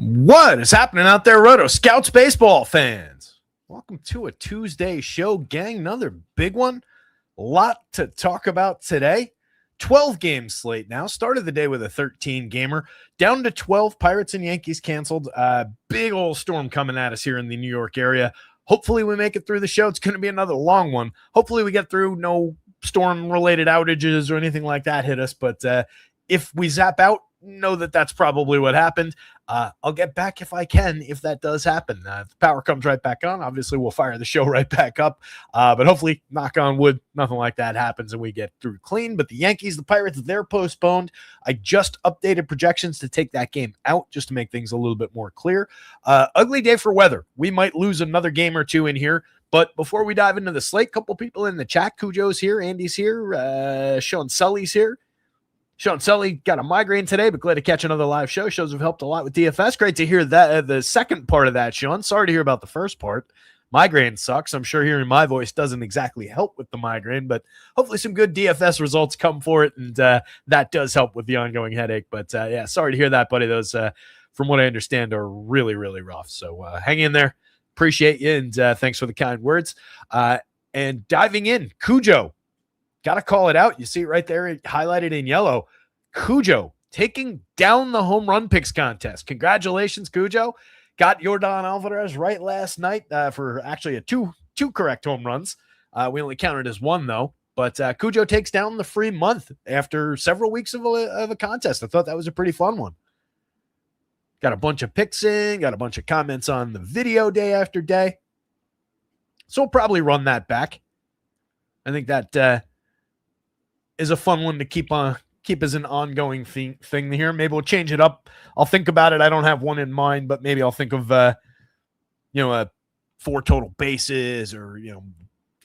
What is happening out there, rotoscouts baseball fans? Welcome to a Tuesday show, gang. Another big one. A lot to talk about today. 12-game slate now. Started the day with a 13-gamer. Down to 12. Pirates and Yankees canceled. Big old storm coming at us here in the New York area. Hopefully we make it through the show. It's going to be another long one. Hopefully we get through. No storm-related outages or anything like that hit us. But if we zap out, know that that's probably what happened. I'll get back if I can, if that does happen. If the power comes right back on, obviously we'll fire the show right back up. But hopefully, knock on wood, nothing like that happens and we get through clean. But the Yankees, the Pirates, they're postponed. I just updated projections to take that game out just to make things a little bit more clear. Ugly day for weather. We might lose another game or two in here. But before we dive into the slate, a couple people in the chat. Cujo's here, Andy's here, Sean Sully's here. Sean Sully got a migraine today, but glad to catch another live show. Shows have helped a lot with DFS. Great to hear that the second part of that, Sean. Sorry to hear about the first part. Migraine sucks. I'm sure hearing my voice doesn't exactly help with the migraine, but hopefully some good DFS results come for it, and that does help with the ongoing headache. But yeah, sorry to hear that, buddy. Those, from what I understand, are really, really rough. So hang in there. Appreciate you, and thanks for the kind words. And diving in, Cujo. Got to call it out. You see it right there, highlighted in yellow. Cujo taking down the home run picks contest. Congratulations, Cujo. Got Yordan Alvarez right last night for actually two correct home runs. We only counted as one, though. But Cujo takes down the free month after several weeks of a contest. I thought that was a pretty fun one. Got a bunch of picks in. Got a bunch of comments on the video day after day. So we'll probably run that back. I think that is a fun one to keep as an ongoing thing here. Maybe we'll change it up. I'll think about it. I don't have one in mind, but maybe I'll think of 4 total bases, or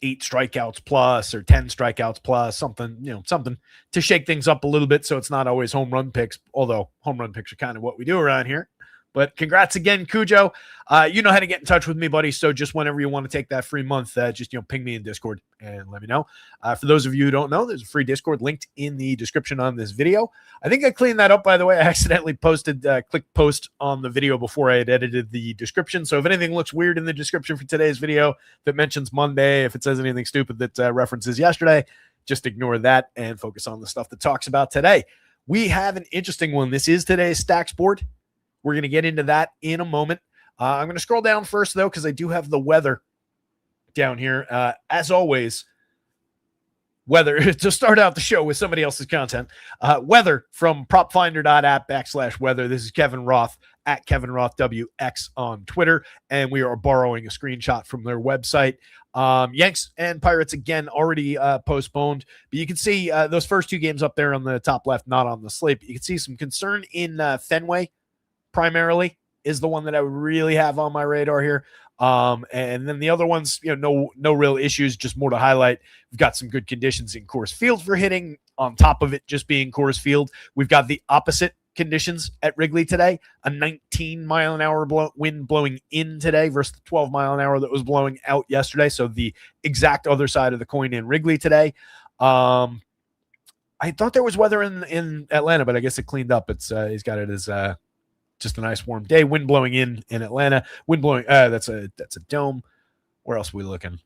8 strikeouts plus, or 10 strikeouts plus, something to shake things up a little bit, so it's not always home run picks, although home run picks are kind of what we do around here. But congrats again, Cujo. You know how to get in touch with me, buddy. So just whenever you want to take that free month, just ping me in Discord and let me know. For those of you who don't know, there's a free Discord linked in the description on this video. I think I cleaned that up, by the way. I accidentally clicked post on the video before I had edited the description. So if anything looks weird in the description for today's video that mentions Monday, if it says anything stupid that references yesterday, just ignore that and focus on the stuff that talks about today. We have an interesting one. This is today's Stacks board. We're going to get into that in a moment. I'm going to scroll down first, though, because I do have the weather down here. As always, weather, to start out the show with somebody else's content. Weather from propfinder.app/weather. This is Kevin Roth at Kevin Roth WX on Twitter, and we are borrowing a screenshot from their website. Yanks and Pirates, again, already postponed. But you can see those first 2 games up there on the top left, not on the slate. But you can see some concern in Fenway. Primarily is the one that I would really have on my radar here. And then the other ones, no real issues, just more to highlight. We've got some good conditions in Coors Field for hitting. On top of it just being Coors Field, we've got the opposite conditions at Wrigley today. A 19-mile-an-hour wind blowing in today versus the 12-mile-an-hour that was blowing out yesterday. So the exact other side of the coin in Wrigley today. I thought there was weather in Atlanta, but I guess it cleaned up. He's got it as just a nice warm day. Wind blowing in Atlanta. Wind blowing. That's a dome. Where else are we looking?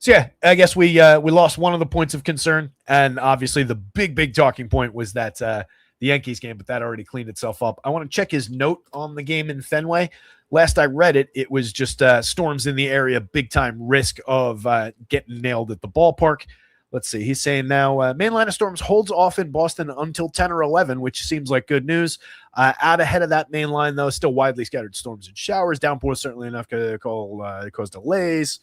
So yeah, I guess we lost one of the points of concern, and obviously the big talking point was that the Yankees game, but that already cleaned itself up. I want to check his note on the game in Fenway. Last I read it, it was just storms in the area, big time risk of getting nailed at the ballpark. Let's see. He's saying now main line of storms holds off in Boston until 10 or 11, which seems like good news. Out ahead of that main line, though, still widely scattered storms and showers. Downpours certainly enough to cause delays.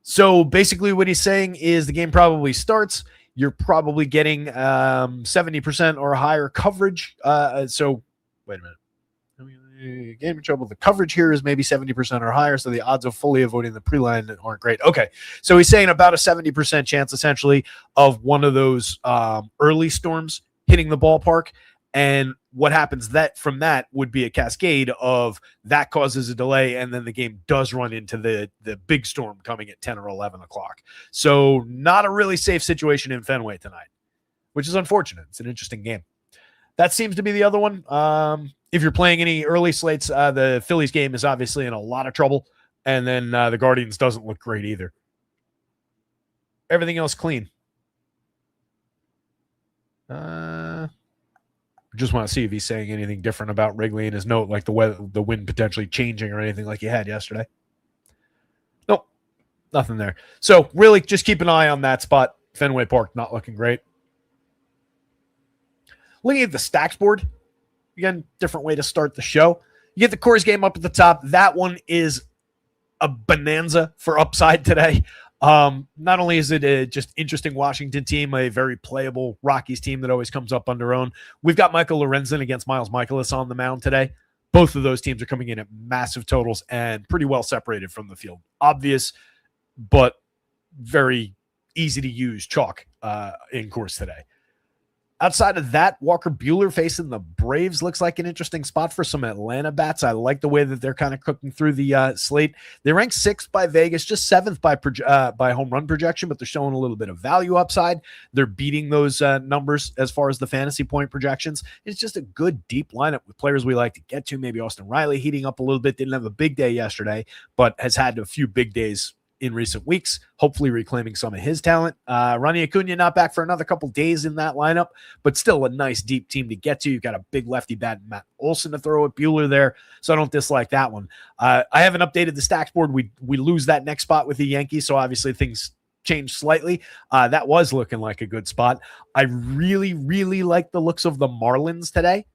So basically what he's saying is the game probably starts. You're probably getting 70% or higher coverage. So wait a minute. Game in trouble. The coverage here is maybe 70% or higher, so the odds of fully avoiding the pre-line aren't great. Okay, so he's saying about a 70% chance, essentially, of one of those early storms hitting the ballpark, and what happens from that would be a cascade of that causes a delay, and then the game does run into the big storm coming at 10 or 11 o'clock. So not a really safe situation in Fenway tonight, which is unfortunate. It's an interesting game. That seems to be the other one. if you're playing any early slates, the Phillies game is obviously in a lot of trouble. And then the Guardians doesn't look great either. Everything else clean. Just want to see if he's saying anything different about Wrigley in his note, like the wind potentially changing or anything like you had yesterday. Nope, nothing there. So really just keep an eye on that spot. Fenway Park not looking great. Looking at the stacks board, again, different way to start the show. You get the Coors game up at the top. That one is a bonanza for upside today. Not only is it a just interesting Washington team, a very playable Rockies team that always comes up under own. We've got Michael Lorenzen against Miles Michaelis on the mound today. Both of those teams are coming in at massive totals and pretty well separated from the field. Obvious, but very easy to use chalk in Coors today. Outside of that, Walker Buehler facing the Braves looks like an interesting spot for some Atlanta bats. I like the way that they're kind of cooking through the slate. They rank 6th by Vegas, just 7th by home run projection, but they're showing a little bit of value upside. They're beating those numbers as far as the fantasy point projections. It's just a good deep lineup with players we like to get to. Maybe Austin Riley heating up a little bit. Didn't have a big day yesterday, but has had a few big days in recent weeks, hopefully reclaiming some of his talent. Ronnie Acuna not back for another couple days in that lineup, but still a nice deep team to get to. You've got a big lefty bat, Matt Olson, to throw at Buehler there, so I don't dislike that one. I haven't updated the stacks board. We lose that next spot with the Yankees, so obviously things change slightly. That was looking like a good spot. I really, really like the looks of the Marlins today.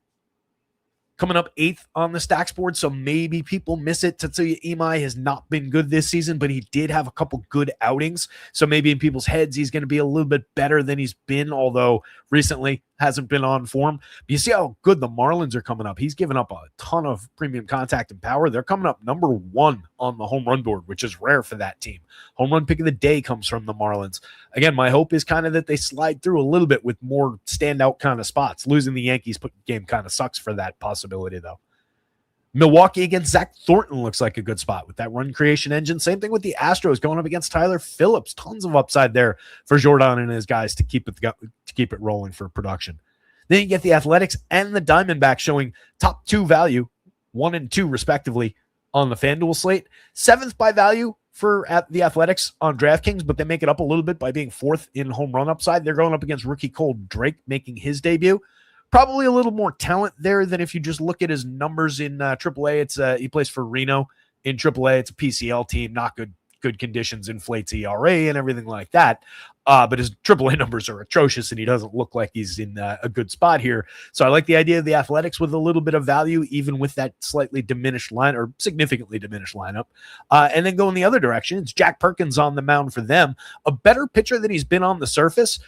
Coming up 8th on the stacks board, so maybe people miss it. Tetsuya Imai has not been good this season, but he did have a couple good outings. So maybe in people's heads, he's going to be a little bit better than he's been, although recently hasn't been on form. But you see how good the Marlins are coming up. He's given up a ton of premium contact and power. They're coming up number 1 on the home run board, which is rare for that team. Home run pick of the day comes from the Marlins. Again, my hope is kind of that they slide through a little bit with more standout kind of spots. Losing the Yankees game kind of sucks for that possibility, though. Milwaukee against Zach Thornton looks like a good spot with that run creation engine. Same thing with the Astros going up against Tyler Phillips. Tons of upside there for Jordan and his guys to keep it rolling for production. Then you get the Athletics and the Diamondbacks showing top 2 value, 1 and 2 respectively, on the FanDuel slate. 7th by value for the Athletics on DraftKings, but they make it up a little bit by being 4th in home run upside. They're going up against rookie Cole Drake making his debut. Probably a little more talent there than if you just look at his numbers in AAA. He plays for Reno in AAA. It's a PCL team, not good conditions, inflates ERA and everything like that. But his AAA numbers are atrocious, and he doesn't look like he's in a good spot here. So I like the idea of the Athletics with a little bit of value, even with that slightly diminished line or significantly diminished lineup. And then going the other direction, it's Jack Perkins on the mound for them. A better pitcher than he's been on the surface.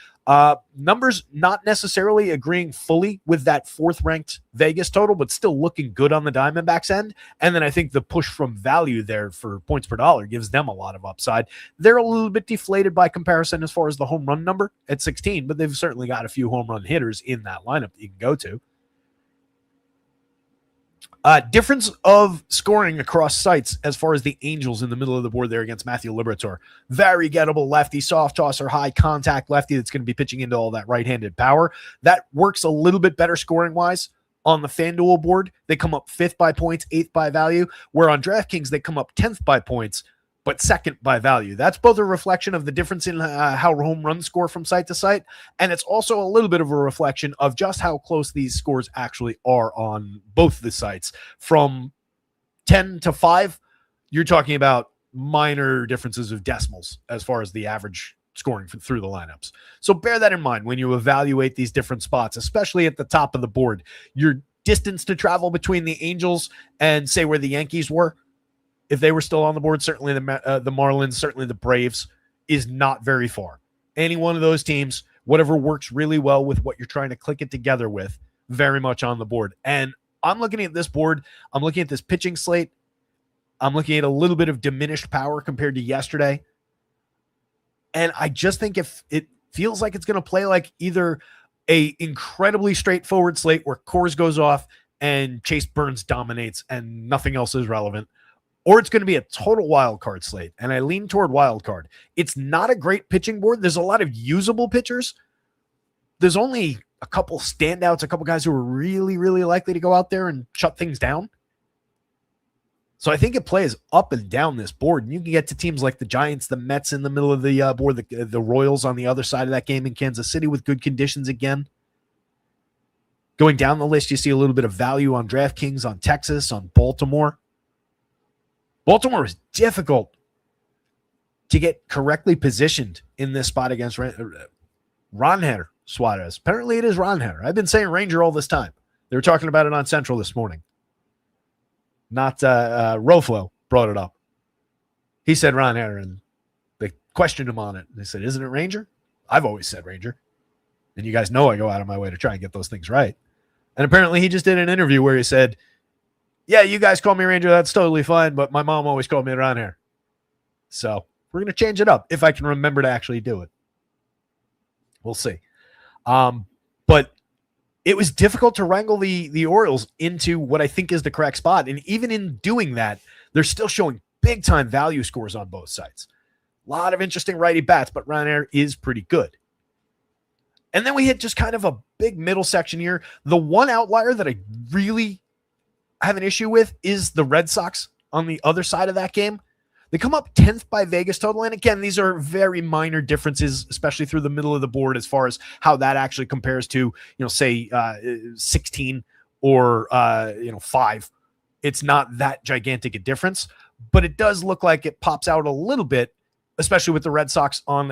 Numbers not necessarily agreeing fully with that 4th ranked Vegas total, but still looking good on the Diamondbacks end. And then I think the push from value there for points per dollar gives them a lot of upside. They're a little bit deflated by comparison as far as the home run number at 16, but they've certainly got a few home run hitters in that lineup that you can go to. Difference of scoring across sites as far as the Angels in the middle of the board there against Matthew Liberatore. Very gettable lefty, soft tosser, high contact lefty that's going to be pitching into all that right-handed power. That works a little bit better scoring-wise on the FanDuel board. They come up 5th by points, 8th by value, where on DraftKings they come up 10th by points, but 2nd by value. That's both a reflection of the difference in how home runs score from site to site, and it's also a little bit of a reflection of just how close these scores actually are on both the sites. From 10 to 5, you're talking about minor differences of decimals as far as the average scoring through the lineups. So bear that in mind when you evaluate these different spots, especially at the top of the board. Your distance to travel between the Angels and, say, where the Yankees were, if they were still on the board, certainly the Marlins, certainly the Braves, is not very far. Any one of those teams, whatever works really well with what you're trying to click it together with, very much on the board. And I'm looking at this board. I'm looking at this pitching slate. I'm looking at a little bit of diminished power compared to yesterday. And I just think if it feels like it's going to play like either a incredibly straightforward slate where Coors goes off and Chase Burns dominates and nothing else is relevant, or it's going to be a total wild card slate. And I lean toward wild card. It's not a great pitching board. There's a lot of usable pitchers. There's only, a couple standouts, a couple guys who are really, really likely to go out there and shut things down. So I think it plays up and down this board. And you can get to teams like the Giants, the Mets in the middle of the board, the Royals on the other side of that game in Kansas City with good conditions again. Going down the list, you see a little bit of value on DraftKings, on Texas, on Baltimore. Baltimore is difficult to get correctly positioned in this spot against Ronheader Suarez. Apparently it is Ronheader. I've been saying Ranger all this time. They were talking about it on Central this morning. Not Roflo brought it up. He said Ronheader, and they questioned him on it. They said, isn't it Ranger? I've always said Ranger. And you guys know I go out of my way to try and get those things right. And apparently he just did an interview where he said, yeah, you guys call me Ranger. That's totally fine. But my mom always called me Ronheader. So we're going to change it up if I can remember to actually do it. We'll see. But it was difficult to wrangle the Orioles into what I think is the correct spot. And even in doing that, they're still showing big-time value scores on both sides. A lot of interesting righty bats, but Ronheader is pretty good. And then we hit just kind of a big middle section here. The one outlier that I really have an issue with is the Red Sox on the other side of that game. They come up 10th by Vegas total. And again, these are very minor differences, especially through the middle of the board as far as how that actually compares to, say 16 or, 5. It's not that gigantic a difference, but it does look like it pops out a little bit, especially with the Red Sox on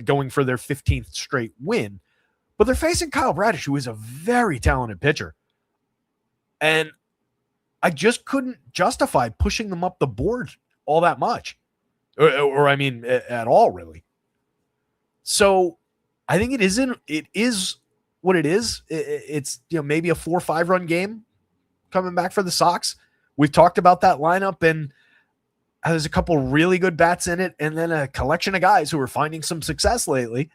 going for their 15th straight win. But they're facing Kyle Bradish, who is a very talented pitcher. And I just couldn't justify pushing them up the board all that much, or I mean, at all, really. So I think it is what it is. It's maybe a 4 or 5 run game coming back for the Sox. We've talked about that lineup, and there's a couple really good bats in it, and then a collection of guys who are finding some success lately.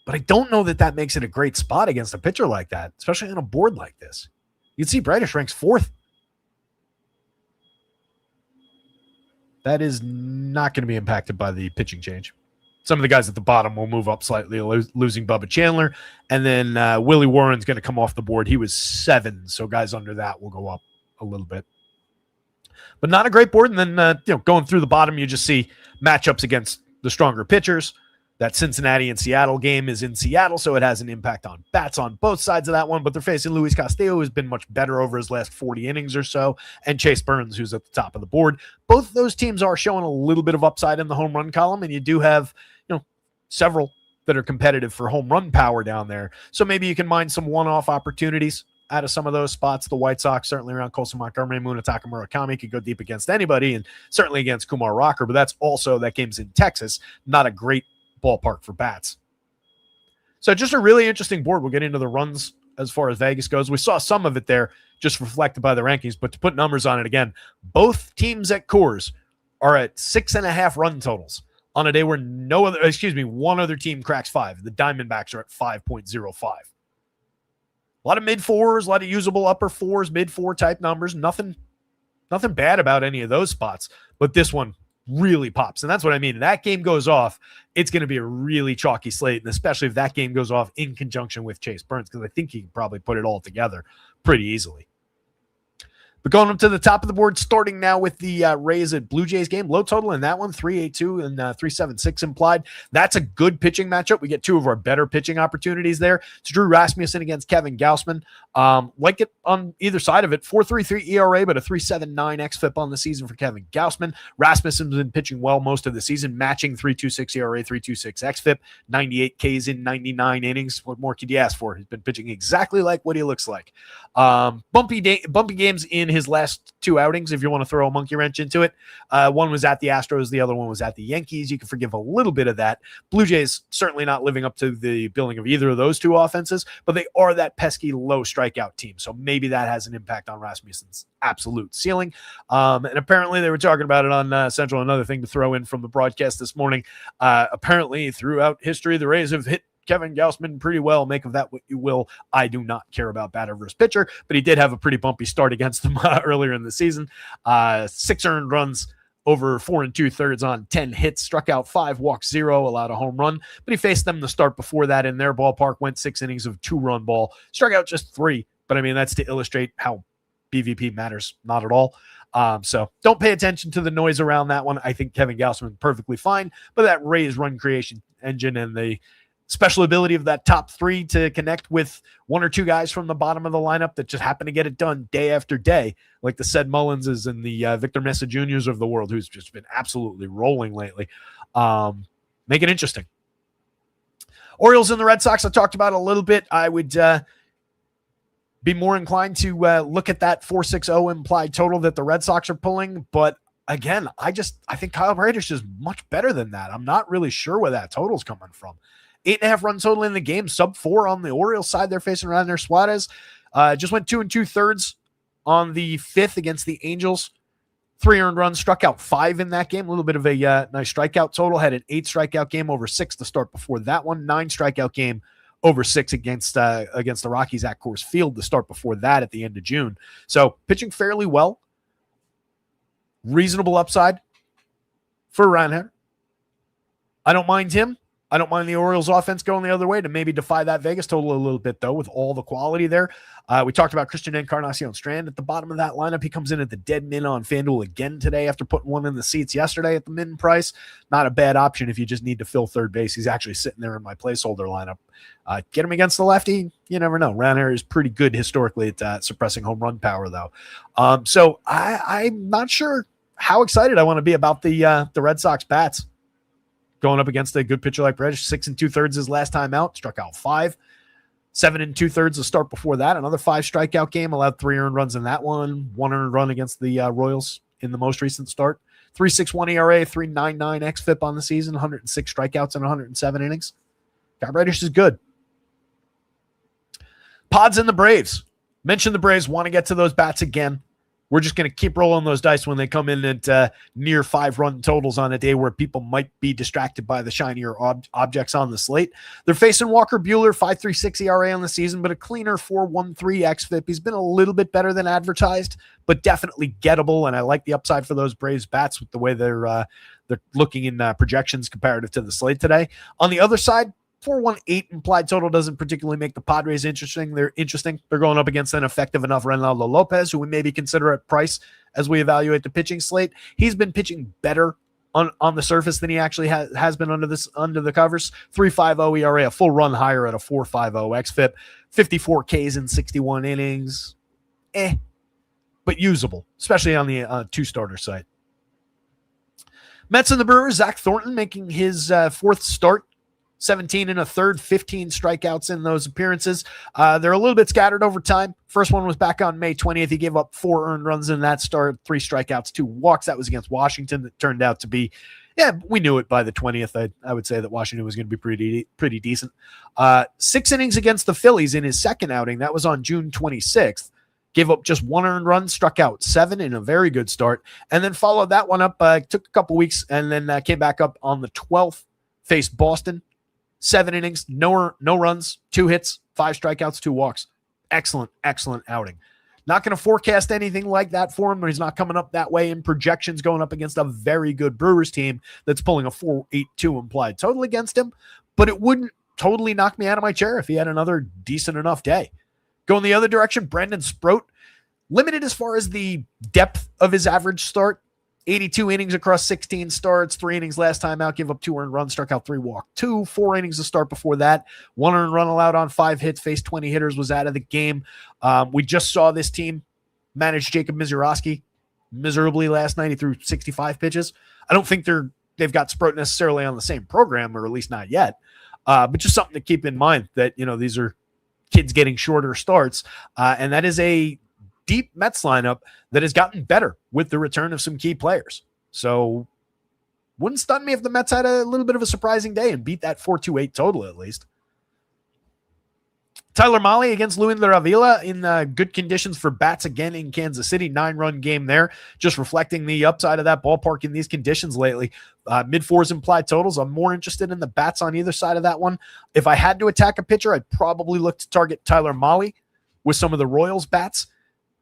But I don't know that makes it a great spot against a pitcher like that, especially on a board like this. You can see Bradish ranks 4th. That is not going to be impacted by the pitching change. Some of the guys at the bottom will move up slightly, losing Bubba Chandler. And then Willie Warren's going to come off the board. He was 7, so guys under that will go up a little bit. But not a great board. And then, going through the bottom, you just see matchups against the stronger pitchers. That Cincinnati and Seattle game is in Seattle, so it has an impact on bats on both sides of that one. But they're facing Luis Castillo, who's been much better over his last 40 innings or so, and Chase Burns, who's at the top of the board. Both of those teams are showing a little bit of upside in the home run column, and you do have several that are competitive for home run power down there. So maybe you can mine some one-off opportunities out of some of those spots. The White Sox, certainly around Colson Montgomery, Munetaka Murakami, could go deep against anybody, and certainly against Kumar Rocker. But that game's in Texas, not a great ballpark for bats. So just a really interesting board. We'll get into the runs as far as Vegas goes. We saw some of it there just reflected by the rankings, but to put numbers on it again, both teams at Coors are at 6.5 run totals on a day where one other team cracks 5. The Diamondbacks are at 5.05. A lot of mid 4s, a lot of usable upper 4s, mid 4 type numbers. Nothing bad about any of those spots, but this one really pops. And that's what I mean. If that game goes off, it's going to be a really chalky slate. And especially if that game goes off in conjunction with Chase Burns, because I think he can probably put it all together pretty easily. But going up to the top of the board, starting now with the Rays at Blue Jays game. Low total in that one, 382 and 376 implied. That's a good pitching matchup. We get 2 of our better pitching opportunities there. It's Drew Rasmussen against Kevin Gausman. Like it on either side of it. 4.33 ERA, but a 3.79 xFIP on the season for Kevin Gausman. Rasmussen's been pitching well most of the season, matching 3.26 ERA, 3.26 xFIP, 98 Ks in 99 innings. What more could you ask for? He's been pitching exactly like what he looks like. Bumpy games in his last 2 outings, if you want to throw a monkey wrench into it. One was at the Astros, the other one was at the Yankees. You can forgive a little bit of that. Blue Jays certainly not living up to the billing of either of those 2 offenses, but they are that pesky low strikeout team. So maybe that has an impact on Rasmussen's absolute ceiling. And apparently they were talking about it on Central. Another thing to throw in from the broadcast this morning. Apparently throughout history, the Rays have hit Kevin Gausman pretty well. Make of that what you will. I do not care about batter versus pitcher, but he did have a pretty bumpy start against them earlier in the season. 6 earned runs over 4 2/3 on 10 hits, struck out 5, walked 0, allowed a home run. But he faced them the start before that in their ballpark, went 6 innings of 2-run ball, struck out just 3. But I mean, that's to illustrate how BVP matters not at all. So don't pay attention to the noise around that one. I think Kevin Gausman perfectly fine, but that Rays run creation engine and the special ability of that top 3 to connect with 1 or 2 guys from the bottom of the lineup that just happen to get it done day after day, like the Ced Mullinses and the Victor Mesa Juniors of the world, who's just been absolutely rolling lately. Make it interesting. Orioles and the Red Sox, I talked about a little bit. I would be more inclined to look at that 4.60 implied total that the Red Sox are pulling. But again, I think Kyle Bradish is much better than that. I'm not really sure where that total's coming from. 8.5 run total in the game, sub 4 on the Orioles side. They're facing around their Suarez. Just went 2 2/3 on the 5th against the Angels. 3 earned runs, struck out 5 in that game. A little bit of a nice strikeout total. Had an 8 strikeout game over 6 to start before that one. 9 strikeout game over 6 against the Rockies at Coors Field to start before that at the end of June. So pitching fairly well. Reasonable upside for Reinhart. I don't mind him. I don't mind the Orioles offense going the other way to maybe defy that Vegas total a little bit, though, with all the quality there. We talked about Christian Encarnacion Strand at the bottom of that lineup. He comes in at the dead min on FanDuel again today after putting one in the seats yesterday at the min price. Not a bad option if you just need to fill third base. He's actually sitting there in my placeholder lineup. Get him against the lefty, you never know. Reinhart is pretty good historically at suppressing home run power, though. So I'm not sure how excited I want to be about the Red Sox bats. Going up against a good pitcher like Bradish, 6 2/3 his last time out, struck out 5. 7 2/3 the start before that. Another 5 strikeout game, allowed 3 earned runs in that one. 1 earned run against the Royals in the most recent start. 3.61 ERA, 3.99 xFIP on the season, 106 strikeouts in 107 innings. Kyle Bradish is good. Pods and the Braves. Mentioned the Braves, want to get to those bats again. We're just going to keep rolling those dice when they come in at near 5-run totals on a day where people might be distracted by the shinier objects on the slate. They're facing Walker Buehler, 5.36 ERA on the season, but a cleaner 4.13 xFIP. He's been a little bit better than advertised, but definitely gettable, and I like the upside for those Braves bats with the way they're looking in projections comparative to the slate today. On the other side, 4.18 implied total doesn't particularly make the Padres interesting. They're going up against an effective enough Reynaldo Lopez, who we maybe consider at price as we evaluate the pitching slate. He's been pitching better on the surface than he actually has been under the covers. 3.50 ERA, a full run higher at a 4.50 xFIP, 54 Ks in 61 innings. But usable, especially on the 2-starter site. Mets and the Brewers, Zach Thornton making his 4th start. 17 1/3, 15 strikeouts in those appearances. They're a little bit scattered over time. First one was back on May 20th. He gave up 4 earned runs in that start, 3 strikeouts, 2 walks. That was against Washington. That turned out to be, we knew it by the 20th. I would say that Washington was going to be pretty decent. 6 innings against the Phillies in his second outing. That was on June 26th. Gave up just 1 earned run, struck out 7 in a very good start, and then followed that one up. Took a couple weeks, and then came back up on the 12th, faced Boston. 7 innings, no runs, 2 hits, 5 strikeouts, 2 walks. Excellent outing. Not going to forecast anything like that for him. He's not coming up that way in projections, going up against a very good Brewers team that's pulling a 4.82 implied total against him. But it wouldn't totally knock me out of my chair if he had another decent enough day. Going the other direction, Brendan Sproat, limited as far as the depth of his average start. 82 innings across 16 starts, 3 innings last time out, gave up 2 earned runs, struck out 3, walked 2, 4 innings to start before that. 1 earned run allowed on 5 hits, faced 20 hitters, was out of the game. We just saw this team manage Jacob Misiorowski miserably last night. He threw 65 pitches. I don't think they've got Sproat necessarily on the same program, or at least not yet. But just something to keep in mind that, these are kids getting shorter starts. And that is a deep Mets lineup that has gotten better with the return of some key players. So wouldn't stun me if the Mets had a little bit of a surprising day and beat that 4.28 total at least. Tyler Mahle against Luis Avila in good conditions for bats again in Kansas City. 9-run game there, just reflecting the upside of that ballpark in these conditions lately. Mid-4s implied totals. I'm more interested in the bats on either side of that one. If I had to attack a pitcher, I'd probably look to target Tyler Mahle with some of the Royals bats.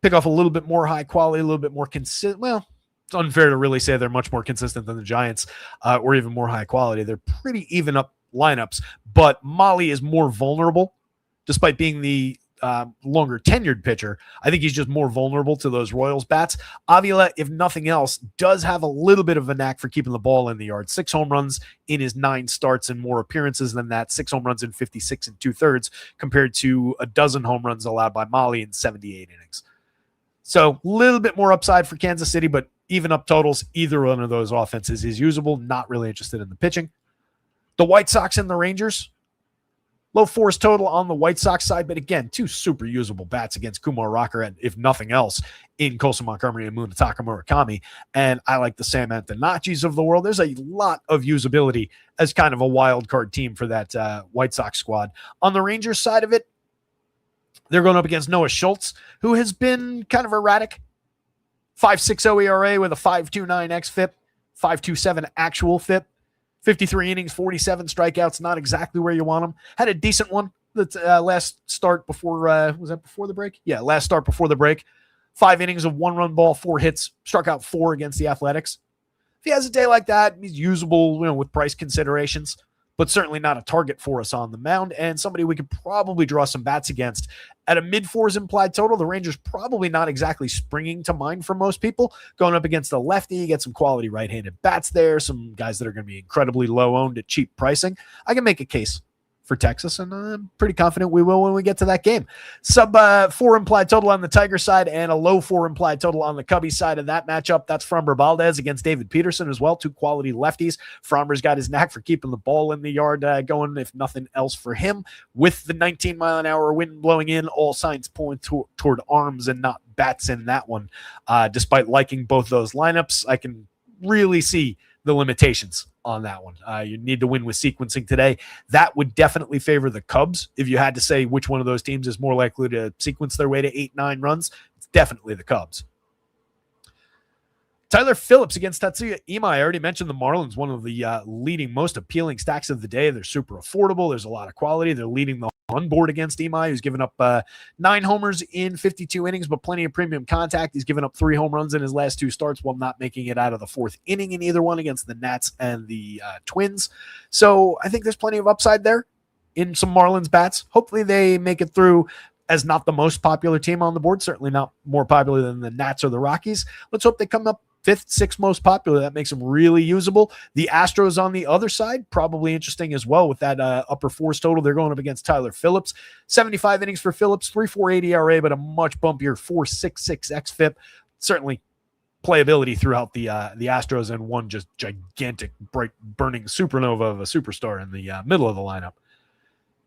Pick off a little bit more high quality, a little bit more consistent. Well, it's unfair to really say they're much more consistent than the Giants or even more high quality. They're pretty even up lineups, but Molly is more vulnerable despite being the longer tenured pitcher. I think he's just more vulnerable to those Royals bats. Avila, if nothing else, does have a little bit of a knack for keeping the ball in the yard. 6 home runs in his 9 starts and more appearances than that. 6 home runs in 56 2/3 compared to a dozen home runs allowed by Molly in 78 innings. So a little bit more upside for Kansas City, but even up totals, either one of those offenses is usable. Not really interested in the pitching. The White Sox and the Rangers, low 4s total on the White Sox side, but again, 2 super usable bats against Kumar Rocker and, if nothing else, in Colson Montgomery and Munetaka Murakami. And I like the Sam Antonacci's of the world. There's a lot of usability as kind of a wild card team for that White Sox squad. On the Rangers side of it, they're going up against Noah Schultz, who has been kind of erratic. 5.60 ERA with a 5.29 xFIP, 5.27 actual FIP. 53 innings, 47 strikeouts, not exactly where you want him. Had a decent one that last start before, was that before the break? Yeah, last start before the break. 5 innings of 1-run ball, 4 hits, struck out 4 against the Athletics. If he has a day like that, he's usable, with price considerations, but certainly not a target for us on the mound and somebody we could probably draw some bats against. At a mid-4s implied total, the Rangers probably not exactly springing to mind for most people. Going up against a lefty, you get some quality right-handed bats there, some guys that are going to be incredibly low-owned at cheap pricing. I can make a case for Texas, and I'm pretty confident we will when we get to that game. Sub 4 implied total on the Tiger side and a low 4 implied total on the Cubby side of that matchup. That's Framber Valdez against David Peterson as well, 2 quality lefties. Framber's got his knack for keeping the ball in the yard going, if nothing else for him. With the 19-mile-an-hour wind blowing in, all signs point toward arms and not bats in that one. Despite liking both those lineups, I can really see the limitations on that one. You need to win with sequencing today. That would definitely favor the Cubs. If you had to say which one of those teams is more likely to sequence their way to 8-9 runs, it's definitely the Cubs. Tyler Phillips against Tatsuya Imai. I already mentioned the Marlins, one of the leading, most appealing stacks of the day. They're super affordable. There's a lot of quality. They're leading the on board against Imai, who's given up 9 homers in 52 innings, but plenty of premium contact. He's given up 3 home runs in his last 2 starts while not making it out of the 4th inning in either one against the Nats and the Twins. So I think there's plenty of upside there in some Marlins bats. Hopefully they make it through as not the most popular team on the board, certainly not more popular than the Nats or the Rockies. Let's hope they come up 5th, 6th most popular. That makes them really usable. The Astros on the other side, probably interesting as well with that upper 4s total. They're going up against Tyler Phillips. 75 innings for Phillips, 3.48 ERA, but a much bumpier 4.66 xFIP. Certainly playability throughout the Astros and one just gigantic, bright, burning supernova of a superstar in the middle of the lineup.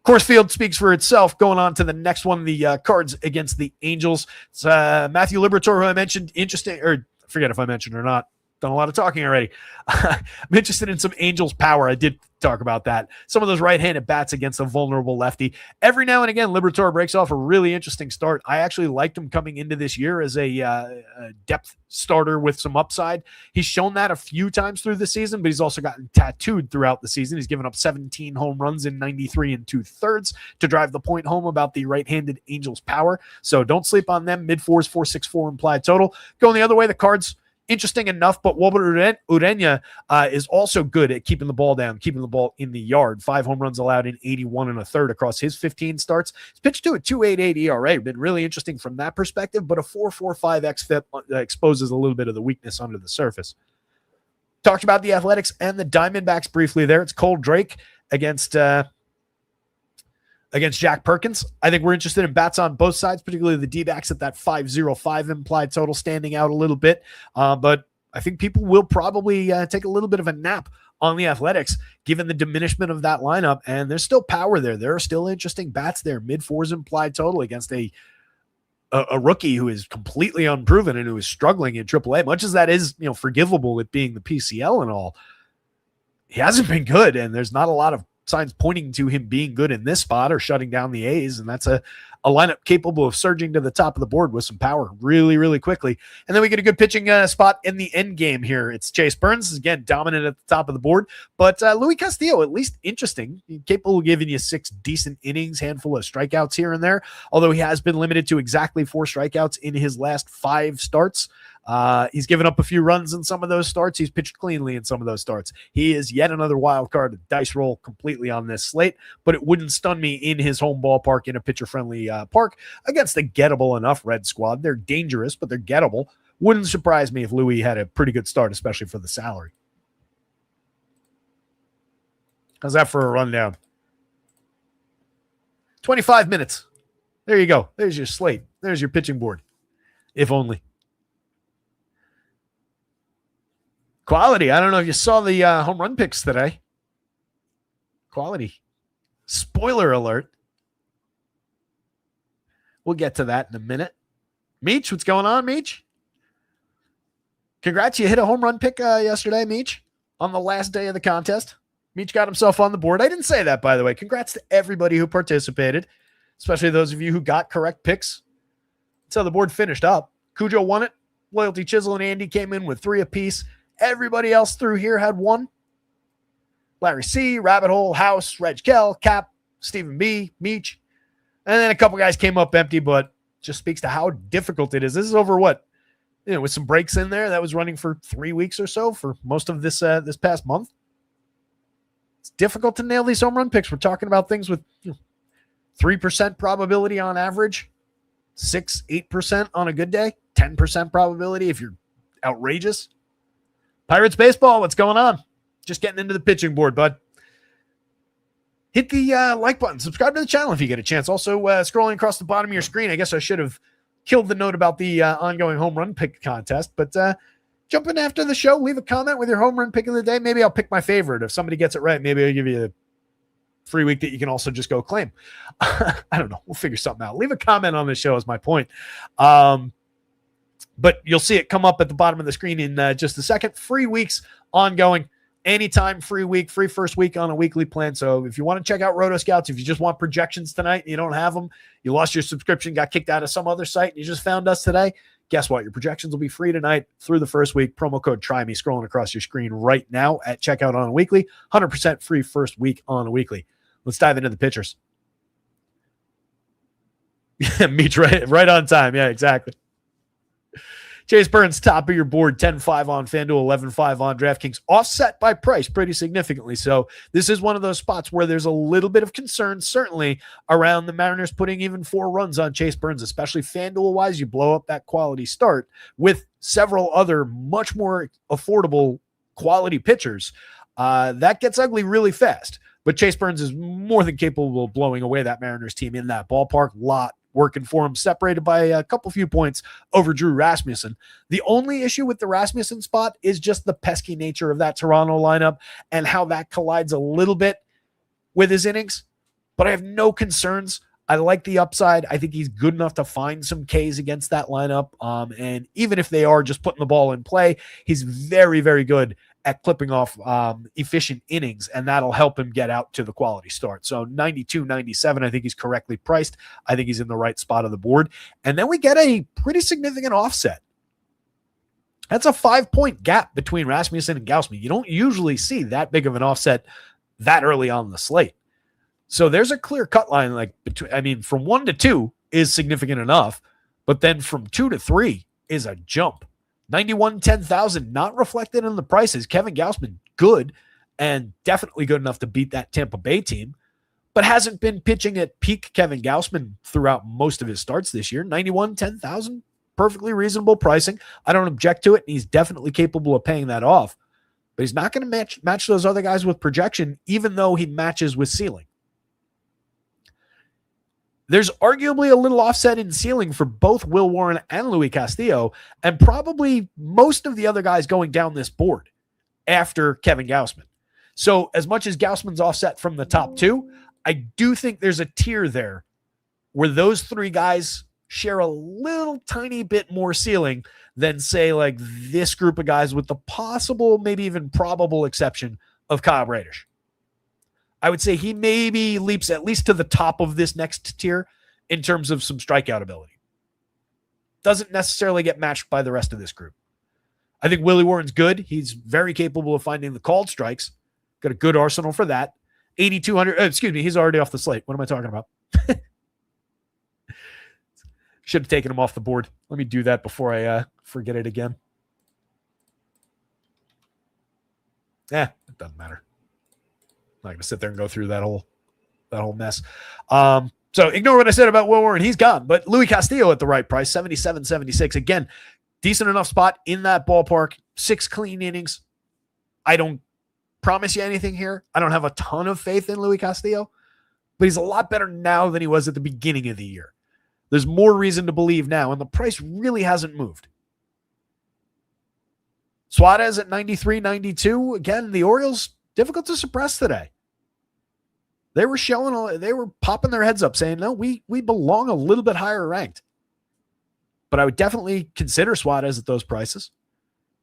Course field speaks for itself. Going on to the next one, the Cards against the Angels. It's Matthew Liberatore, who I mentioned, interesting, or forget if I mentioned or not. Done a lot of talking already. I'm interested in some Angels power. I did talk about that. Some of those right-handed bats against a vulnerable lefty. Every now and again, Liberatore breaks off a really interesting start. I actually liked him coming into this year as a depth starter with some upside. He's shown that a few times through the season, but he's also gotten tattooed throughout the season. He's given up 17 home runs in 93 2/3 to drive the point home about the right-handed Angels power. So don't sleep on them. Mid-4s, 4.64 implied total. Going the other way, the Cards, interesting enough, but Wilber Urena is also good at keeping the ball down, keeping the ball in the yard. 5 home runs allowed in 81 1/3 across his 15 starts. He's pitched to a 2.88 ERA. Been really interesting from that perspective, but a 4.45 xFIP exposes a little bit of the weakness under the surface. Talked about the Athletics and the Diamondbacks briefly there. It's Cole Drake against Jack Perkins. I think we're interested in bats on both sides, particularly the D-backs at that 5.05 implied total, standing out a little bit. But I think people will probably take a little bit of a nap on the Athletics, given the diminishment of that lineup. And there's still power there. There are still interesting bats there. Mid-4s implied total against a rookie who is completely unproven and who is struggling in AAA. Much as that is, forgivable with being the PCL and all, he hasn't been good, and there's not a lot of signs pointing to him being good in this spot or shutting down the A's. And that's a a lineup capable of surging to the top of the board with some power really, really quickly. And then we get a good pitching spot in the end game here. It's Chase Burns, again, dominant at the top of the board, but Luis Castillo, at least interesting, capable of giving you 6 decent innings, handful of strikeouts here and there, although he has been limited to exactly 4 strikeouts in his last 5 starts. He's given up a few runs in some of those starts. He's pitched cleanly in some of those starts. He is yet another wild card dice roll completely on this slate, but it wouldn't stun me in his home ballpark in a pitcher-friendly park against a gettable enough Red squad. They're dangerous, but they're gettable. Wouldn't surprise me if Louis had a pretty good start, especially for the salary. How's that for a rundown? 25 minutes. There you go. There's your slate. There's your pitching board. If only. Quality. I don't know if you saw the home run picks today. Quality. Spoiler alert. We'll get to that in a minute. Meech, what's going on, Meech? Congrats. You hit a home run pick yesterday, Meech, on the last day of the contest. Meech got himself on the board. I didn't say that, by the way. Congrats to everybody who participated, especially those of you who got correct picks. That's how the board finished up. Cujo won it. Loyalty, Chisel, and Andy came in with 3 apiece. Everybody else through here had 1. Larry C., Rabbit Hole, House, Reg Kell, Cap, Stephen B., Meech. And then a couple guys came up empty, but just speaks to how difficult it is. This is over what? With some breaks in there. That was running for 3 weeks or so for most of this this past month. It's difficult to nail these home run picks. We're talking about things with 3% probability on average, 6, 8% on a good day, 10% probability if you're outrageous. Pirates baseball, what's going on? Just getting into the pitching board, bud. Hit the like button. Subscribe to the channel if you get a chance. Also, scrolling across the bottom of your screen, I guess I should have killed the note about the ongoing home run pick contest, but jump in after the show. Leave a comment with your home run pick of the day. Maybe I'll pick my favorite. If somebody gets it right, maybe I'll give you a free week that you can also just go claim. I don't know. We'll figure something out. Leave a comment on the show is my point. But you'll see it come up at the bottom of the screen in just a second. Free weeks ongoing. Anytime free week, free first week on a weekly plan. So if you want to check out rotoscouts, if you just want projections tonight and you don't have them, you lost your subscription, got kicked out of some other site, and you just found us today, guess what? Your projections will be free tonight through the first week. Promo code TRYME scrolling across your screen right now at checkout on a weekly. 100% free first week on a weekly. Let's dive into the pitchers. Meet right on time. Yeah, exactly. Chase Burns, top of your board, 10-5 on FanDuel, 11-5 on DraftKings, offset by price pretty significantly. So this is one of those spots where there's a little bit of concern, certainly, around the Mariners putting even 4 runs on Chase Burns, especially FanDuel-wise. You blow up that quality start with several other much more affordable quality pitchers. That gets ugly really fast. But Chase Burns is more than capable of blowing away that Mariners team in that ballpark. Lot working for him, separated by a few points over Drew Rasmussen. The only issue with the Rasmussen spot is just the pesky nature of that Toronto lineup and how that collides a little bit with his innings. But I have no concerns. I like the upside. I think he's good enough to find some Ks against that lineup. And even if they are just putting the ball in play, he's very, very good at clipping off efficient innings, and that'll help him get out to the quality start. So 92, 97, I think he's correctly priced. I think he's in the right spot of the board. And then we get a pretty significant offset. That's a 5-point gap between Rasmussen and Gausman. You don't usually see that big of an offset that early on the slate. So there's a clear cut line, from 1 to 2 is significant enough, but then from 2 to 3 is a jump. 91, 10,000, not reflected in the prices. Kevin Gausman, good, and definitely good enough to beat that Tampa Bay team, but hasn't been pitching at peak Kevin Gausman throughout most of his starts this year. 91, 10,000, perfectly reasonable pricing. I don't object to it, and he's definitely capable of paying that off, but he's not going to match those other guys with projection, even though he matches with ceiling. There's arguably a little offset in ceiling for both Will Warren and Luis Castillo, and probably most of the other guys going down this board after Kevin Gausman. So as much as Gausman's offset from the top 2, I do think there's a tier there where those 3 guys share a little tiny bit more ceiling than, say, like this group of guys, with the possible, maybe even probable exception of Kyle Bradish. I would say he maybe leaps at least to the top of this next tier in terms of some strikeout ability. Doesn't necessarily get matched by the rest of this group. I think Willie Warren's good. He's very capable of finding the called strikes. Got a good arsenal for that. 8,200. Excuse me. He's already off the slate. What am I talking about? Should have taken him off the board. Let me do that before I forget it again. It doesn't matter. I'm not going to sit there and go through that whole mess. So ignore what I said about Will Warren. He's gone. But Louis Castillo at the right price, 77.76. Again, decent enough spot in that ballpark. 6 clean innings. I don't promise you anything here. I don't have a ton of faith in Louis Castillo, but he's a lot better now than he was at the beginning of the year. There's more reason to believe now, and the price really hasn't moved. Suarez at 93, 92. Again, the Orioles, difficult to suppress today. They were popping their heads up saying, no, we belong a little bit higher ranked. But I would definitely consider Suarez at those prices.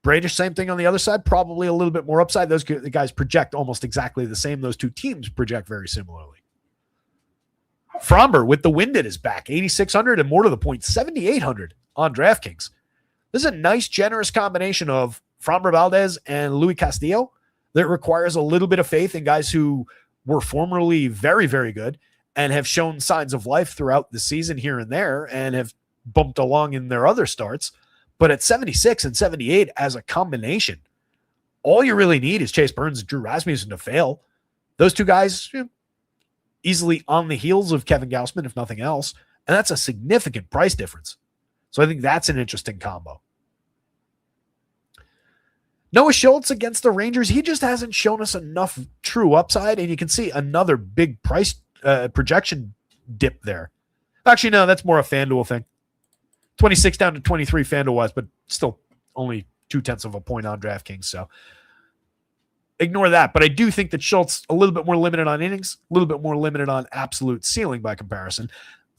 Bradish, same thing on the other side, probably a little bit more upside. Those guys project almost exactly the same. Those two teams project very similarly. Fromber with the wind at his back, 8,600 and more to the point, 7,800 on DraftKings. This is a nice, generous combination of Fromber Valdez and Louis Castillo that requires a little bit of faith in guys who were formerly very, very good and have shown signs of life throughout the season here and there and have bumped along in their other starts. But at 76 and 78 as a combination, all you really need is Chase Burns and Drew Rasmussen to fail. Those two guys, easily on the heels of Kevin Gausman, if nothing else. And that's a significant price difference. So I think that's an interesting combo. Noah Schultz against the Rangers, he just hasn't shown us enough true upside, and you can see another big price projection dip there. Actually, no, that's more a FanDuel thing. 26 down to 23 FanDuel-wise, but still only 0.2 of a point on DraftKings, so ignore that. But I do think that Schultz a little bit more limited on innings, a little bit more limited on absolute ceiling by comparison.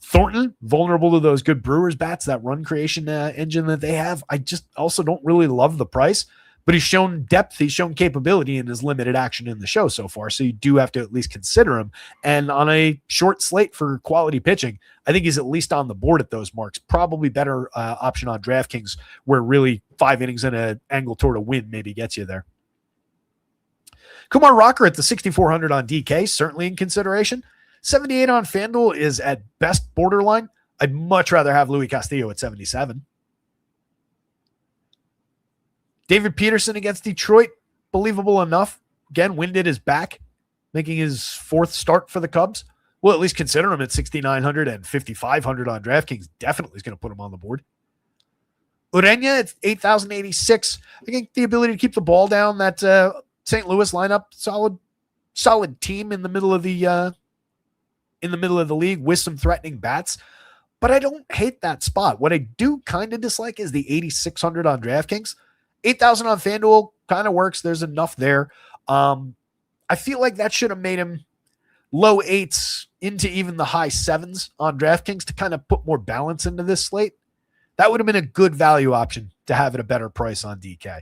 Thornton, vulnerable to those good Brewers bats, that run creation engine that they have. I just also don't really love the price. But he's shown depth, he's shown capability in his limited action in the show so far. So you do have to at least consider him. And on a short slate for quality pitching, I think he's at least on the board at those marks. Probably better option on DraftKings, where really 5 innings and an angle toward a win maybe gets you there. Kumar Rocker at the 6,400 on DK, certainly in consideration. 78 on FanDuel is at best borderline. I'd much rather have Louis Castillo at 77. David Peterson against Detroit, believable enough. Again, winded is back, making his 4th start for the Cubs. We'll at least consider him at 6,900 and 5,500 on DraftKings. Definitely is going to put him on the board. Urena at 8,086. I think the ability to keep the ball down, that St. Louis lineup, solid team in the middle of the league with some threatening bats. But I don't hate that spot. What I do kind of dislike is the 8,600 on DraftKings. 8,000 on FanDuel kind of works. There's enough there. I feel like that should have made him low 8s into even the high 7s on DraftKings to kind of put more balance into this slate. That would have been a good value option to have at a better price on DK.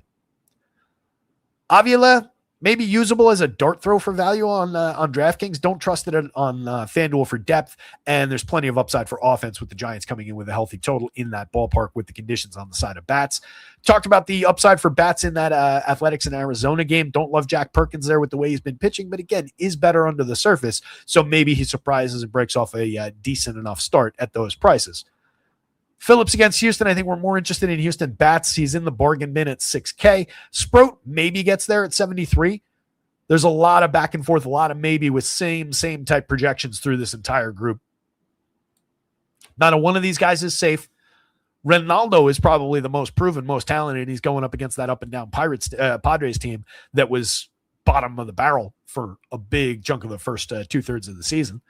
Avila, maybe usable as a dart throw for value on DraftKings. Don't trust it on FanDuel for depth, and there's plenty of upside for offense with the Giants coming in with a healthy total in that ballpark with the conditions on the side of bats. Talked about the upside for bats in that Athletics and Arizona game. Don't love Jack Perkins there with the way he's been pitching, but again, is better under the surface, so maybe he surprises and breaks off a decent enough start at those prices. Phillips against Houston, I think we're more interested in Houston bats. He's in the bargain bin at 6K. Sproat maybe gets there at 73. There's a lot of back and forth, a lot of maybe with same type projections through this entire group. Not a one of these guys is safe. Ronaldo is probably the most proven, most talented. He's going up against that up and down Padres team that was bottom of the barrel for a big chunk of the first 2/3 of the season.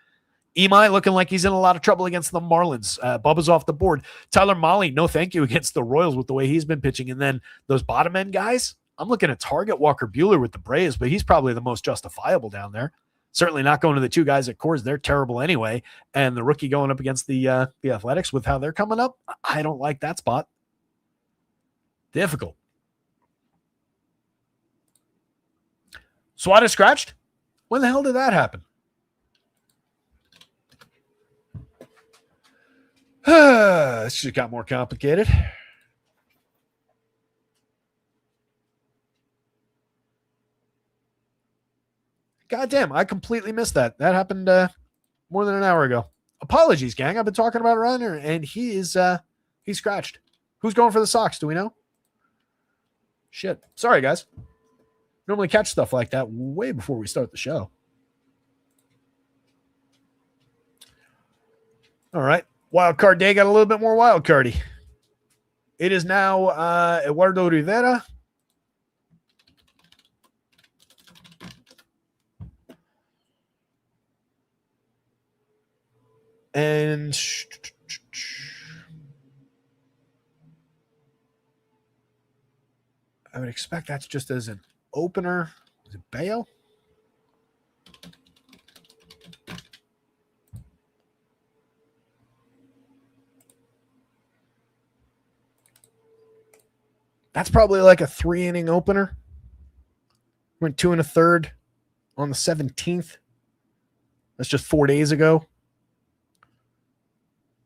Imai looking like he's in a lot of trouble against the Marlins. Bubba's off the board. Tyler Mahle, no thank you against the Royals with the way he's been pitching. And then those bottom end guys, I'm looking at Target Walker Buehler with the Braves, but he's probably the most justifiable down there. Certainly not going to the 2 guys at Coors. They're terrible anyway. And the rookie going up against the Athletics with how they're coming up, I don't like that spot. Difficult. Suarez scratched? When the hell did that happen? This just got more complicated. God damn, I completely missed that. That happened more than an hour ago. Apologies, gang. I've been talking about Runner, and he's scratched. Who's going for the Sox? Do we know? Shit. Sorry, guys. Normally catch stuff like that way before we start the show. All right. Wild card day got a little bit more wild cardy. It is now Eduardo Rivera. And I would expect that's just as an opener. Is it Bayo? That's probably like a 3-inning opener. Went 2 1/3 on the 17th. That's just 4 days ago.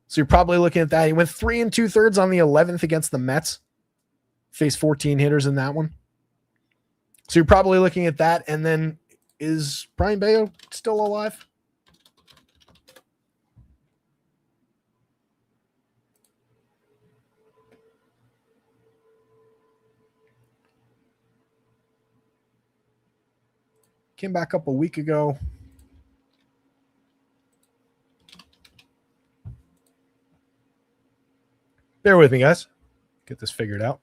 So you're probably looking at that. He went 3 2/3 on the 11th against the Mets. Faced 14 hitters in that one. So you're probably looking at that. And then is Brian Bayo still alive? Came back up a week ago. Bear with me, guys. Get this figured out.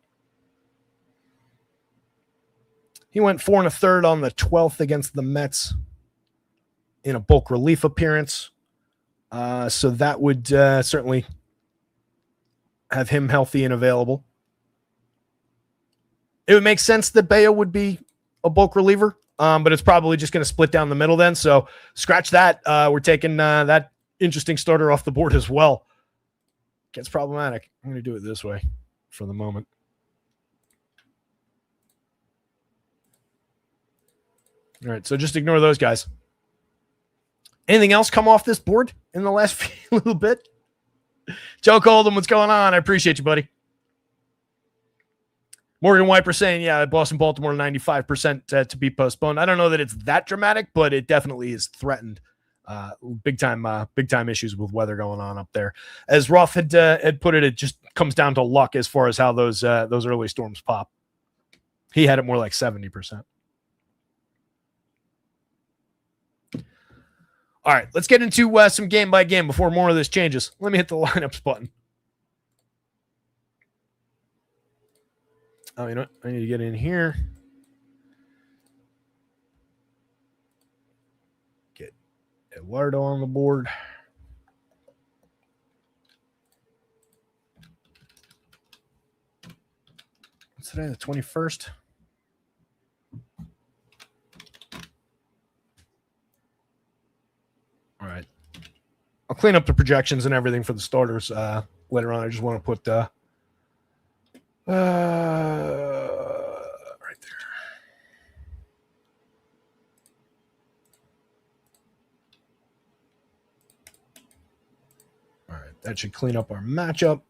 He went 4 1/3 on the 12th against the Mets in a bulk relief appearance. So that would certainly have him healthy and available. It would make sense that Bayo would be a bulk reliever, but it's probably just going to split down the middle then. So scratch that. We're taking that interesting starter off the board as well. Gets problematic. I'm going to do it this way for the moment. All right, so just ignore those guys. Anything else come off this board in the last little bit? Joe Coldham, what's going on? I appreciate you, buddy. Morgan Wiper saying, yeah, Boston, Baltimore, 95% to be postponed. I don't know that it's that dramatic, but it definitely is threatened. Big time issues with weather going on up there. As Roth had put it, it just comes down to luck as far as how those early storms pop. He had it more like 70%. All right, let's get into some game by game before more of this changes. Let me hit the lineups button. Oh, you know what? I need to get in here. Get Eduardo on the board. What's today, the 21st? All right. I'll clean up the projections and everything for the starters later on. I just want to put right there. All right. That should clean up our matchup.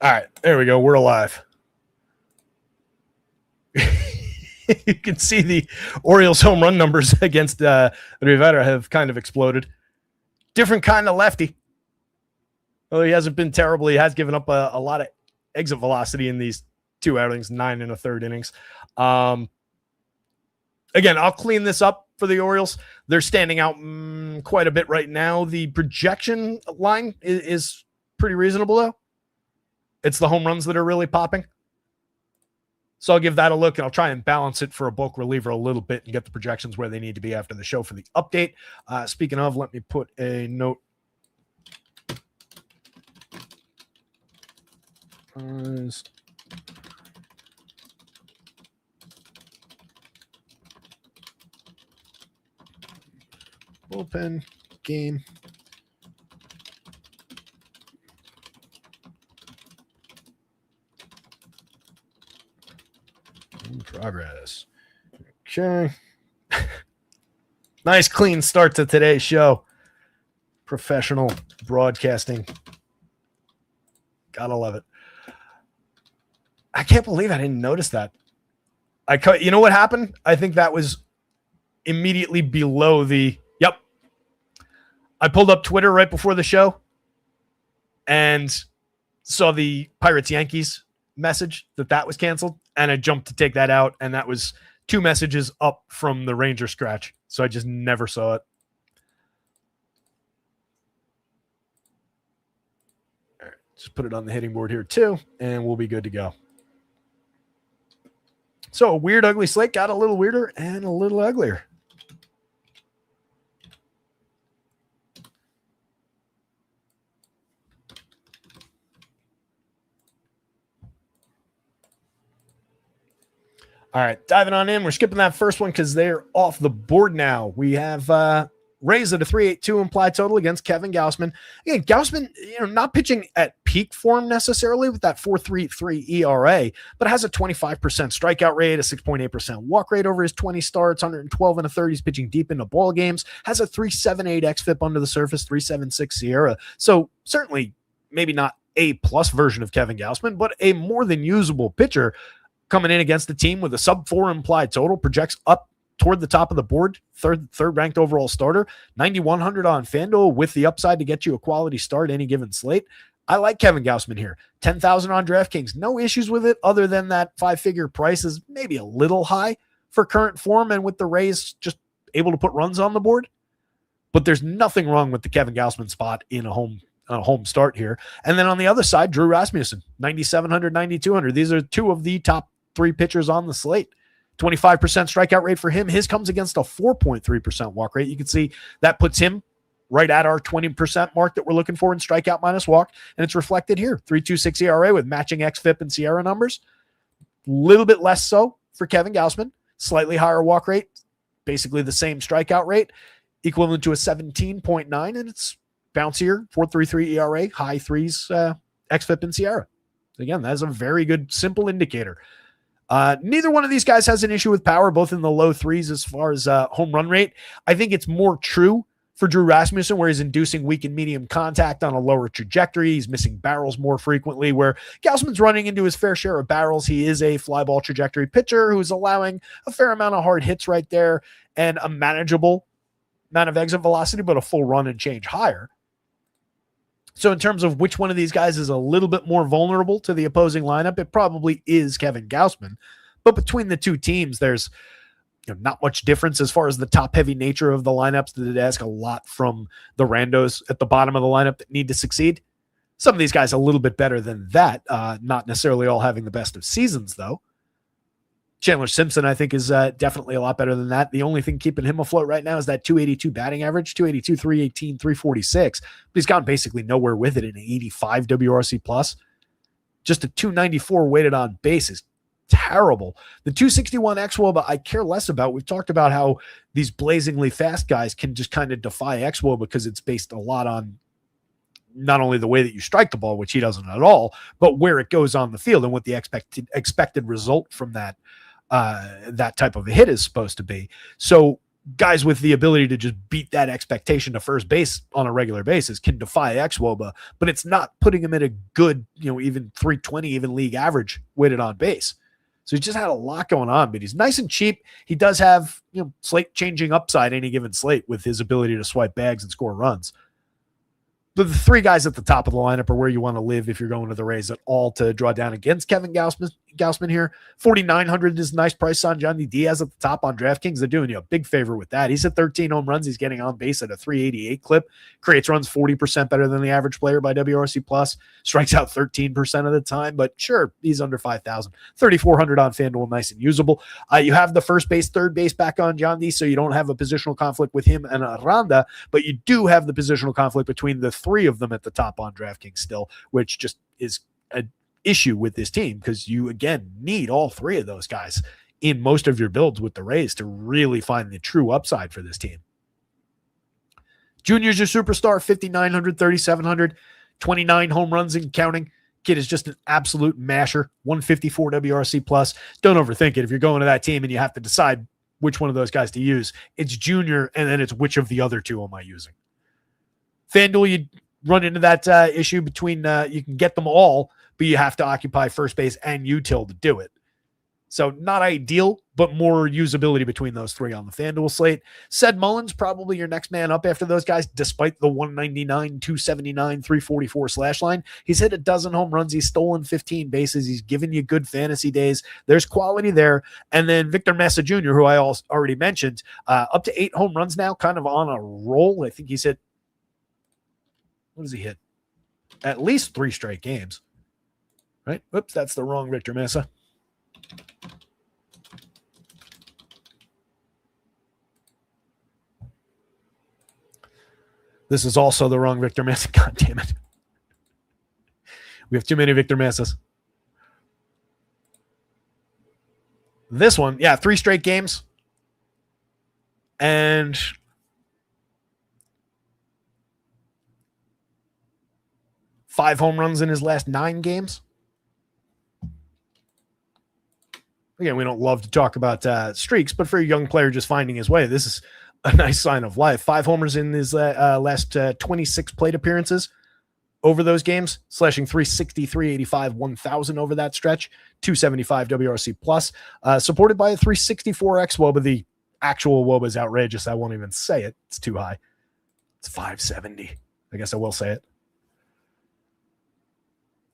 All right, there we go. We're alive. You can see the Orioles home run numbers against Rivera have kind of exploded. Different kind of lefty. Well, he hasn't been terrible. He has given up a lot of exit velocity in these 2 outings, 9 1/3 innings. Again, I'll clean this up for the Orioles. They're standing out quite a bit right now. The projection line is pretty reasonable, though. It's the home runs that are really popping. So I'll give that a look, and I'll try and balance it for a bulk reliever a little bit and get the projections where they need to be after the show for the update. Speaking of, let me put a note Bullpen game. In progress. Okay. Nice clean start to today's show. Professional broadcasting. Gotta love it. I can't believe I didn't notice that. You know what happened? I think that was immediately below the. Yep. I pulled up Twitter right before the show and saw the Pirates Yankees message that was canceled, and I jumped to take that out, and that was 2 messages up from the Ranger scratch. So I just never saw it. All right, just put it on the hitting board here too, and we'll be good to go. So a weird, ugly slate got a little weirder and a little uglier. All right, diving on in. We're skipping that first one because they're off the board now. We have Rays at a 3.82 implied total against Kevin Gausman. Again, Gausman, not pitching at peak form necessarily with that 4.33 ERA, but has a 25% strikeout rate, a 6.8% walk rate over his 20 starts, 112 and a third. He's pitching deep into ball games. Has a 3.78 xFIP under the surface, 3.76 SIERA. So certainly, maybe not a plus version of Kevin Gausman, but a more than usable pitcher. Coming in against the team with a sub-4 implied total, projects up toward the top of the board, third ranked overall starter, 9,100 on FanDuel with the upside to get you a quality start any given slate. I like Kevin Gausman here. 10,000 on DraftKings. No issues with it other than that 5-figure price is maybe a little high for current form and with the Rays just able to put runs on the board. But there's nothing wrong with the Kevin Gausman spot in a home start here. And then on the other side, Drew Rasmussen, 9,700, 9,200. These are 2 of the top 3 pitchers on the slate. 25% strikeout rate for him. His comes against a 4.3% walk rate. You can see that puts him right at our 20% mark that we're looking for in strikeout minus walk. And it's reflected here. 3.26 ERA with matching xFIP and SIERA numbers. A little bit less so for Kevin Gausman. Slightly higher walk rate. Basically the same strikeout rate. Equivalent to a 17.9. And it's bouncier. 4.33 ERA. High threes xFIP and SIERA. Again, that's a very good, simple indicator. Neither one of these guys has an issue with power, both in the low threes as far as home run rate. I think it's more true for Drew Rasmussen, where he's inducing weak and medium contact on a lower trajectory. He's missing barrels more frequently, where Gausman's running into his fair share of barrels. He is a fly ball trajectory pitcher who's allowing a fair amount of hard hits right there and a manageable amount of exit velocity, but a full run and change higher. So in terms of which one of these guys is a little bit more vulnerable to the opposing lineup, it probably is Kevin Gausman. But between the 2 teams, there's not much difference as far as the top-heavy nature of the lineups that ask a lot from the randos at the bottom of the lineup that need to succeed. Some of these guys a little bit better than that, not necessarily all having the best of seasons, though. Chandler Simpson, I think, is definitely a lot better than that. The only thing keeping him afloat right now is that 282 batting average, 282, 318, 346. But he's gone basically nowhere with it in an 85 WRC plus. Just a 294 weighted on base is terrible. The 261 xWOBA I care less about. We've talked about how these blazingly fast guys can just kind of defy xWOBA because it's based a lot on not only the way that you strike the ball, which he doesn't at all, but where it goes on the field and what the expected result from that type of a hit is supposed to be. So guys with the ability to just beat that expectation to first base on a regular basis can defy xWOBA, but it's not putting him at a good, even 320, even league average weighted on base. So he's just had a lot going on, but he's nice and cheap. He does have, slate changing upside any given slate with his ability to swipe bags and score runs. But the 3 guys at the top of the lineup are where you want to live if you're going to the Rays at all to draw down against Kevin Gausman here. 4,900 is a nice price on Johnny Diaz at the top on DraftKings. They're doing you a big favor with that. He's at 13 home runs. He's getting on base at a 388 clip. Creates runs 40% better than the average player by WRC+. Strikes out 13% of the time, but sure, he's under 5,000. 3,400 on FanDuel, nice and usable. You have the first base, third base back on John D, so you don't have a positional conflict with him and Aranda, but you do have the positional conflict between the 3 of them at the top on DraftKings still, which just is a issue with this team because you, again, need all three of those guys in most of your builds with the Rays to really find the true upside for this team. Junior's your superstar, 5,900, 3,700, 29 home runs and counting. Kid is just an absolute masher, 154 WRC plus. Don't overthink it. If you're going to that team and you have to decide which one of those guys to use, it's Junior, and then it's which of the other two am I using. FanDuel, you run into that issue between you can get them all, but you have to occupy first base and util to do it. So not ideal, but more usability between those three on the FanDuel slate. Said Mullins, probably your next man up after those guys, despite the 199, 279, 344 slash line. He's hit a dozen home runs. He's stolen 15 bases. He's given you good fantasy days. There's quality there. And then Victor Mesa Jr., who I already mentioned, up to 8 home runs now, kind of on a roll. I think he's hit, what does he hit? At least 3 straight games. Right? Oops, that's the wrong Victor Mesa. This is also the wrong Victor Mesa. God damn it. We have too many Victor Mesas. This one, 3 straight games. And five home runs in his last 9 games. Again, we don't love to talk about streaks, but for a young player just finding his way, this is a nice sign of life. 5 homers in his last 26 plate appearances over those games, slashing 360, 385, 1,000 over that stretch, 275 WRC plus, supported by a 364 xWOBA. The actual WOBA is outrageous. I won't even say it. It's too high. It's 570. I guess I will say it.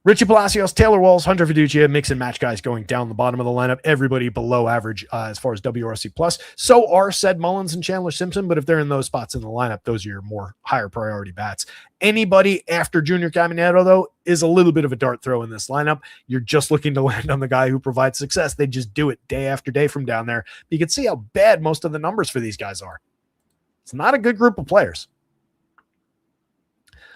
Richie Palacios, Taylor Walls, Hunter Fiducia, mix and match guys going down the bottom of the lineup. Everybody below average as far as WRC plus. So are Said Mullins and Chandler Simpson, but if they're in those spots in the lineup, those are your more higher priority bats. Anybody after Junior Caminero, though, is a little bit of a dart throw in this lineup. You're just looking to land on the guy who provides success. They just do it day after day from down there. You can see how bad most of the numbers for these guys are. It's not a good group of players.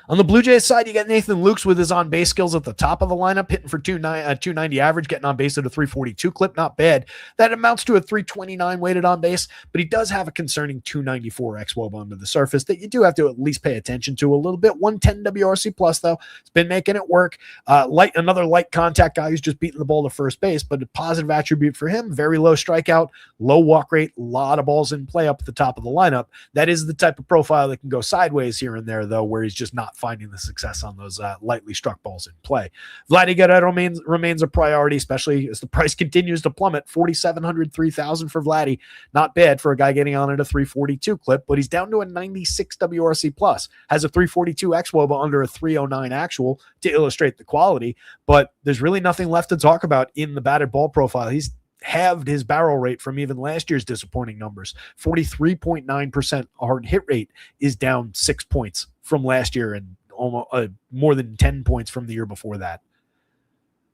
On the Blue Jays side, you got Nathan Lukes with his on-base skills at the top of the lineup, hitting for 290 average, getting on base at a 342 clip. Not bad. That amounts to a 329 weighted on base, but he does have a concerning 294 xWOB under the surface that you do have to at least pay attention to a little bit. 110 WRC plus, though. It's been making it work. Another light contact guy who's just beating the ball to first base, but a positive attribute for him, very low strikeout, low walk rate, a lot of balls in play up at the top of the lineup. That is the type of profile that can go sideways here and there, though, where he's just not finding the success on those lightly struck balls in play. Vladdy Guerrero remains a priority, especially as the price continues to plummet. 4,700, 3,000 for Vladdy. Not bad for a guy getting on at a 342 clip, but he's down to a 96 WRC plus. Has a 342 xWOBA under a 309 actual to illustrate the quality, but there's really nothing left to talk about in the batted ball profile. He's halved his barrel rate from even last year's disappointing numbers. 43.9% hard hit rate is down 6 points from last year and almost more than 10 points from the year before that.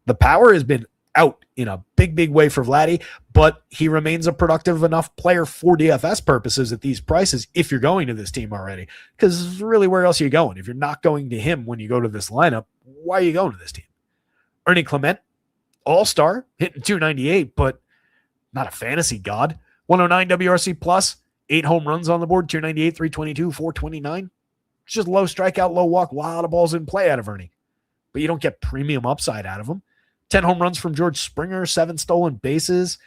The power has been out in a big way for Vladdy, but he remains a productive enough player for DFS purposes at these prices if you're going to this team already. Because really, where else are you going? If you're not going to him when you go to this lineup, why are you going to this team? Ernie Clement, all-star, hitting 298, but not a fantasy god. 109 WRC plus, 8 home runs on the board, 298, 322, 429. It's just low strikeout, low walk, a lot of balls in play out of Ernie. But you don't get premium upside out of him. 10 home runs from George Springer, 7 stolen bases.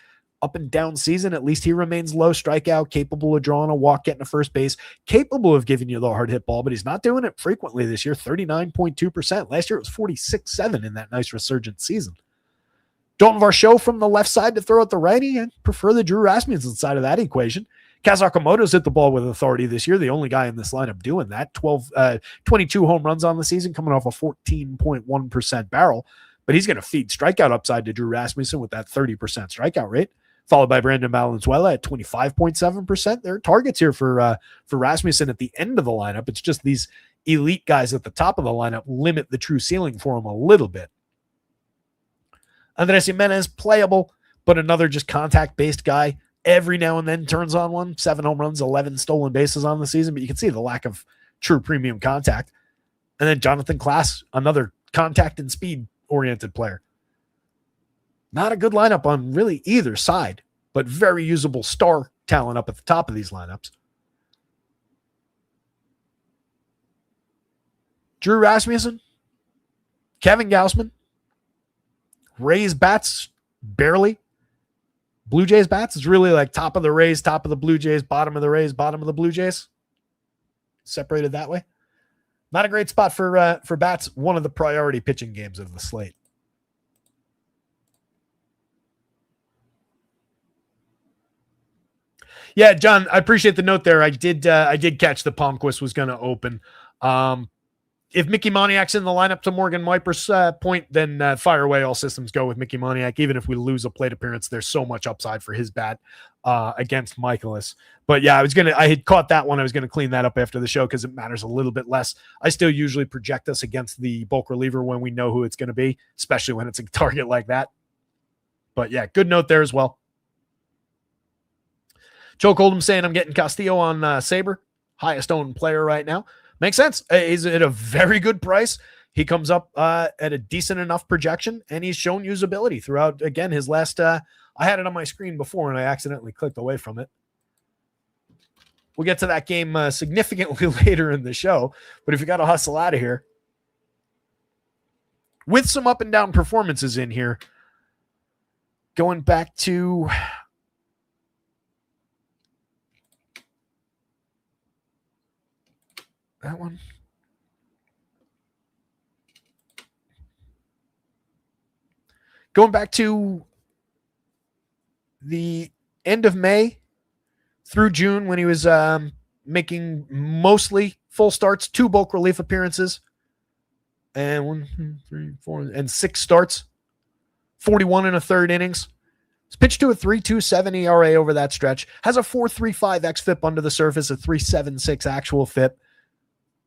Up and down season, at least he remains low strikeout, capable of drawing a walk, getting to first base, capable of giving you the hard hit ball, but he's not doing it frequently this year, 39.2%. Last year it was 46.7 in that nice resurgent season. Dalton Varsho from the left side to throw at the righty. I prefer the Drew Rasmussen side of that equation. Kaz Okamoto's hit the ball with authority this year, the only guy in this lineup doing that. 22 home runs on the season, coming off a 14.1% barrel, but he's going to feed strikeout upside to Drew Rasmussen with that 30% strikeout rate, followed by Brandon Valenzuela at 25.7%. There are targets here for Rasmussen at the end of the lineup. It's just these elite guys at the top of the lineup limit the true ceiling for him a little bit. Andres Jimenez, playable, but another just contact-based guy. Every now and then turns on one. 7 home runs, 11 stolen bases on the season, but you can see the lack of true premium contact. And then Jonathan Klass, another contact and speed oriented player. Not a good lineup on really either side, but very usable star talent up at the top of these lineups. Drew Rasmussen, Kevin Gausman, Rays bats, barely. Blue Jays bats is really like top of the Rays, top of the Blue Jays, bottom of the Rays, bottom of the Blue Jays. Separated that way. Not a great spot for bats. One of the priority pitching games of the slate. Yeah, John, I appreciate the note there. I did catch the Palmquist was going to open. If Mickey Moniak's in the lineup, to Morgan Wiper's point, then fire away. All systems go with Mickey Moniak. Even if we lose a plate appearance, there's so much upside for his bat against Michaelis. But yeah, I had caught that one. I was going to clean that up after the show because it matters a little bit less. I still usually project us against the bulk reliever when we know who it's going to be, especially when it's a target like that. But yeah, good note there as well. Joe Coldham saying I'm getting Castillo on Sabre, highest owned player right now. Makes sense. He's at a very good price. He comes up at a decent enough projection, and he's shown usability throughout, again, his last I had it on my screen before, and I accidentally clicked away from it. We'll get to that game significantly later in the show, but if you got to hustle out of here, with some up and down performances in here, going back to... that one. Going back to the end of May through June when he was making mostly full starts, 2 bulk relief appearances, and 1, 2, 3, 4, and 6 starts, 41 and a third innings. He's pitched to a 3.27 ERA over that stretch, has a 4.35 xFIP under the surface, a 3.76 actual FIP.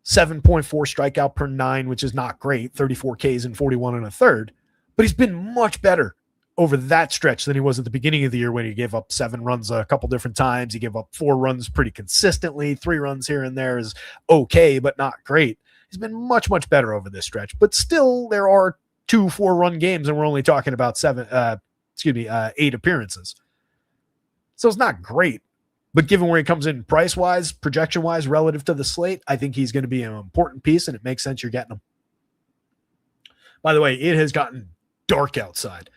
7.4 strikeout per 9, which is not great, 34 Ks and 41 and a third, but he's been much better over that stretch than he was at the beginning of the year when he gave up 7 runs a couple different times. He gave up 4 runs pretty consistently, 3 runs here and there is okay, but not great. He's been much, much better over this stretch, but still there are 2 4-run games and we're only talking about 8 appearances. So it's not great. But given where he comes in price-wise, projection-wise, relative to the slate, I think he's going to be an important piece, and it makes sense you're getting him. By the way, it has gotten dark outside.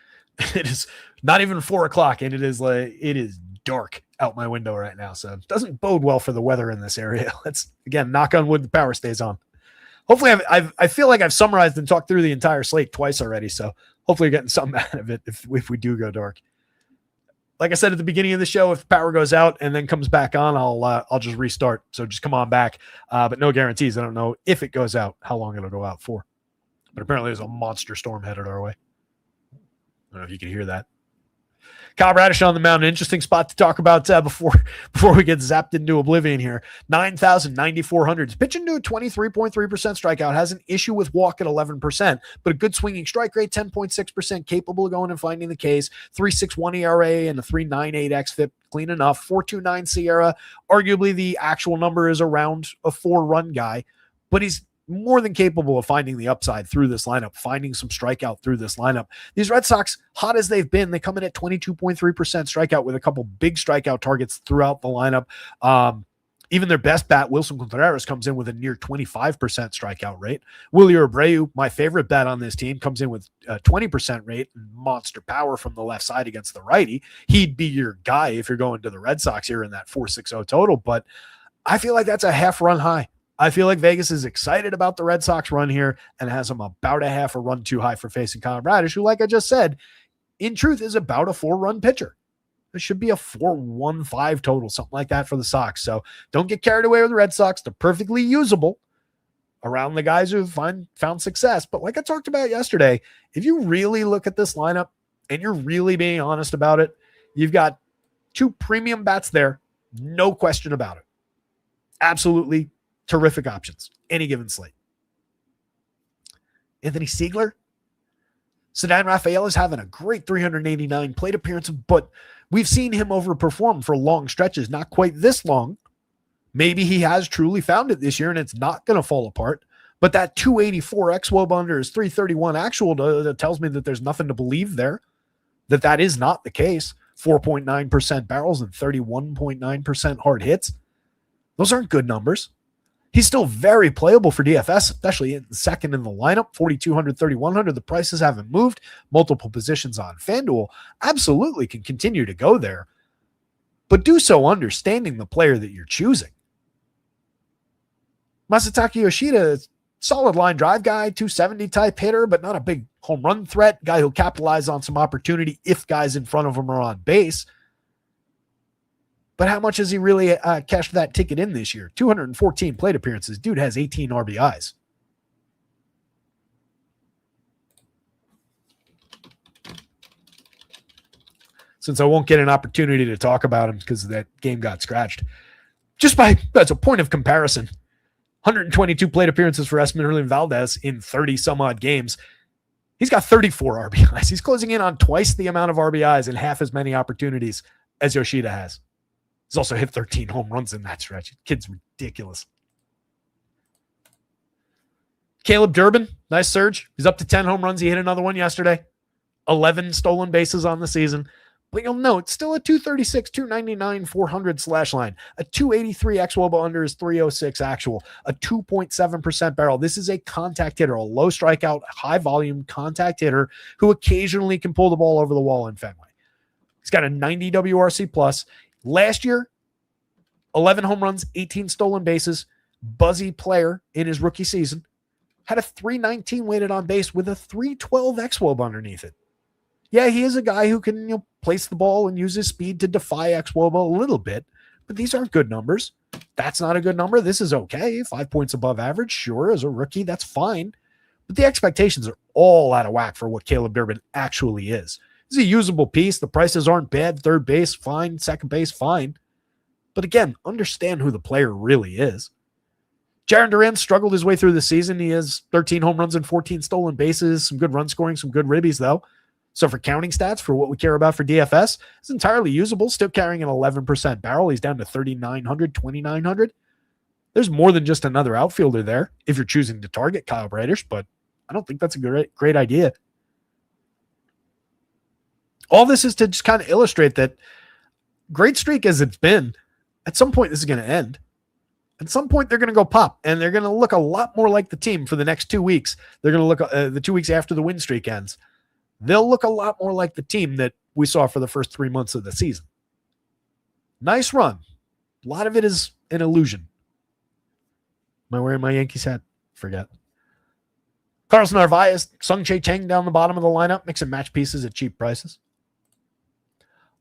It is not even 4 o'clock, and it is dark out my window right now. So it doesn't bode well for the weather in this area. Let's, again, knock on wood, the power stays on. Hopefully, I feel like I've summarized and talked through the entire slate twice already, so hopefully you're getting something out of it if we do go dark. Like I said at the beginning of the show, if power goes out and then comes back on, I'll just restart. So just come on back, but no guarantees. I don't know if it goes out, how long it'll go out for. But apparently there's a monster storm headed our way. I don't know if you can hear that. Kyle Bradish on the mound, an interesting spot to talk about before we get zapped into oblivion here. 9,000, 9,400. He's pitching to a 23.3% strikeout. Has an issue with walk at 11%, but a good swinging strike rate, 10.6%, capable of going and finding the Ks. 3.61 ERA and a 3.98 xFIP, clean enough. 4.29 Sierra. Arguably the actual number is around a 4-run guy, but he's more than capable of finding the upside through this lineup, finding some strikeout through this lineup. These Red Sox, hot as they've been, they come in at 22.3% strikeout with a couple big strikeout targets throughout the lineup. Even their best bat, Wilson Contreras, comes in with a near 25% strikeout rate. Willie Abreu, my favorite bat on this team, comes in with a 20% rate, monster power from the left side against the righty. He'd be your guy if you're going to the Red Sox here in that 4.60 total, but I feel like that's a half-run high. I feel like Vegas is excited about the Red Sox run here and has them about a half a run too high for facing Kyle Bradish, who, like I just said, in truth is about a 4-run pitcher. It should be a 4.15 total, something like that for the Sox. So don't get carried away with the Red Sox. They're perfectly usable around the guys who found success. But like I talked about yesterday, if you really look at this lineup and you're really being honest about it, you've got 2 premium bats there. No question about it. Absolutely terrific options, any given slate. Anthony Siegler, Sedan Rafael is having a great 389 plate appearance, but we've seen him overperform for long stretches, not quite this long. Maybe he has truly found it this year and it's not going to fall apart, But that 284 xWOB under is 331 actual that tells me that there's nothing to believe there, that is not the case. 4.9% barrels and 31.9% hard hits. Those aren't good numbers. He's still very playable for DFS, especially in second in the lineup, 4,200, 3,100. The prices haven't moved. Multiple positions on FanDuel. Absolutely can continue to go there, but do so understanding the player that you're choosing. Masataka Yoshida, solid line drive guy, 270 type hitter, but not a big home run threat. Guy who'll capitalize on some opportunity if guys in front of him are on base. But how much has he really cashed that ticket in this year? 214 plate appearances. Dude has 18 RBIs. Since I won't get an opportunity to talk about him because that game got scratched, as a point of comparison, 122 plate appearances for Esmeralda Valdez in 30 some odd games. He's got 34 RBIs. He's closing in on twice the amount of RBIs and half as many opportunities as Yoshida has. He's also hit 13 home runs in that stretch. Kid's ridiculous. Caleb Durbin, nice surge. He's up to 10 home runs. He hit another one yesterday. 11 stolen bases on the season. But you'll note, still a 236, 299, 400 slash line. A 283 xWOBA under is 306 actual. A 2.7% barrel. This is a contact hitter, a low strikeout, high volume contact hitter who occasionally can pull the ball over the wall in Fenway. He's got a 90 WRC plus. Last year, 11 home runs, 18 stolen bases, buzzy player in his rookie season, had a 319 weighted on base with a 312 xWOB underneath it. Yeah, he is a guy who can place the ball and use his speed to defy xWOB a little bit, but these aren't good numbers. That's not a good number. This is okay. 5 points above average, sure, as a rookie, that's fine. But the expectations are all out of whack for what Caleb Durbin actually is. This is a usable piece. The prices aren't bad. Third base, fine. Second base, fine. But again, understand who the player really is. Jarren Duran struggled his way through the season. He has 13 home runs and 14 stolen bases, some good run scoring, some good ribbies, though. So for counting stats, for what we care about for DFS, it's entirely usable, still carrying an 11% barrel. He's down to 3,900, 2,900. There's more than just another outfielder there if you're choosing to target Kyle Bradish, but I don't think that's a great idea. All this is to just kind of illustrate that great streak as it's been, at some point this is going to end. At some point they're going to go pop, and they're going to look a lot more like the team for the next 2 weeks. They're going to look the 2 weeks after the win streak ends. They'll look a lot more like the team that we saw for the first 3 months of the season. Nice run. A lot of it is an illusion. Am I wearing my Yankees hat? Forget. Carlos Narvaez, Sung Chae Chang down the bottom of the lineup, mix and match pieces at cheap prices.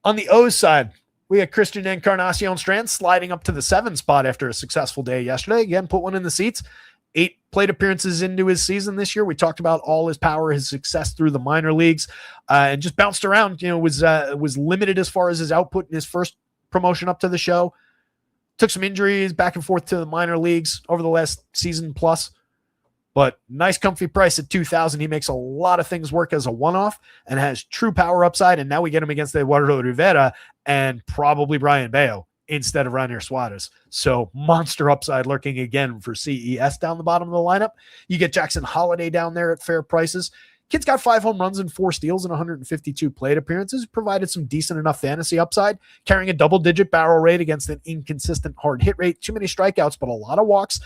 On the O's side, we had Christian Encarnacion Strand sliding up to the 7 spot after a successful day yesterday. Again, put one in the seats. 8 plate appearances into his season this year. We talked about all his power, his success through the minor leagues, and just bounced around. Was limited as far as his output in his first promotion up to the show. Took some injuries back and forth to the minor leagues over the last season plus. But nice comfy price at $2,000. He makes a lot of things work as a one-off and has true power upside. And now we get him against Eduardo Rivera and probably Brian Bayo instead of Rainier Suarez. So monster upside lurking again for CES down the bottom of the lineup. You get Jackson Holiday down there at fair prices. Kid's got 5 home runs and 4 steals and 152 plate appearances. Provided some decent enough fantasy upside, carrying a double-digit barrel rate against an inconsistent hard hit rate. Too many strikeouts, but a lot of walks,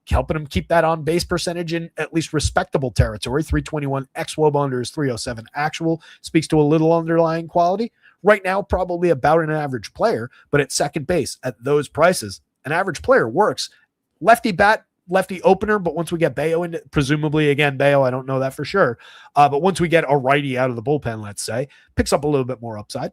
helping him keep that on-base percentage in at least respectable territory. 321 xWOB under is 307 actual. Speaks to a little underlying quality. Right now, probably about an average player, but at second base, at those prices, an average player works. Lefty bat, lefty opener, but once we get Bayo in, presumably, again, Bayo, I don't know that for sure, but once we get a righty out of the bullpen, let's say, picks up a little bit more upside.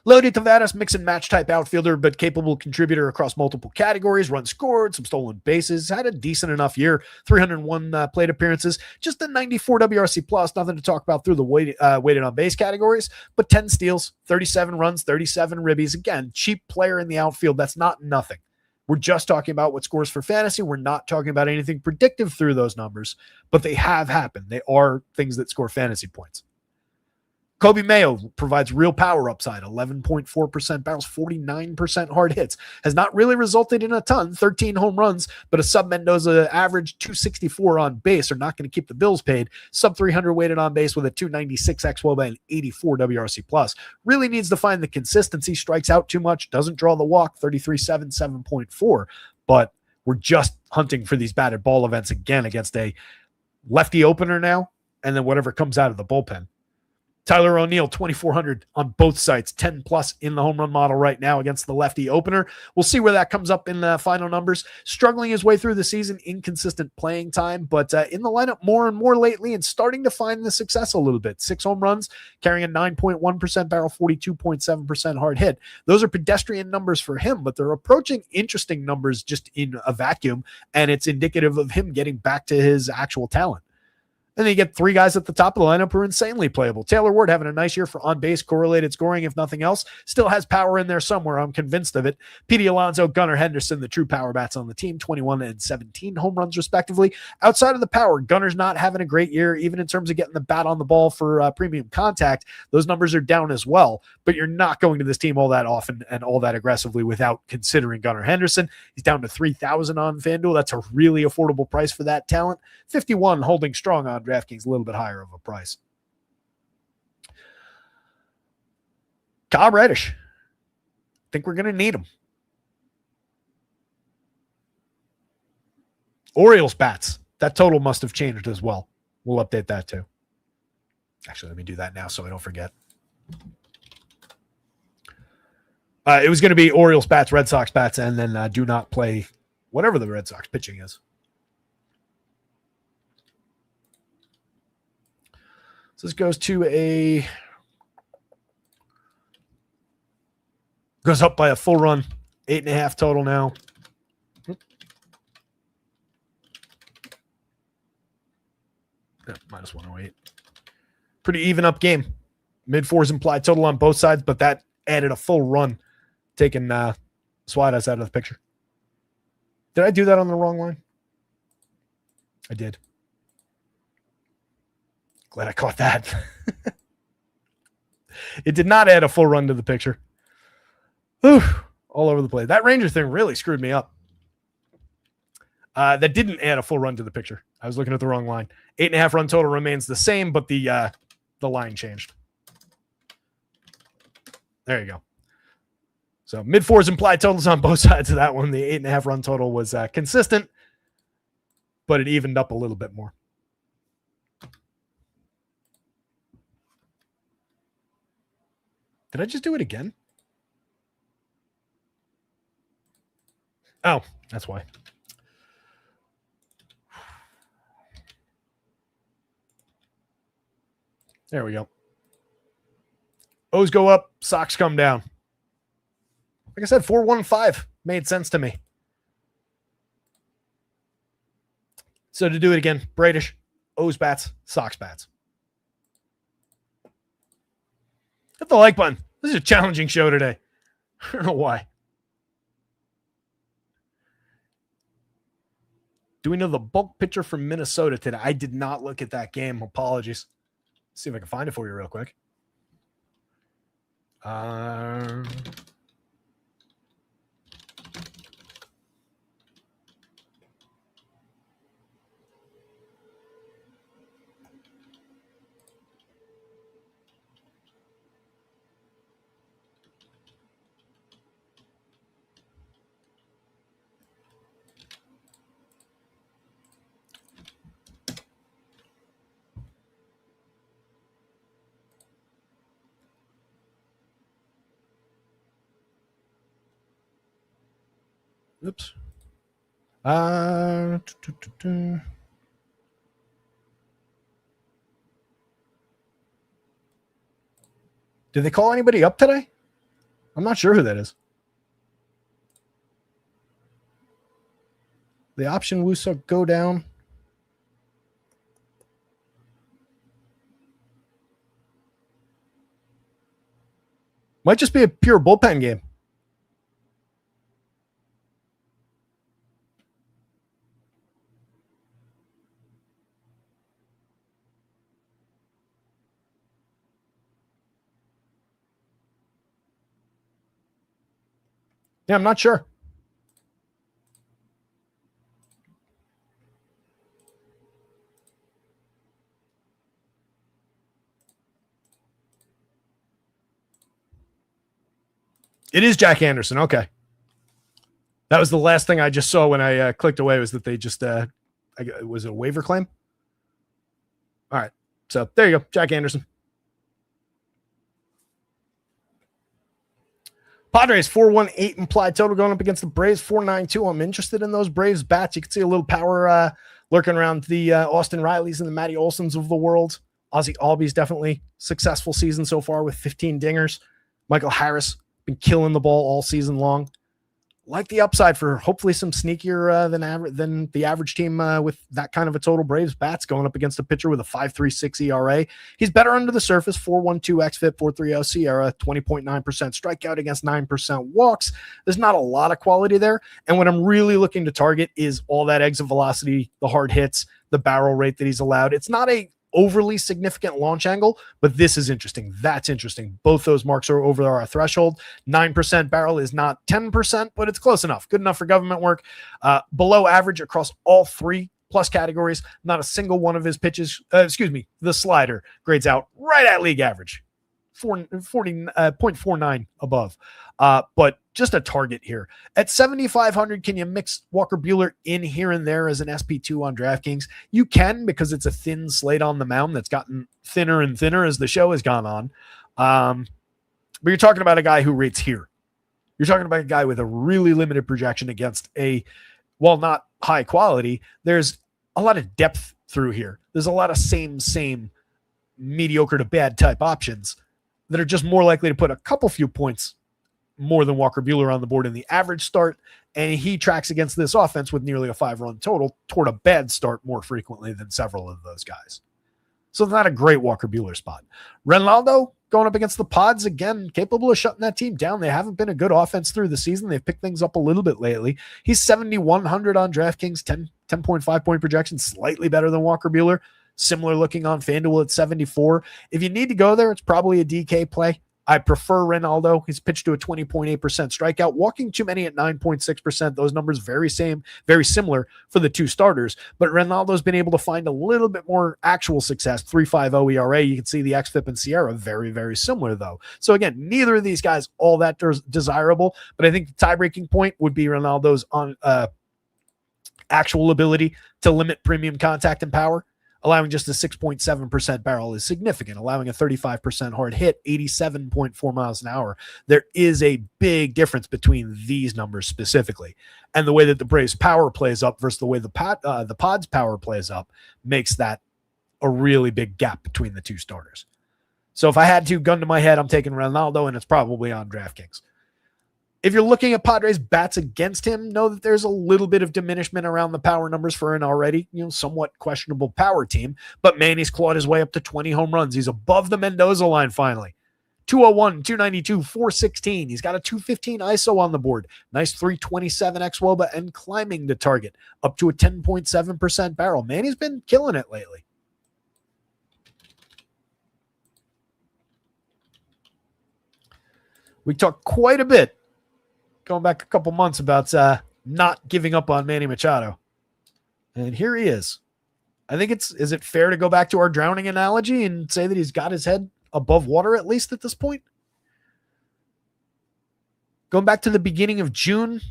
Lodi Tavares, mix and match type outfielder, but capable contributor across multiple categories. Runs scored, some stolen bases, had a decent enough year. 301 plate appearances, just a 94 WRC plus. Nothing to talk about through the weighted on base categories, but 10 steals, 37 runs, 37 ribbies. Again, cheap player in the outfield. That's not nothing. We're just talking about what scores for fantasy. We're not talking about anything predictive through those numbers, but they have happened. They are things that score fantasy points. Kobe Mayo provides real power upside, 11.4% barrels, 49% hard hits. Has not really resulted in a ton, 13 home runs, but a sub Mendoza average 264 on base are not going to keep the bills paid. Sub 300 weighted on base with a 296 xWOBA and 84 WRC plus. Really needs to find the consistency, strikes out too much, doesn't draw the walk, 33.7, 7.4. But we're just hunting for these batted ball events again against a lefty opener now, and then whatever comes out of the bullpen. Tyler O'Neill, 2,400 on both sites, 10 plus in the home run model right now against the lefty opener. We'll see where that comes up in the final numbers. Struggling his way through the season, inconsistent playing time, but in the lineup more and more lately and starting to find the success a little bit. 6 home runs, carrying a 9.1% barrel, 42.7% hard hit. Those are pedestrian numbers for him, but they're approaching interesting numbers just in a vacuum, and it's indicative of him getting back to his actual talent. And then you get 3 guys at the top of the lineup who are insanely playable. Taylor Ward having a nice year for on-base correlated scoring, if nothing else. Still has power in there somewhere. I'm convinced of it. Petey Alonso, Gunnar Henderson, the true power bats on the team, 21 and 17 home runs respectively. Outside of the power, Gunner's not having a great year, even in terms of getting the bat on the ball for premium contact. Those numbers are down as well, but you're not going to this team all that often and all that aggressively without considering Gunnar Henderson. He's down to 3,000 on FanDuel. That's a really affordable price for that talent. 51 holding strong on DraftKings, a little bit higher of a price. Kyle Reddish. Think we're going to need him. Orioles bats. That total must have changed as well. We'll update that too. Actually, let me do that now so I don't forget. It was going to be Orioles bats, Red Sox bats, and then do not play whatever the Red Sox pitching is. So this goes to goes up by a full run, 8.5 total now. Yeah, minus 108. Pretty even up game. Mid-4s implied total on both sides, but that added a full run, taking Suarez out of the picture. Did I do that on the wrong line? I did. Glad I caught that. It did not add a full run to the picture. Whew, all over the place. That Ranger thing really screwed me up. That didn't add a full run to the picture. I was looking at the wrong line. 8.5 run total remains the same, but the line changed. There you go. So mid-4s implied totals on both sides of that one. The 8.5 run total was consistent, but it evened up a little bit more. Did I just do it again? Oh, that's why. There we go. O's go up, Sox come down. Like I said, 4-1-5 made sense to me. So to do it again, Bradish, O's bats, Sox bats. Hit the like button. This is a challenging show today. I don't know why. Do we know the bulk pitcher from Minnesota today? I did not look at that game. Apologies. Let's see if I can find it for you real quick. Oops. Did they call anybody up today? I'm not sure who that is. The option Wusuk go down. Might just be a pure bullpen game. Yeah, I'm not sure. It is Jack Anderson. Okay. That was the last thing I just saw when I clicked away, was that they just, was it a waiver claim? All right. So there you go. Jack Anderson. Padres 418 implied total going up against the Braves 492. I'm interested in those Braves bats. You can see a little power lurking around the Austin Rileys and the Matty Olsons of the world. Ozzie Albies definitely successful season so far with 15 dingers. Michael Harris been killing the ball all season long. Like the upside for hopefully some sneakier than the average team with that kind of a total. Braves bats going up against a pitcher with a 5.36 ERA. He's better under the surface, 4.12 xFIP, 4.30 SIERA, 20.9% strikeout against 9% walks. There's not a lot of quality there. And what I'm really looking to target is all that exit velocity, the hard hits, the barrel rate that he's allowed. It's not a overly significant launch angle, but this is interesting. That's interesting. Both those marks are over our threshold. 9% barrel is not 10%, but it's close enough. Good enough for government work. Below average across all three plus categories. Not a single one of his pitches, the slider grades out right at league average. 0.49 above. But just a target here. At 7,500, can you mix Walker Buehler in here and there as an SP2 on DraftKings? You can, because it's a thin slate on the mound that's gotten thinner and thinner as the show has gone on. But you're talking about a guy who rates here. You're talking about a guy with a really limited projection against while not high quality, there's a lot of depth through here. There's a lot of same mediocre to bad type options that are just more likely to put a few points more than Walker Buehler on the board in the average start. And he tracks against this offense with nearly a 5-run total toward a bad start more frequently than several of those guys. So it's not a great Walker Buehler spot. Ronaldo going up against the Pods, again, capable of shutting that team down. They haven't been a good offense through the season. They've picked things up a little bit lately. He's 7,100 on DraftKings, 10.5 point projection, slightly better than Walker Buehler. Similar looking on FanDuel at 74. If you need to go there, it's probably a DK play. I prefer Ronaldo. He's pitched to a 20.8% strikeout, walking too many at 9.6%. Those numbers very similar for the two starters. But Ronaldo's been able to find a little bit more actual success. 3.50 ERA. You can see the xFIP and SIERA very, very similar though. So again, neither of these guys all that desirable. But I think the tie-breaking point would be Ronaldo's on actual ability to limit premium contact and power. Allowing just a 6.7% barrel is significant. Allowing a 35% hard hit, 87.4 miles an hour. There is a big difference between these numbers specifically. And the way that the Braves power plays up versus the way the Pods power plays up makes that a really big gap between the two starters. So if I had to, gun to my head, I'm taking Ronaldo, and it's probably on DraftKings. If you're looking at Padres bats against him, know that there's a little bit of diminishment around the power numbers for an already, somewhat questionable power team. But Manny's clawed his way up to 20 home runs. He's above the Mendoza line finally. 201, 292, 416. He's got a 215 ISO on the board. Nice 327 xWOBA and climbing the target up to a 10.7% barrel. Manny's been killing it lately. We talked quite a bit going back a couple months about not giving up on Manny Machado. And here he is. I think is it fair to go back to our drowning analogy and say that he's got his head above water at least at this point? Going back to the beginning of June,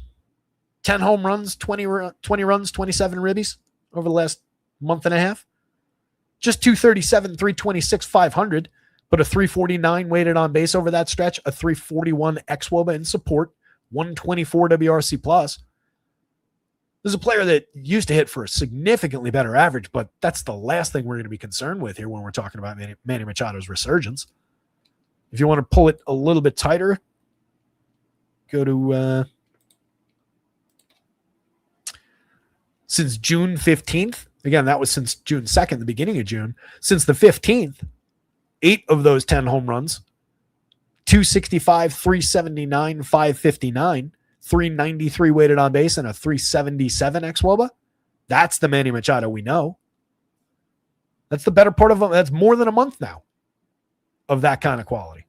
10 home runs, 20 runs, 27 ribbies over the last month and a half. Just 237, 326, 500, but a 349 weighted on base over that stretch, a 341 xWOBA in support, 124 WRC plus. This is a player that used to hit for a significantly better average, but that's the last thing we're going to be concerned with here when we're talking about Manny Machado's resurgence. If you want to pull it a little bit tighter, go to since June 15th. Again, that was since June 2nd, the beginning of June. Since the 15th, 8 of those 10 home runs, 265, 379, 559, 393 weighted on base, and a 377 xWOBA. That's the Manny Machado we know. That's the better part of them. That's more than a month now of that kind of quality.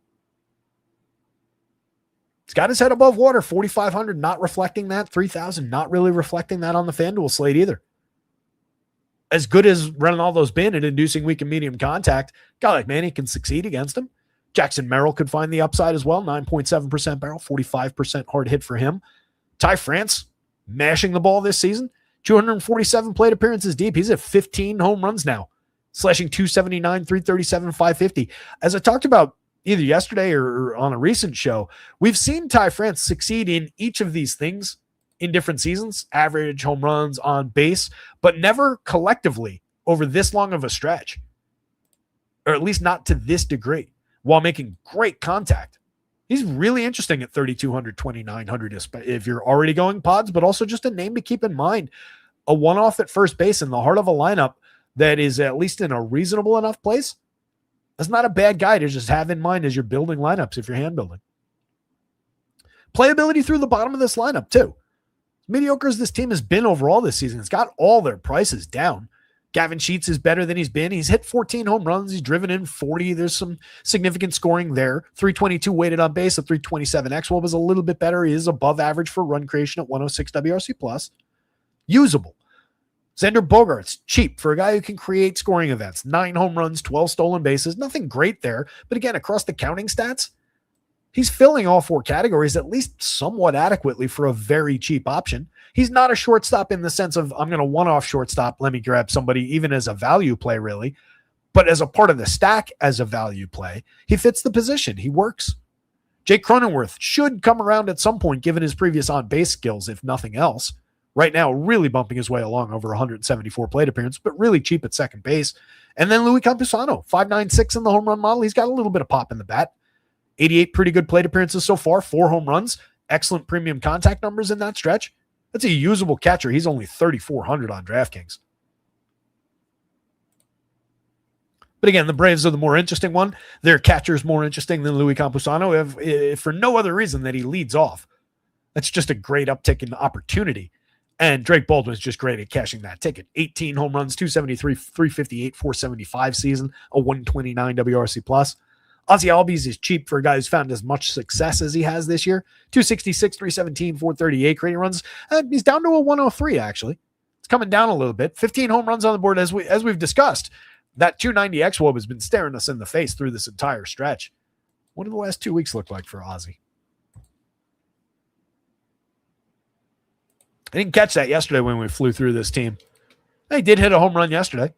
He's got his head above water, 4,500, not reflecting that, 3,000, not really reflecting that on the FanDuel slate either. As good as Ronaldo's been at inducing weak and medium contact, a guy like Manny can succeed against him. Jackson Merrill could find the upside as well, 9.7% barrel, 45% hard hit for him. Ty France, mashing the ball this season, 247 plate appearances deep. He's at 15 home runs now, slashing 279, 337, 550. As I talked about either yesterday or on a recent show, we've seen Ty France succeed in each of these things in different seasons, average, home runs, on base, but never collectively over this long of a stretch, or at least not to this degree, while making great contact. He's really interesting at 3,200, 2,900 if you're already going pods, but also just a name to keep in mind. A one-off at first base in the heart of a lineup that is at least in a reasonable enough place. That's not a bad guy to just have in mind as you're building lineups if you're hand building. Playability through the bottom of this lineup too. Mediocre as this team has been overall this season, it's got all their prices down. Gavin Sheets is better than he's been. He's hit 14 home runs. He's driven in 40. There's some significant scoring there. 322 weighted on base. A 327 xWOB is a little bit better. He is above average for run creation at 106 WRC plus. Usable. Xander Bogaerts, cheap for a guy who can create scoring events. 9 home runs, 12 stolen bases. Nothing great there. But again, across the counting stats, he's filling all 4 categories at least somewhat adequately for a very cheap option. He's not a shortstop in the sense of I'm going to one-off shortstop. Let me grab somebody even as a value play, really. But as a part of the stack as a value play, he fits the position. He works. Jake Cronenworth should come around at some point given his previous on-base skills, if nothing else. Right now, really bumping his way along over 174 plate appearances, but really cheap at second base. And then Louis Campusano, 5.96 in the home run model. He's got a little bit of pop in the bat. 88 pretty good plate appearances so far, 4 home runs, excellent premium contact numbers in that stretch. That's a usable catcher. He's only 3,400 on DraftKings. But again, the Braves are the more interesting one. Their catcher is more interesting than Louis Campusano, if for no other reason that he leads off. That's just a great uptick in opportunity. And Drake Baldwin's just great at cashing that ticket. 18 home runs, 273, 358, 475 season, a 129 WRC plus. Ozzie Albies is cheap for a guy who's found as much success as he has this year. 266, 317, 438 creating runs. He's down to a 103, actually. It's coming down a little bit. 15 home runs on the board, as we've discussed. That 290 xWOB has been staring us in the face through this entire stretch. What do the last 2 weeks look like for Ozzie? I didn't catch that yesterday when we flew through this team. He did hit a home run yesterday.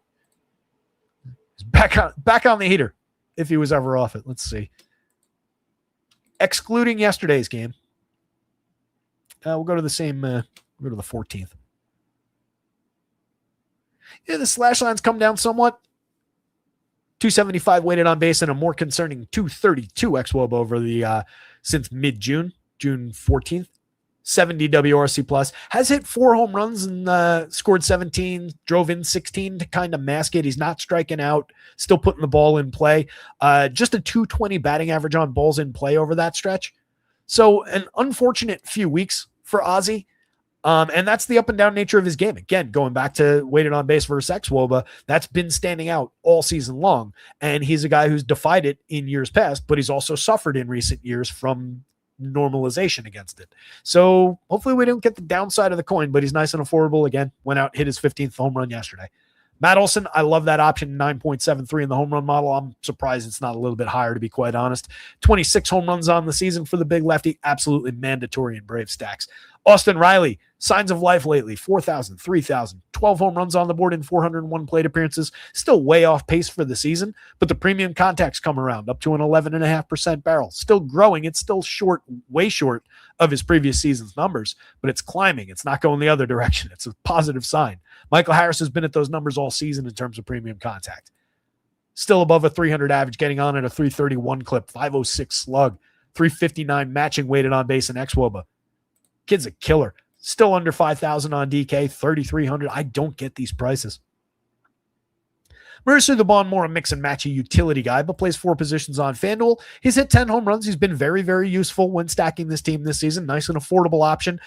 He's back on the heater if he was ever off it. Let's see. Excluding yesterday's game, we'll go to the same. We'll go to the 14th. Yeah, the slash lines come down somewhat. 275 weighted on base and a more concerning 232 xWOB over the since mid-June, June 14th. 70 WRC plus, has hit 4 home runs and scored 17, drove in 16 to kind of mask it. He's not striking out, still putting the ball in play. Just a 220 batting average on balls in play over that stretch. So an unfortunate few weeks for Ozzie. And that's the up and down nature of his game. Again, going back to weighted on base versus xWOBA, that's been standing out all season long. And he's a guy who's defied it in years past, but he's also suffered in recent years from normalization against it. So hopefully we don't get the downside of the coin, but he's nice and affordable. Again, went out, hit his 15th home run yesterday. Matt Olson, I love that option, 9.73 in the home run model. I'm surprised it's not a little bit higher, to be quite honest. 26 home runs on the season for the big lefty, absolutely mandatory in Brave stacks. Austin Riley, signs of life lately, 4,000, 3,000, 12 home runs on the board in 401 plate appearances, still way off pace for the season, but the premium contacts come around up to an 11.5% barrel, still growing. It's still short, way short of his previous season's numbers, but it's climbing. It's not going the other direction. It's a positive sign. Michael Harris has been at those numbers all season in terms of premium contact. Still above a 300 average, getting on at a 331 clip, 506 slug, 359 matching weighted on base and xWOBA. Kid's a killer. Still under 5,000 on DK, 3,300. I don't get these prices. Mercer the Bond, more a mix and match, a utility guy, but plays 4 positions on FanDuel. He's hit 10 home runs. He's been very, very useful when stacking this team this season. Nice and affordable option.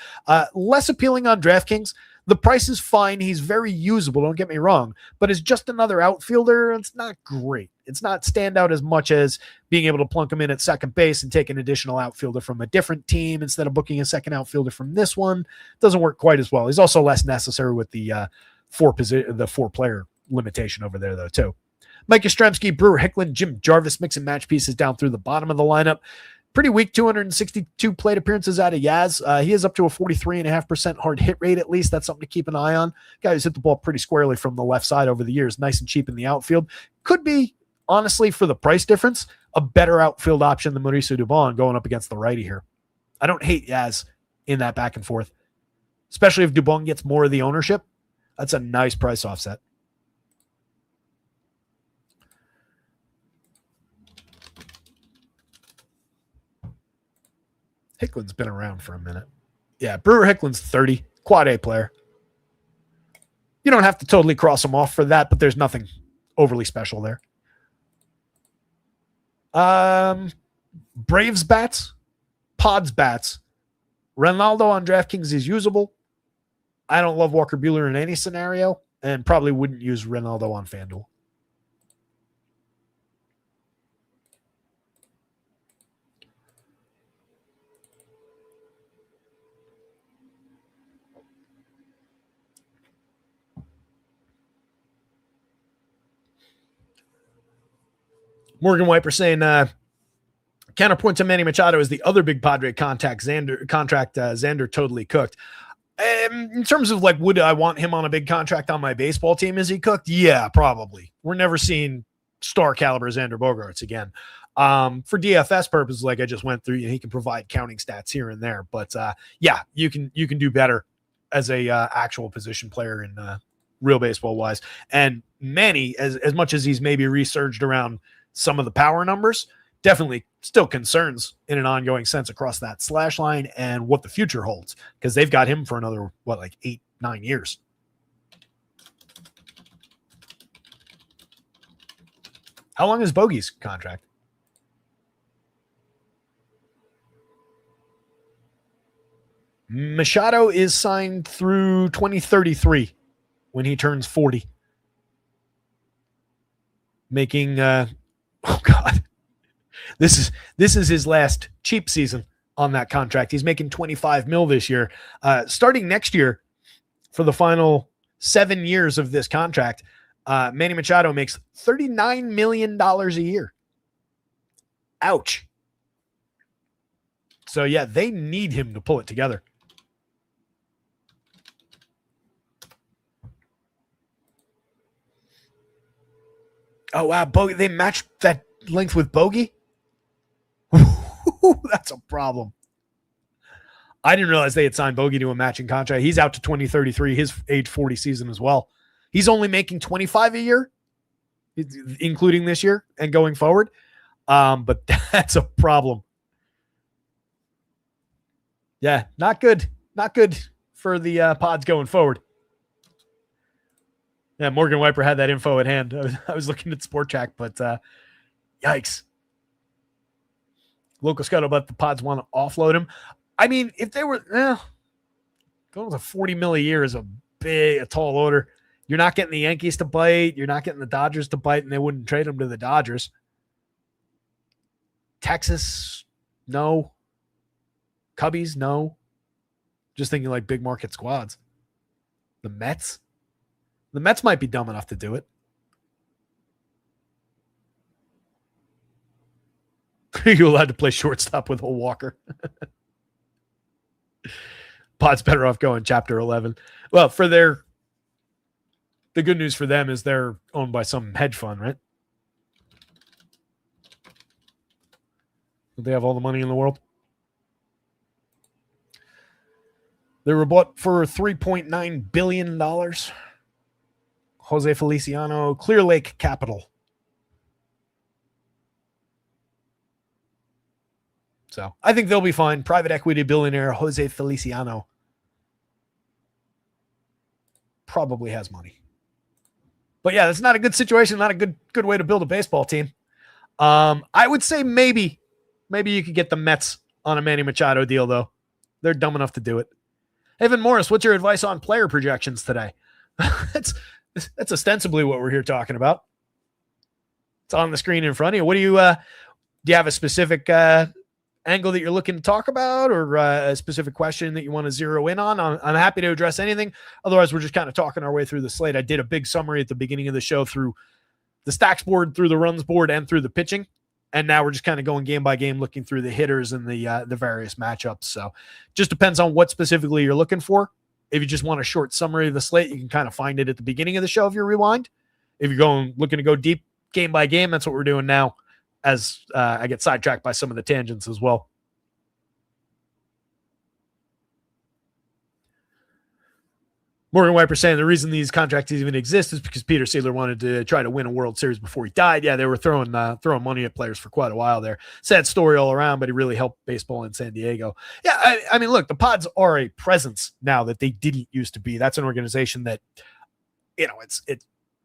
Less appealing on DraftKings. The price is fine. He's very usable, don't get me wrong, but as just another outfielder, it's not great. It's not stand out as much as being able to plunk him in at second base and take an additional outfielder from a different team instead of booking a second outfielder from this one. Doesn't work quite as well. He's also less necessary with the four-player limitation over there, though, too. Mike Yastrzemski, Brewer Hicklin, Jim Jarvis, mix and match pieces down through the bottom of the lineup. Pretty weak, 262 plate appearances out of Yaz. He is up to a 43.5% hard hit rate, at least. That's something to keep an eye on. Guy who's hit the ball pretty squarely from the left side over the years. Nice and cheap in the outfield. Could be, honestly, for the price difference, a better outfield option than Mauricio Dubon going up against the righty here. I don't hate Yaz in that back and forth, especially if Dubon gets more of the ownership. That's a nice price offset. Hicklin's been around for a minute. Yeah, Brewer Hicklin's 30, quad A player. You don't have to totally cross him off for that, but there's nothing overly special there. Braves bats, Pods bats. Ronaldo on DraftKings is usable. I don't love Walker Buehler in any scenario, and probably wouldn't use Ronaldo on FanDuel. Morgan Wiper saying, counterpoint to Manny Machado is the other big Padre contract, Xander totally cooked. In terms of like, would I want him on a big contract on my baseball team? Is he cooked? Yeah, probably. We're never seeing star caliber Xander Bogaerts again. For DFS purposes, like I just went through, he can provide counting stats here and there, but yeah, you can do better as a actual position player in real baseball wise. And Manny, as much as he's maybe resurged around some of the power numbers, definitely still concerns in an ongoing sense across that slash line and what the future holds, because they've got him for another, like 8-9 years. How long is Bogey's contract? Machado is signed through 2033 when he turns 40. Making, oh God, this is his last cheap season on that contract. He's making $25 million this year. Starting next year, for the final 7 years of this contract, Manny Machado makes $39 million a year. Ouch. So yeah, they need him to pull it together. Oh wow, Bogey, they matched that length with Bogey? That's a problem. I didn't realize they had signed Bogey to a matching contract. He's out to 2033, his age 40 season as well. He's only making 25 a year, including this year and going forward. But that's a problem. Yeah, not good. Not good for the Pods going forward. Yeah, Morgan Wiper had that info at hand. I was looking at Sport Track, but yikes. Local scuttlebutt, the Pods want to offload him. I mean, if they were going with a $40 million a year is a tall order. You're not getting the Yankees to bite. You're not getting the Dodgers to bite, and they wouldn't trade him to the Dodgers. Texas, no. Cubbies, no. Just thinking like big market squads. The Mets? The Mets might be dumb enough to do it. Are you allowed to play shortstop with a Walker? Pod's better off going chapter 11. Well, the good news for them is they're owned by some hedge fund, right? Do they have all the money in the world? They were bought for $3.9 billion. Jose Feliciano, Clear Lake Capital. So I think they'll be fine. Private equity billionaire Jose Feliciano probably has money. But yeah, that's not a good situation, not a good way to build a baseball team. I would say maybe you could get the Mets on a Manny Machado deal, though. They're dumb enough to do it. Evan Morris, what's your advice on player projections today? that's ostensibly what we're here talking about. It's on the screen in front of you. What do you have a specific angle that you're looking to talk about, or a specific question that you want to zero in on? I'm happy to address anything. Otherwise, we're just kind of talking our way through the slate. I did a big summary at the beginning of the show through the stacks board, through the runs board, and through the pitching. And now we're just kind of going game by game, looking through the hitters and the various matchups. So just depends on what specifically you're looking for. If you just want a short summary of the slate, you can kind of find it at the beginning of the show if you rewind. If you're looking to go deep game by game, that's what we're doing now, as I get sidetracked by some of the tangents as well. Morgan Wiper saying the reason these contracts even exist is because Peter Seeler wanted to try to win a World Series before he died. Yeah, they were throwing money at players for quite a while there. Sad story all around, but he really helped baseball in San Diego. Yeah, I mean, look, the Pods are a presence now that they didn't used to be. That's an organization that, it's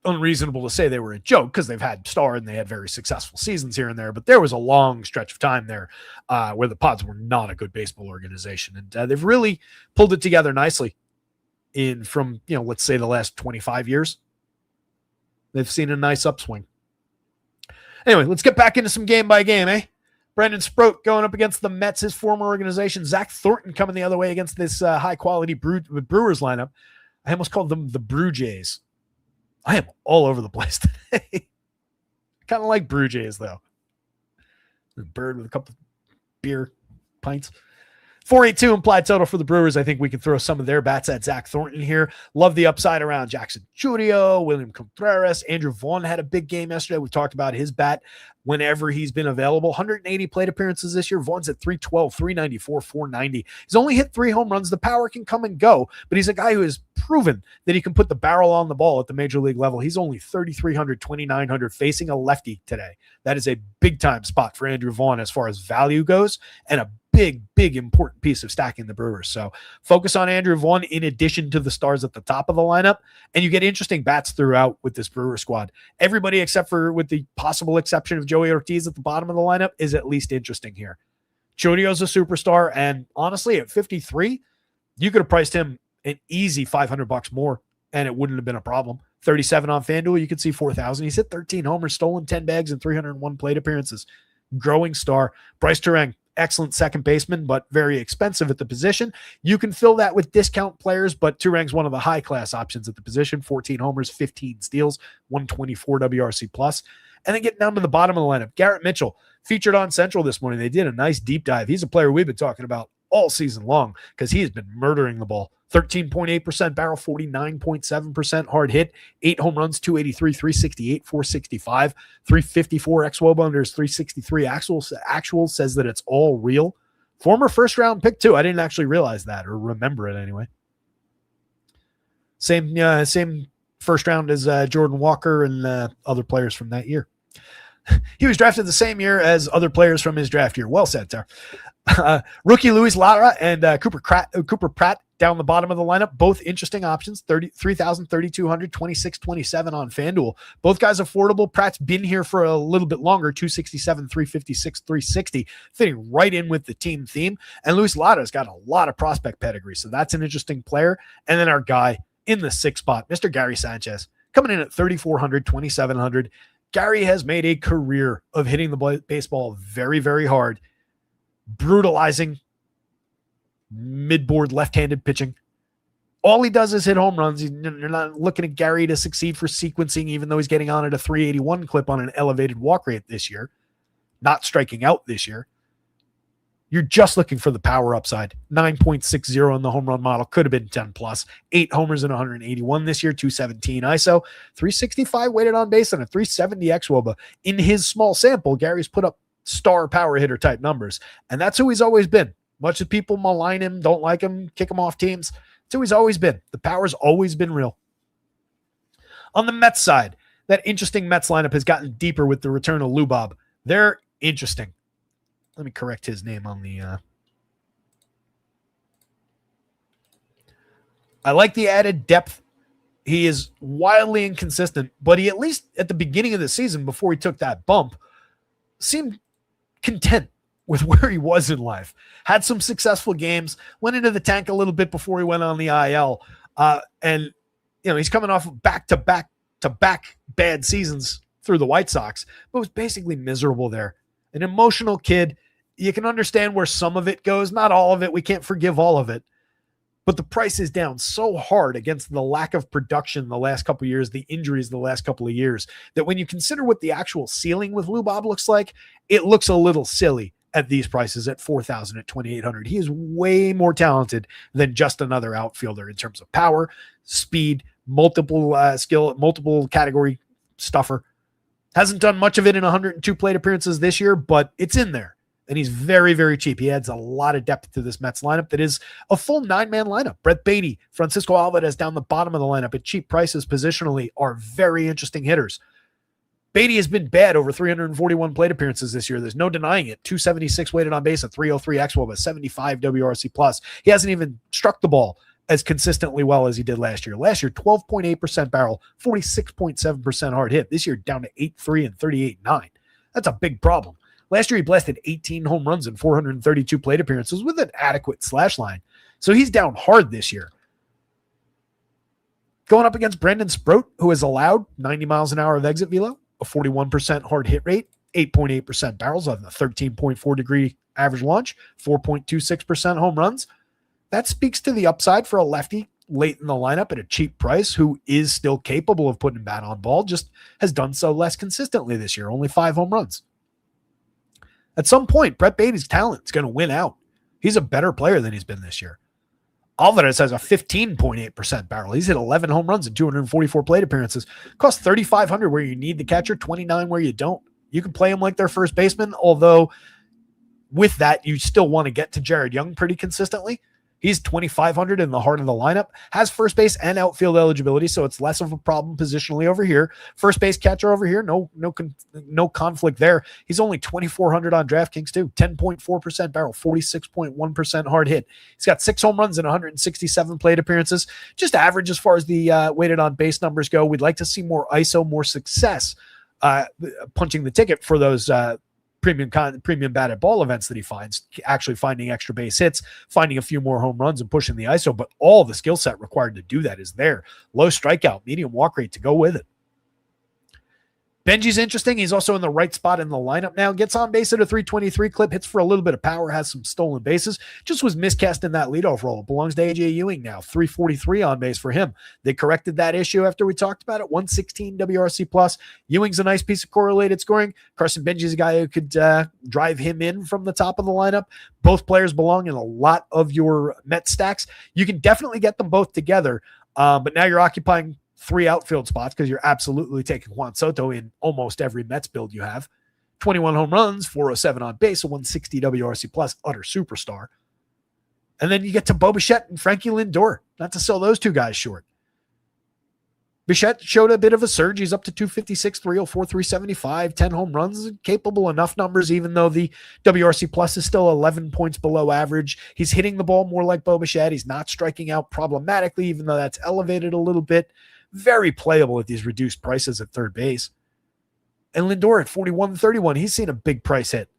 unreasonable to say they were a joke because they've had star and they had very successful seasons here and there. But there was a long stretch of time there where the Pods were not a good baseball organization. And they've really pulled it together nicely. From let's say the last 25 years, they've seen a nice upswing. Anyway, let's get back into some game by game, eh? Brandon Sproat going up against the Mets, his former organization. Zach Thornton coming the other way against this high-quality Brewers lineup. I almost called them the Brew Jays. I am all over the place today. Kind of like Brew Jays, though. A bird with a couple of beer pints. 482 implied total for the Brewers. I think we can throw some of their bats at Zach Thornton here. Love the upside around Jackson Churio, William Contreras. Andrew Vaughn had a big game yesterday. We talked about his bat whenever he's been available. 180 plate appearances this year. Vaughn's at 312, 394, 490. He's only hit 3 home runs. The power can come and go, but he's a guy who has proven that he can put the barrel on the ball at the major league level. He's only 3,300, 2,900 facing a lefty today. That is a big time spot for Andrew Vaughn as far as value goes, and a big important piece of stacking the Brewers. So focus on Andrew Vaughn in addition to the stars at the top of the lineup, and you get interesting bats throughout with this Brewer squad. Everybody except for, with the possible exception of Joey Ortiz at the bottom of the lineup, is at least interesting here. Chudio's a superstar, and honestly, at 53, you could have priced him an easy $500 more, and it wouldn't have been a problem. 37 on FanDuel, you could see 4,000. He's hit 13 homers, stolen 10 bags, and 301 plate appearances. Growing star. Bryce Turang, excellent second baseman, but very expensive at the position. You can fill that with discount players, but Turang's one of the high-class options at the position. 14 homers, 15 steals, 124 WRC plus. And then getting down to the bottom of the lineup, Garrett Mitchell, featured on Central this morning. They did a nice deep dive. He's a player we've been talking about all season long because he has been murdering the ball. 13.8% barrel, 49.7% hard hit, 8 home runs, 283, 368, 465, 354 xWOBA under his 363 actual says that it's all real. Former first round pick too. I didn't actually realize that or remember it anyway. Same first round as Jordan Walker and other players from that year. He was drafted the same year as other players from his draft year. Well said, sir. Rookie Luis Lara and Cooper Pratt down the bottom of the lineup. Both interesting options. 3,000, 3,200, 26-27 on FanDuel. Both guys affordable. Pratt's been here for a little bit longer. 267, 356, 360. Fitting right in with the team theme. And Luis Lara's got a lot of prospect pedigree. So that's an interesting player. And then our guy in the 6th spot, Mr. Gary Sanchez, coming in at 3,400, 2,700. Gary has made a career of hitting the baseball very, very hard, brutalizing mid-board left-handed pitching. All he does is hit home runs. You're not looking at Gary to succeed for sequencing, even though he's getting on at a 381 clip on an elevated walk rate this year, not striking out this year. You're just looking for the power upside. 9.60 in the home run model. Could have been 10 plus. 8 homers in 181 this year. 217 ISO. 365 weighted on base and a 370 xWOBA. In his small sample, Gary's put up star power hitter type numbers. And that's who he's always been. Much as people malign him, don't like him, kick him off teams, that's who he's always been. The power's always been real. On the Mets side, that interesting Mets lineup has gotten deeper with the return of Lou Bob. They're interesting. Let me correct his name on the... I like the added depth. He is wildly inconsistent, but he, at least at the beginning of the season, before he took that bump, seemed content with where he was in life. Had some successful games, went into the tank a little bit before he went on the IL. And, he's coming off back-to-back bad seasons through the White Sox, but was basically miserable there. An emotional kid. You can understand where some of it goes, not all of it. We can't forgive all of it. But the price is down so hard against the lack of production the last couple of years, the injuries the last couple of years, that when you consider what the actual ceiling with Lou Bob looks like, it looks a little silly at these prices at $4,000 at $2,800. He is way more talented than just another outfielder in terms of power, speed, multiple skill, multiple category stuffer. Hasn't done much of it in 102 plate appearances this year, but it's in there. And he's very, very cheap. He adds a lot of depth to this Mets lineup that is a full 9-man lineup. Brett Baty, Francisco Alvarez down the bottom of the lineup at cheap prices positionally are very interesting hitters. Baty has been bad over 341 plate appearances this year. There's no denying it. 276 weighted on base, a 303 xWOBA, 75 WRC plus. He hasn't even struck the ball as consistently well as he did last year. Last year, 12.8% barrel, 46.7% hard hit. This year, down to 8.3 and 38.9. That's a big problem. Last year, he blasted 18 home runs in 432 plate appearances with an adequate slash line. So he's down hard this year. Going up against Brandon Sproat, who has allowed 90 miles an hour of exit velo, a 41% hard hit rate, 8.8% barrels on the 13.4 degree average launch, 4.26% home runs. That speaks to the upside for a lefty late in the lineup at a cheap price who is still capable of putting bat on ball, just has done so less consistently this year, only 5 home runs. At some point, Brett Baty's talent is going to win out. He's a better player than he's been this year. Alvarez has a 15.8% barrel. He's hit 11 home runs in 244 plate appearances. Costs $3,500 where you need the catcher, $29 where you don't. You can play him like their first baseman, although with that, you still want to get to Jared Young pretty consistently. He's $2,500 in the heart of the lineup, has first base and outfield eligibility, so it's less of a problem positionally over here. First base catcher over here, no conflict there. He's only $2,400 on DraftKings too, 10.4% barrel, 46.1% hard hit. He's got 6 home runs in 167 plate appearances, just average as far as the weighted on base numbers go. We'd like to see more ISO, more success punching the ticket for those premium batted ball events that he finds, actually finding extra base hits, finding a few more home runs and pushing the ISO, but all the skill set required to do that is there. Low strikeout, medium walk rate to go with it. Benji's interesting. He's also in the right spot in the lineup now. Gets on base at a 323 clip, hits for a little bit of power, has some stolen bases. Just was miscast in that leadoff role. Belongs to AJ Ewing now. 343 on base for him. They corrected that issue after we talked about it. 116 WRC plus. Ewing's a nice piece of correlated scoring. Carson Benji's a guy who could drive him in from the top of the lineup. Both players belong in a lot of your Met stacks. You can definitely get them both together, but now you're occupying 3 outfield spots because you're absolutely taking Juan Soto in almost every Mets build you have. 21 home runs, 407 on base, a 160 WRC plus, utter superstar. And then you get to Bo Bichette and Frankie Lindor. Not to sell those two guys short. Bichette showed a bit of a surge. He's up to 256, 304, 375, 10 home runs, capable enough numbers, even though the WRC plus is still 11 points below average. He's hitting the ball more like Bo Bichette. He's not striking out problematically, even though that's elevated a little bit. Very playable at these reduced prices at third base. And Lindor at 41-31, he's seen a big price hit.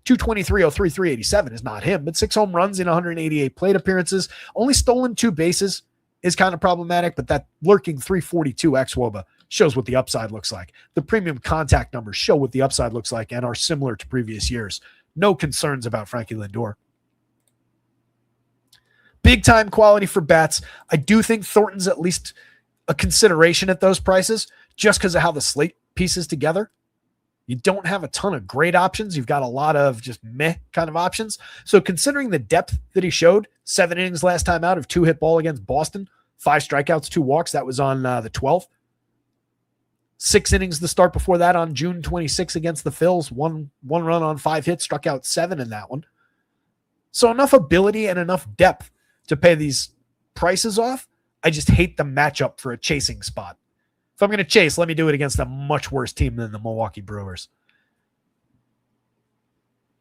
223, 03, 387 is not him, but 6 home runs in 188 plate appearances. Only stolen 2 bases is kind of problematic, but that lurking 342 xWOBA shows what the upside looks like. The premium contact numbers show what the upside looks like and are similar to previous years. No concerns about Frankie Lindor. Big time quality for bats. I do think Thornton's at least a consideration at those prices just because of how the slate pieces together. You don't have a ton of great options. You've got a lot of just meh kind of options. So considering the depth that he showed, 7 innings last time out of 2 hit ball against Boston, 5 strikeouts, 2 walks. That was on the 12th. 6 innings the start before that on June 26 against the Phils. One run on 5 hits, struck out 7 in that one. So enough ability and enough depth to pay these prices off. I just hate the matchup for a chasing spot. If I'm going to chase, let me do it against a much worse team than the Milwaukee Brewers.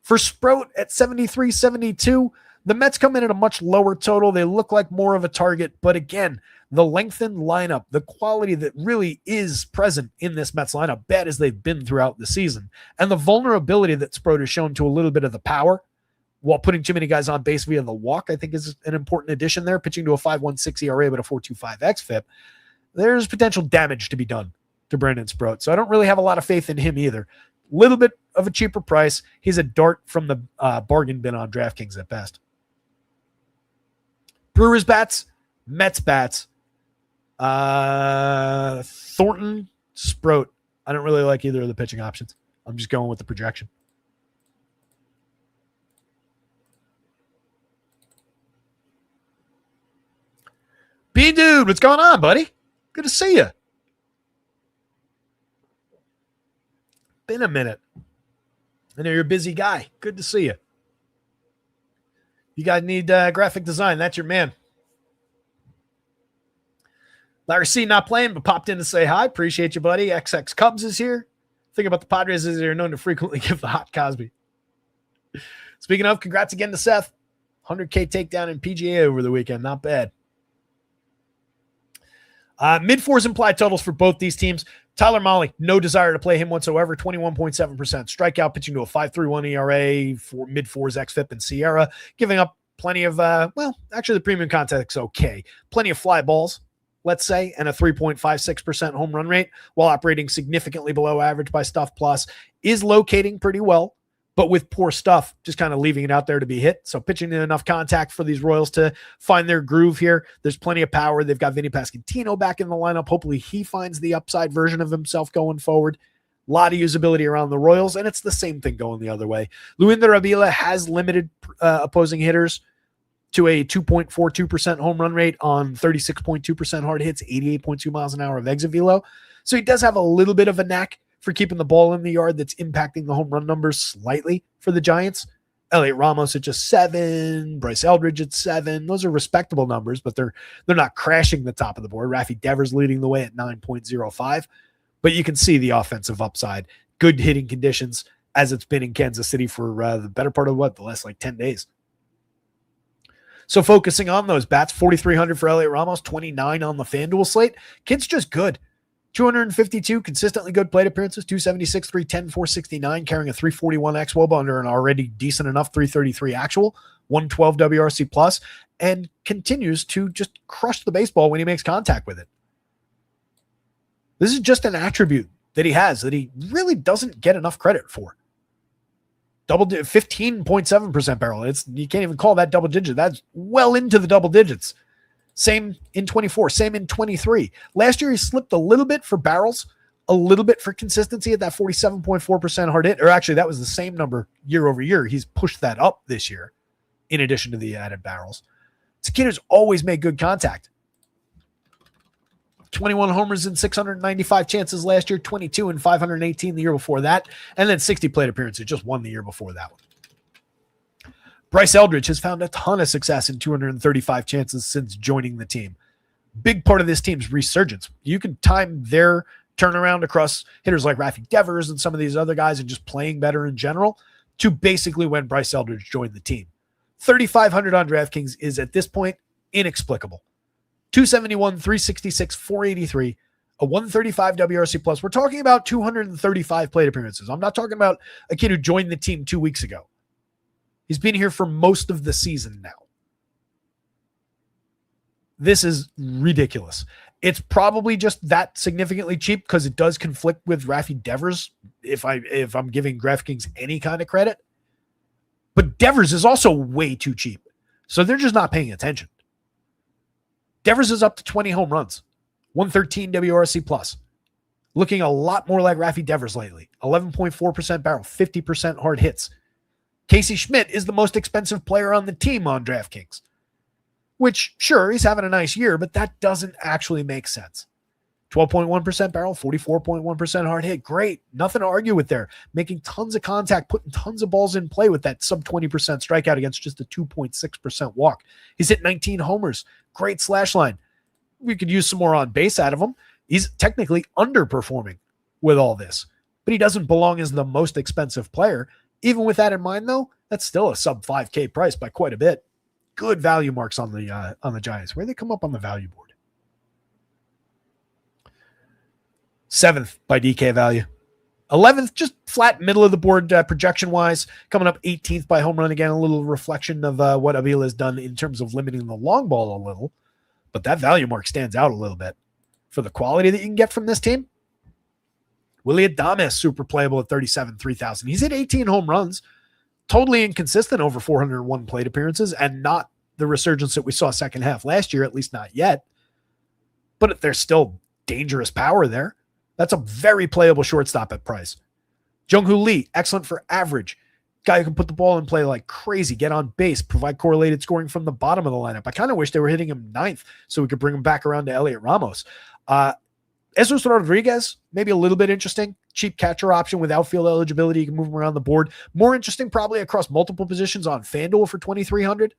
For Sproat at 73-72, The Mets come in at a much lower total. They look like more of a target, but again, the lengthened lineup, the quality that really is present in this Mets lineup, bad as they've been throughout the season, and the vulnerability that Sproat has shown to a little bit of the power while putting too many guys on base via the walk, I think is an important addition there. Pitching to a 5.16 ERA but a 4.25 xFIP, there's potential damage to be done to Brandon Sproat. So I don't really have a lot of faith in him either. Little bit of a cheaper price. He's a dart from the bargain bin on DraftKings at best. Brewers bats, Mets bats, Thornton, Sproat. I don't really like either of the pitching options. I'm just going with the projection. B-Dude, what's going on, buddy? Good to see you. Been a minute. I know you're a busy guy. Good to see you. You guys need graphic design. That's your man. Larry C. not playing, but popped in to say hi. Appreciate you, buddy. XX Cubs is here. Think about the Padres is they're known to frequently give the hot Cosby. Speaking of, congrats again to Seth. 100K takedown in PGA over the weekend. Not bad. Mid-fours implied totals for both these teams. Tyler Mahle, no desire to play him whatsoever. 21.7% strikeout, pitching to a 5.31 ERA for mid-fours xFIP and Sierra, giving up plenty of, actually the premium contact's okay. Plenty of fly balls, let's say, and a 3.56% home run rate while operating significantly below average by Stuff Plus. Is locating pretty well, but with poor stuff, just kind of leaving it out there to be hit. So pitching in enough contact for these Royals to find their groove here. There's plenty of power. They've got Vinny Pasquantino back in the lineup. Hopefully he finds the upside version of himself going forward. A lot of usability around the Royals, and it's the same thing going the other way. Luinder Avila has limited opposing hitters to a 2.42% home run rate on 36.2% hard hits, 88.2 miles an hour of exit velo. So he does have a little bit of a knack for keeping the ball in the yard that's impacting the home run numbers slightly for the Giants. Elliot Ramos at just 7, Bryce Eldridge at 7. Those are respectable numbers, but they're not crashing the top of the board. Rafi Devers leading the way at 9.05. But you can see the offensive upside, good hitting conditions as it's been in Kansas City for the better part of the last 10 days. So focusing on those bats, 4,300 for Elliot Ramos, 29 on the FanDuel slate. Kid's just good. 252 consistently good plate appearances, 276, 310, 469, carrying a 341 xWOBA under an already decent enough 333 actual, 112 WRC plus, and continues to just crush the baseball when he makes contact with it. This is just an attribute that he has that he really doesn't get enough credit for. 15.7% barrel. You can't even call that double digit. That's well into the double digits. Same in 24, same in 23. Last year, he slipped a little bit for barrels, a little bit for consistency at that 47.4% hard hit. Or actually, that was the same number year over year. He's pushed that up this year in addition to the added barrels. It's a kid who's always made good contact. 21 homers in 695 chances last year, 22 and 518 the year before that, and then 60 plate appearances, just one the year before that one. Bryce Eldridge has found a ton of success in 235 chances since joining the team. Big part of this team's resurgence. You can time their turnaround across hitters like Rafi Devers and some of these other guys and just playing better in general to basically when Bryce Eldridge joined the team. 3,500 on DraftKings is at this point inexplicable. 271, 366, 483, a 135 WRC plus. We're talking about 235 plate appearances. I'm not talking about a kid who joined the team 2 weeks ago. He's been here for most of the season now. This is ridiculous. It's probably just that significantly cheap because it does conflict with Rafi Devers if I'm giving DraftKings any kind of credit. But Devers is also way too cheap. So they're just not paying attention. Devers is up to 20 home runs, 113 WRC plus. Looking a lot more like Rafi Devers lately. 11.4% barrel, 50% hard hits. Casey Schmidt is the most expensive player on the team on DraftKings. Which, sure, he's having a nice year, but that doesn't actually make sense. 12.1% barrel, 44.1% hard hit. Great. Nothing to argue with there. Making tons of contact, putting tons of balls in play with that sub 20% strikeout against just a 2.6% walk. He's hit 19 homers. Great slash line. We could use some more on base out of him. He's technically underperforming with all this, but he doesn't belong as the most expensive player. Even with that in mind, though, that's still a sub 5K price by quite a bit. good value marks on the Giants. Where they come up on the value board? 7th by DK value. 11th, just flat middle of the board projection-wise. Coming up 18th by home run. Again, a little reflection of what Avila has done in terms of limiting the long ball a little. But that value mark stands out a little bit. For the quality that you can get from this team, Willy Adames, super playable at 37, 3,000. He's hit 18 home runs. Totally inconsistent over 401 plate appearances and not the resurgence that we saw second half last year, at least not yet. But there's still dangerous power there. That's a very playable shortstop at price. Jung-Hoo Lee, excellent for average. Guy who can put the ball in play like crazy, get on base, provide correlated scoring from the bottom of the lineup. I kind of wish they were hitting him 9th so we could bring him back around to Elliot Ramos. Jesus Rodriguez, maybe a little bit interesting. Cheap catcher option with outfield eligibility. You can move him around the board. More interesting probably across multiple positions on FanDuel for 2,300.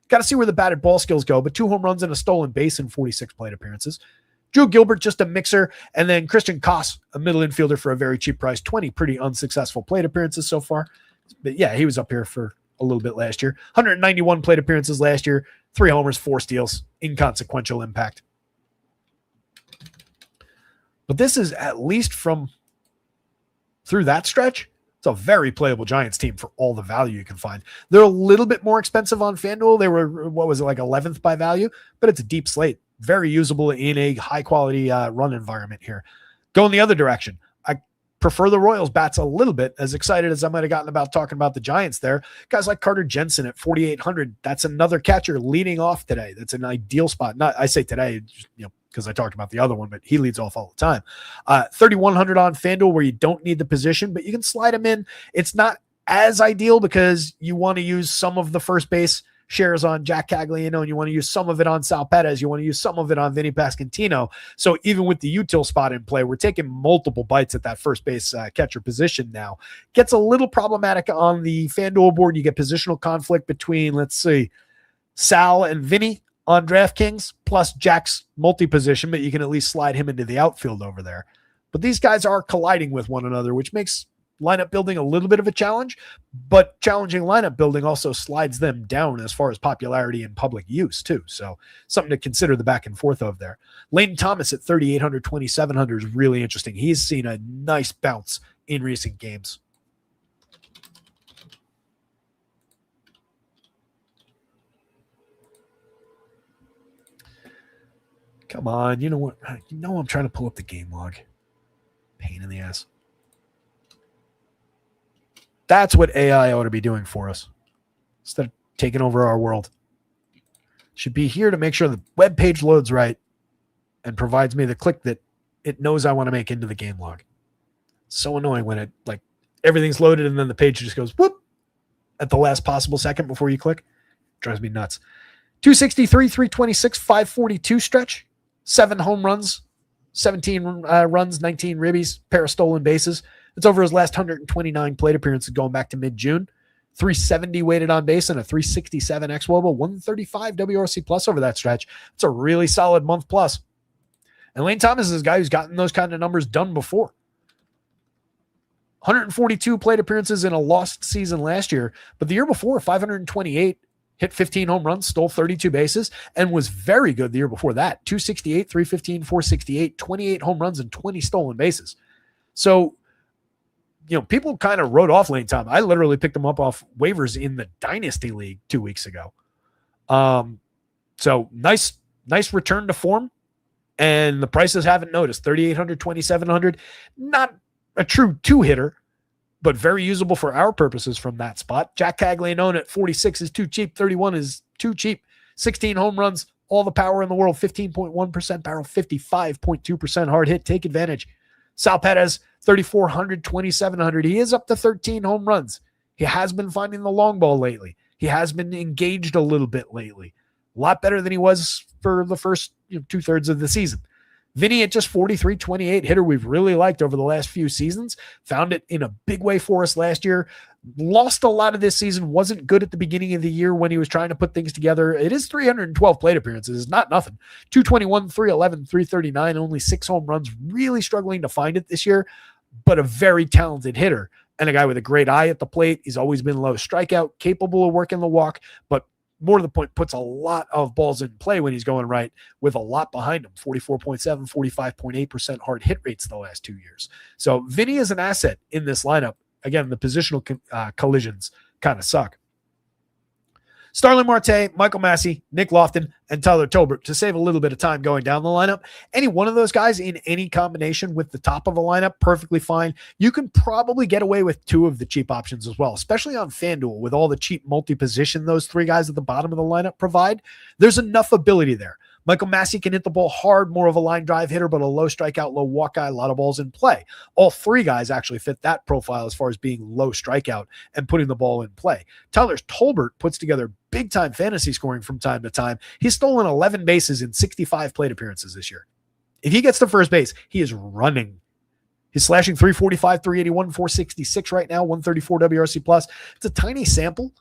Got to see where the batted ball skills go, but 2 home runs and a stolen base in 46 plate appearances. Drew Gilbert, just a mixer. And then Christian Koss, a middle infielder for a very cheap price. 20 pretty unsuccessful plate appearances so far. But yeah, he was up here for a little bit last year. 191 plate appearances last year. 3 homers, 4 steals. Inconsequential impact. But this is at least from through that stretch. It's a very playable Giants team for all the value you can find. They're a little bit more expensive on FanDuel. They were, what was it, like 11th by value? But it's a deep slate. Very usable in a high-quality run environment here. Going the other direction. I prefer the Royals bats a little bit, as excited as I might have gotten about talking about the Giants there. Guys like Carter Jensen at 4,800. That's another catcher leading off today. That's an ideal spot. Not, I say today, because I talked about the other one, but he leads off all the time. 3,100 on FanDuel where you don't need the position, but you can slide him in. It's not as ideal because you want to use some of the first base shares on Jack Cagliano, and you want to use some of it on Sal Perez. You want to use some of it on Vinny Pasquantino. So even with the util spot in play, we're taking multiple bites at that first base catcher position now. Gets a little problematic on the FanDuel board. You get positional conflict between, let's see, Sal and Vinny on DraftKings, plus Jack's multi-position, but you can at least slide him into the outfield over there. But these guys are colliding with one another, which makes lineup building a little bit of a challenge, but challenging lineup building also slides them down as far as popularity and public use too. So something to consider the back and forth of there. Layton Thomas at 3,800, 2,700 is really interesting. He's seen a nice bounce in recent games. Come on. You know what? You know I'm trying to pull up the game log. Pain in the ass. That's what AI ought to be doing for us instead of taking over our world. Should be here to make sure the web page loads right and provides me the click that it knows I want to make into the game log. So annoying when it, like, everything's loaded and then the page just goes whoop at the last possible second before you click. Drives me nuts. 263, 326, 542 stretch. 7 home runs, 17 runs, 19 ribbies, pair of stolen bases. It's over his last 129 plate appearances going back to mid-June. 370 weighted on base and a 367 xWOBA, 135 WRC plus over that stretch. It's a really solid month plus. And Lane Thomas is a guy who's gotten those kind of numbers done before. 142 plate appearances in a lost season last year, but the year before, 528, hit 15 home runs, stole 32 bases, and was very good the year before that. 268, 315, 468, 28 home runs, and 20 stolen bases. So, people kind of wrote off Lane Thomas. I literally picked him up off waivers in the Dynasty League 2 weeks ago. So nice return to form, and the prices haven't noticed. 3,800, 2,700, not a true 2-hitter, but very usable for our purposes from that spot. Jack Caglianone at 46 is too cheap. 31 is too cheap. 16 home runs, all the power in the world, 15.1% barrel, 55.2% hard hit. Take advantage. Sal Perez, 3,400, 2,700. He is up to 13 home runs. He has been finding the long ball lately. He has been engaged a little bit lately. A lot better than he was for the first 2/3 of the season. Vinny at just 43, 28, hitter we've really liked over the last few seasons. Found it in a big way for us last year. Lost a lot of this season. Wasn't good at the beginning of the year when he was trying to put things together. It is 312 plate appearances. It's not nothing. 221, 311, 339, only 6 home runs. Really struggling to find it this year, but a very talented hitter and a guy with a great eye at the plate. He's always been low strikeout, capable of working the walk, but more to the point, puts a lot of balls in play when he's going right with a lot behind him. 44.7, 45.8% hard hit rates the last 2 years. So Vinny is an asset in this lineup. Again, the positional collisions kind of suck. Starling Marte, Michael Massey, Nick Lofton, and Tyler Tolbert to save a little bit of time going down the lineup. Any one of those guys in any combination with the top of a lineup, perfectly fine. You can probably get away with 2 of the cheap options as well, especially on FanDuel with all the cheap multi-position those 3 guys at the bottom of the lineup provide. There's enough ability there. Michael Massey can hit the ball hard, more of a line drive hitter, but a low strikeout, low walk guy, a lot of balls in play. All 3 guys actually fit that profile as far as being low strikeout and putting the ball in play. Tyler Tolbert puts together big-time fantasy scoring from time to time. He's stolen 11 bases in 65 plate appearances this year. If he gets to first base, he is running. He's slashing 345, 381, 466 right now, 134 WRC plus. It's a tiny sample,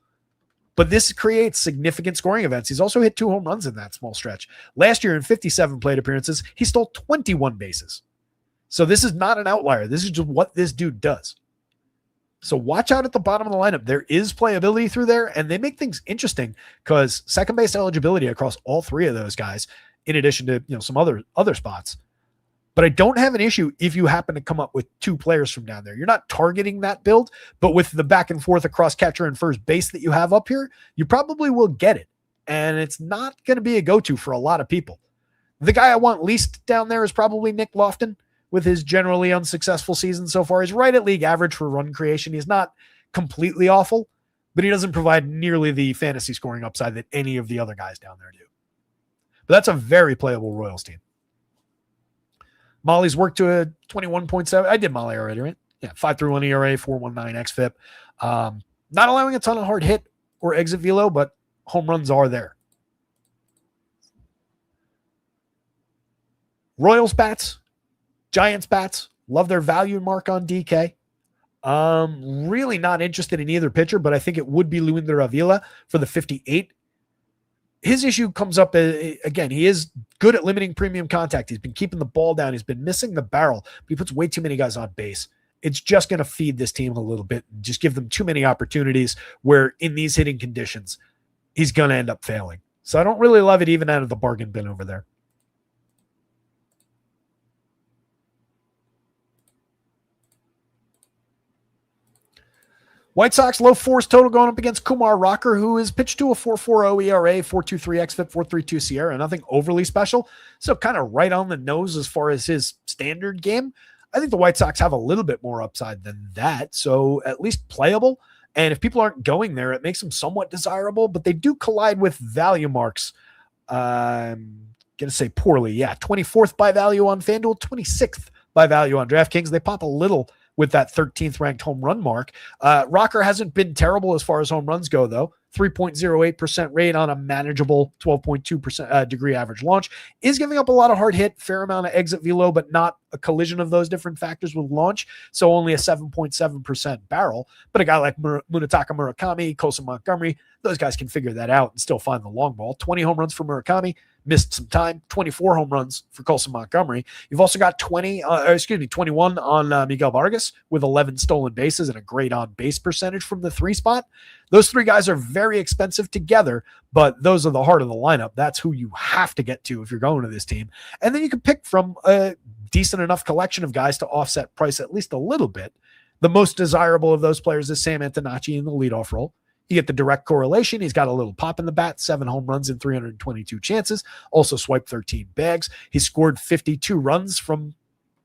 but this creates significant scoring events. He's also hit 2 home runs in that small stretch. Last year in 57 plate appearances, he stole 21 bases. So this is not an outlier. This is just what this dude does. So watch out at the bottom of the lineup. There is playability through there, and they make things interesting because second base eligibility across all 3 of those guys, in addition to some other spots. But I don't have an issue if you happen to come up with 2 players from down there. You're not targeting that build, but with the back and forth across catcher and first base that you have up here, you probably will get it. And it's not going to be a go-to for a lot of people. The guy I want least down there is probably Nick Lofton with his generally unsuccessful season so far. He's right at league average for run creation. He's not completely awful, but he doesn't provide nearly the fantasy scoring upside that any of the other guys down there do. But that's a very playable Royals team. Molly's worked to a 21.7. I did Molly already, right? Yeah, 5.31 ERA, 4.19 xFIP. Not allowing a ton of hard hit or exit velo, but home runs are there. Royals bats, Giants bats, love their value mark on DK. Really not interested in either pitcher, but I think it would be Luinder Avila for the 58. His issue comes up again. He is good at limiting premium contact. He's been keeping the ball down. He's been missing the barrel, but he puts way too many guys on base. It's just going to feed this team a little bit, just give them too many opportunities where in these hitting conditions, he's going to end up failing. So I don't really love it even out of the bargain bin over there. White Sox low 4s total going up against Kumar Rocker, who is pitched to a 4.40 ERA, 4.23 xFIP, 4.32 SIERA, nothing overly special. So kind of right on the nose as far as his standard game. I think the White Sox have a little bit more upside than that, so at least playable. And if people aren't going there, it makes them somewhat desirable, but they do collide with value marks. I'm going to say poorly. Yeah, 24th by value on FanDuel, 26th by value on DraftKings. They pop a little with that 13th ranked home run mark. Rocker hasn't been terrible as far as home runs go, though. 3.08% rate on a manageable 12.2% degree average launch. Is giving up a lot of hard hit, fair amount of exit velo, but not a collision of those different factors with launch. So only a 7.7% barrel. But a guy like Munetaka Murakami, Kosa Montgomery, those guys can figure that out and still find the long ball. 20 home runs for Murakami. Missed some time, 24 home runs for Colson Montgomery. You've also got 21 on Miguel Vargas with 11 stolen bases and a great on-base percentage from the 3 spot. Those 3 guys are very expensive together, but those are the heart of the lineup. That's who you have to get to if you're going to this team. And then you can pick from a decent enough collection of guys to offset price at least a little bit. The most desirable of those players is Sam Antonacci in the leadoff role. You get the direct correlation. He's got a little pop in the bat, 7 home runs in 322 chances, also swiped 13 bags. He scored 52 runs from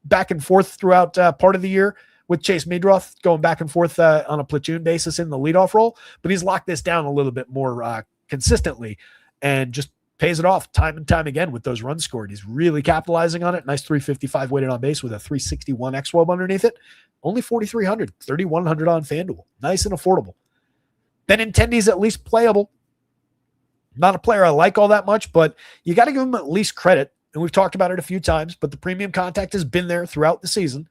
back and forth throughout part of the year with Chase Meadroth going back and forth on a platoon basis in the leadoff role, but he's locked this down a little bit more consistently and just pays it off time and time again with those runs scored. He's really capitalizing on it. Nice 355 weighted on base with a 361 xWOB underneath it. Only 4,300, 3,100 on FanDuel. Nice and affordable. Benintendi's at least playable. Not a player I like all that much, but you got to give him at least credit. And we've talked about it a few times, but the premium contact has been there throughout the season.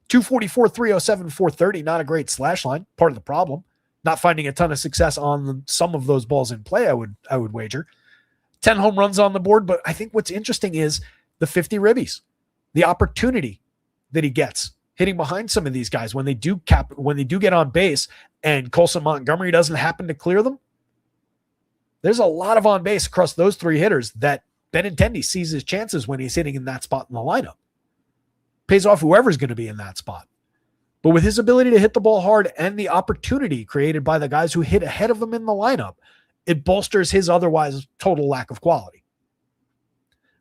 244, 307, 430, not a great slash line. Part of the problem. Not finding a ton of success on some of those balls in play, I would wager. 10 home runs on the board, but I think what's interesting is the 50 ribbies. The opportunity that he gets hitting behind some of these guys when they do get on base and Colson Montgomery doesn't happen to clear them. There's a lot of on base across those three hitters that Benintendi sees his chances when he's hitting in that spot in the lineup. Pays off whoever's going to be in that spot. But with his ability to hit the ball hard and the opportunity created by the guys who hit ahead of him in the lineup, it bolsters his otherwise total lack of quality.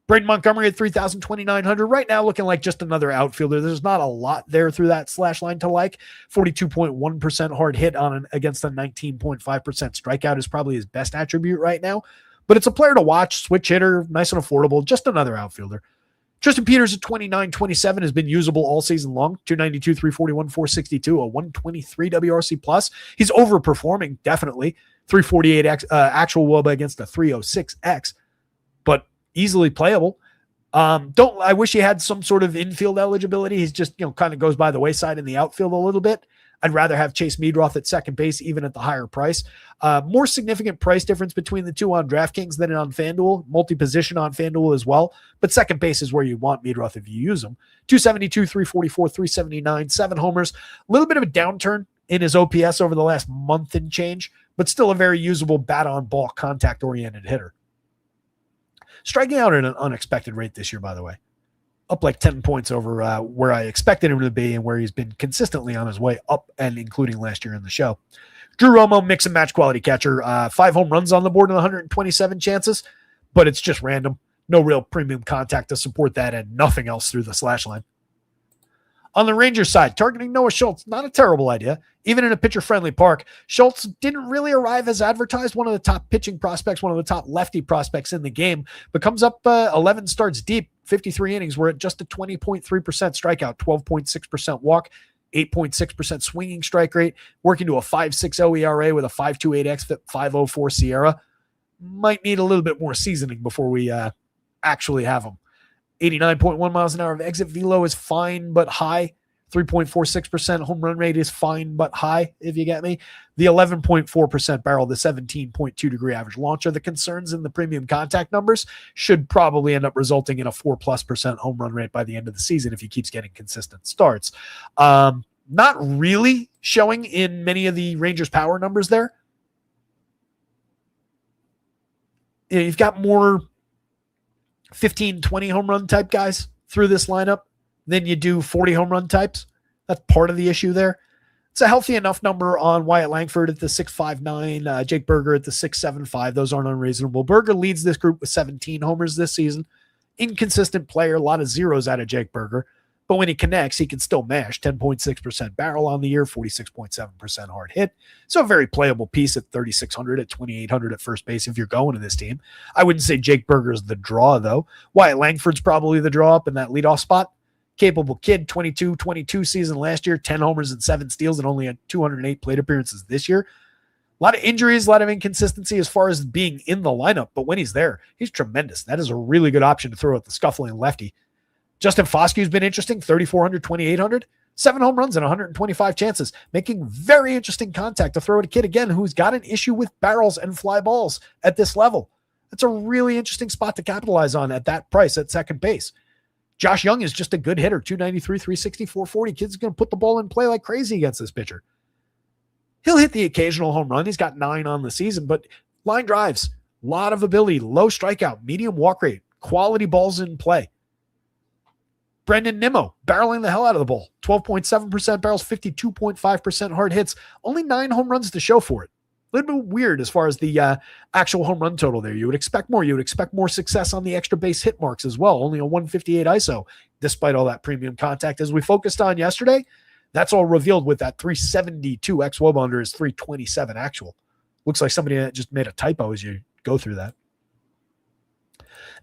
Braden Montgomery at 3,200 right now, looking like just another outfielder. There's not a lot there through that slash line to like. 42.1% hard hit against a 19.5% strikeout is probably his best attribute right now. But it's a player to watch, switch hitter, nice and affordable, just another outfielder. Tristan Peters at 29-27 has been usable all season long. 292, 341, 462, a 123 WRC plus. He's overperforming, definitely. 348 actual WOBA against a 306 X, but easily playable. I wish he had some sort of infield eligibility. He's just, kind of goes by the wayside in the outfield a little bit. I'd rather have Chase Meadroth at second base, even at the higher price. More significant price difference between the two on DraftKings than on FanDuel. Multi-position on FanDuel as well. But second base is where you want Meadroth if you use him. 272, 344, 379, 7 homers. A little bit of a downturn in his OPS over the last month and change, but still a very usable bat-on-ball, contact-oriented hitter. Striking out at an unexpected rate this year, by the way. Up like 10 points over where I expected him to be and where he's been consistently on his way up, and including last year in the show. Drew Romo, mix and match quality catcher. 5 home runs on the board and 127 chances, but it's just random. No real premium contact to support that, and nothing else through the slash line. On the Rangers side, targeting Noah Schultz, not a terrible idea. Even in a pitcher-friendly park, Schultz didn't really arrive as advertised. One of the top pitching prospects, one of the top lefty prospects in the game, but comes up 11 starts deep, 53 innings. We're at just a 20.3% strikeout, 12.6% walk, 8.6% swinging strike rate, working to a 5.60 ERA with a 5.28 xFIP, 5.04 Sierra. Might need a little bit more seasoning before we actually have him. 89.1 miles an hour of exit velo is fine but high. 3.46% home run rate is fine but high, if you get me. The 11.4% barrel, the 17.2 degree average launcher, the concerns in the premium contact numbers should probably end up resulting in a 4+% home run rate by the end of the season if he keeps getting consistent starts. Not really showing in many of the Rangers power numbers there. You've got more 15, 20 home run type guys through this lineup than you do 40 home run types. That's part of the issue there. It's a healthy enough number on Wyatt Langford at the 6.59, Jake Berger at the 6.75. Those aren't unreasonable. Berger leads this group with 17 homers this season. Inconsistent player, a lot of zeros out of Jake Berger. But when he connects, he can still mash. 10.6% barrel on the year, 46.7% hard hit. So a very playable piece at 3,600, at 2,800 at first base if you're going to this team. I wouldn't say Jake Berger's the draw, though. Wyatt Langford's probably the draw up in that leadoff spot. Capable kid, 22 season last year, 10 homers and 7 steals, and only had 208 plate appearances this year. A lot of injuries, a lot of inconsistency as far as being in the lineup, but when he's there, he's tremendous. That is a really good option to throw at the scuffling lefty. Justin Foskew's been interesting, 3,400, 2,800, 7 home runs and 125 chances, making very interesting contact to throw at a kid, again, who's got an issue with barrels and fly balls at this level. That's a really interesting spot to capitalize on at that price at second base. Josh Young is just a good hitter, 293, 360, 440. Kid's going to put the ball in play like crazy against this pitcher. He'll hit the occasional home run. He's got 9 on the season, but line drives, a lot of ability, low strikeout, medium walk rate, quality balls in play. Brendan Nimmo, barreling the hell out of the ball. 12.7% barrels, 52.5% hard hits, only 9 home runs to show for it. A little bit weird as far as the actual home run total there. You would expect more. You would expect more success on the extra base hit marks as well. Only a 158 ISO, despite all that premium contact. As we focused on yesterday, that's all revealed with that 372 xWOBA under his 327 actual. Looks like somebody just made a typo as you go through that.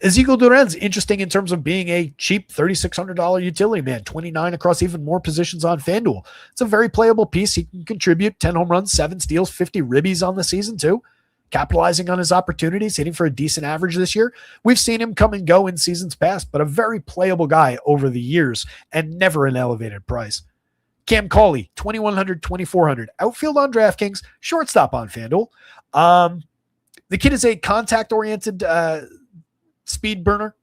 Ezekiel Duran's interesting in terms of being a cheap $3,600 utility man, 29 across even more positions on FanDuel. It's a very playable piece. He can contribute 10 home runs, 7 steals, 50 ribbies on the season too, capitalizing on his opportunities, hitting for a decent average this year. We've seen him come and go in seasons past, but a very playable guy over the years and never an elevated price. Cam Cauley, 2,100, 2,400. Outfield on DraftKings, shortstop on FanDuel. The kid is a contact-oriented speed burner.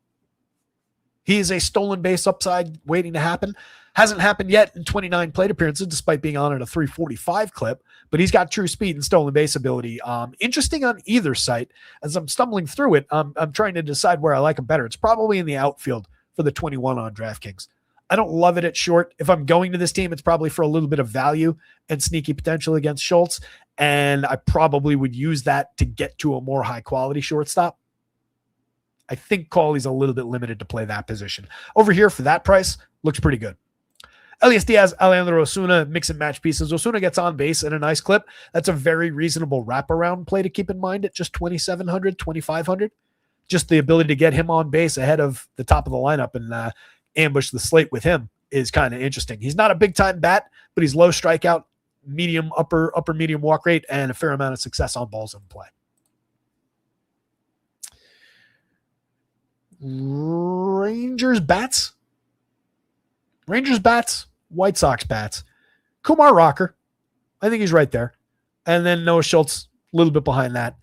He is a stolen base upside waiting to happen. Hasn't happened yet in 29 plate appearances, despite being on at a 345 clip, but he's got true speed and stolen base ability. Interesting on either site. As I'm stumbling through it, I'm trying to decide where I like him better. It's probably in the outfield for the 21 on DraftKings. I don't love it at short. If I'm going to this team, it's probably for a little bit of value and sneaky potential against Schultz, and I probably would use that to get to a more high-quality shortstop. I think Cawley's a little bit limited to play that position. Over here, for that price, looks pretty good. Elias Diaz, Alejandro Osuna, mix and match pieces. Osuna gets on base in a nice clip. That's a very reasonable wraparound play to keep in mind at just 2,700, 2,500. Just the ability to get him on base ahead of the top of the lineup and ambush the slate with him is kind of interesting. He's not a big-time bat, but he's low strikeout, medium, upper medium walk rate, and a fair amount of success on balls in play. Rangers bats, White Sox bats. Kumar Rocker, I think he's right there. And then Noah Schultz, a little bit behind that.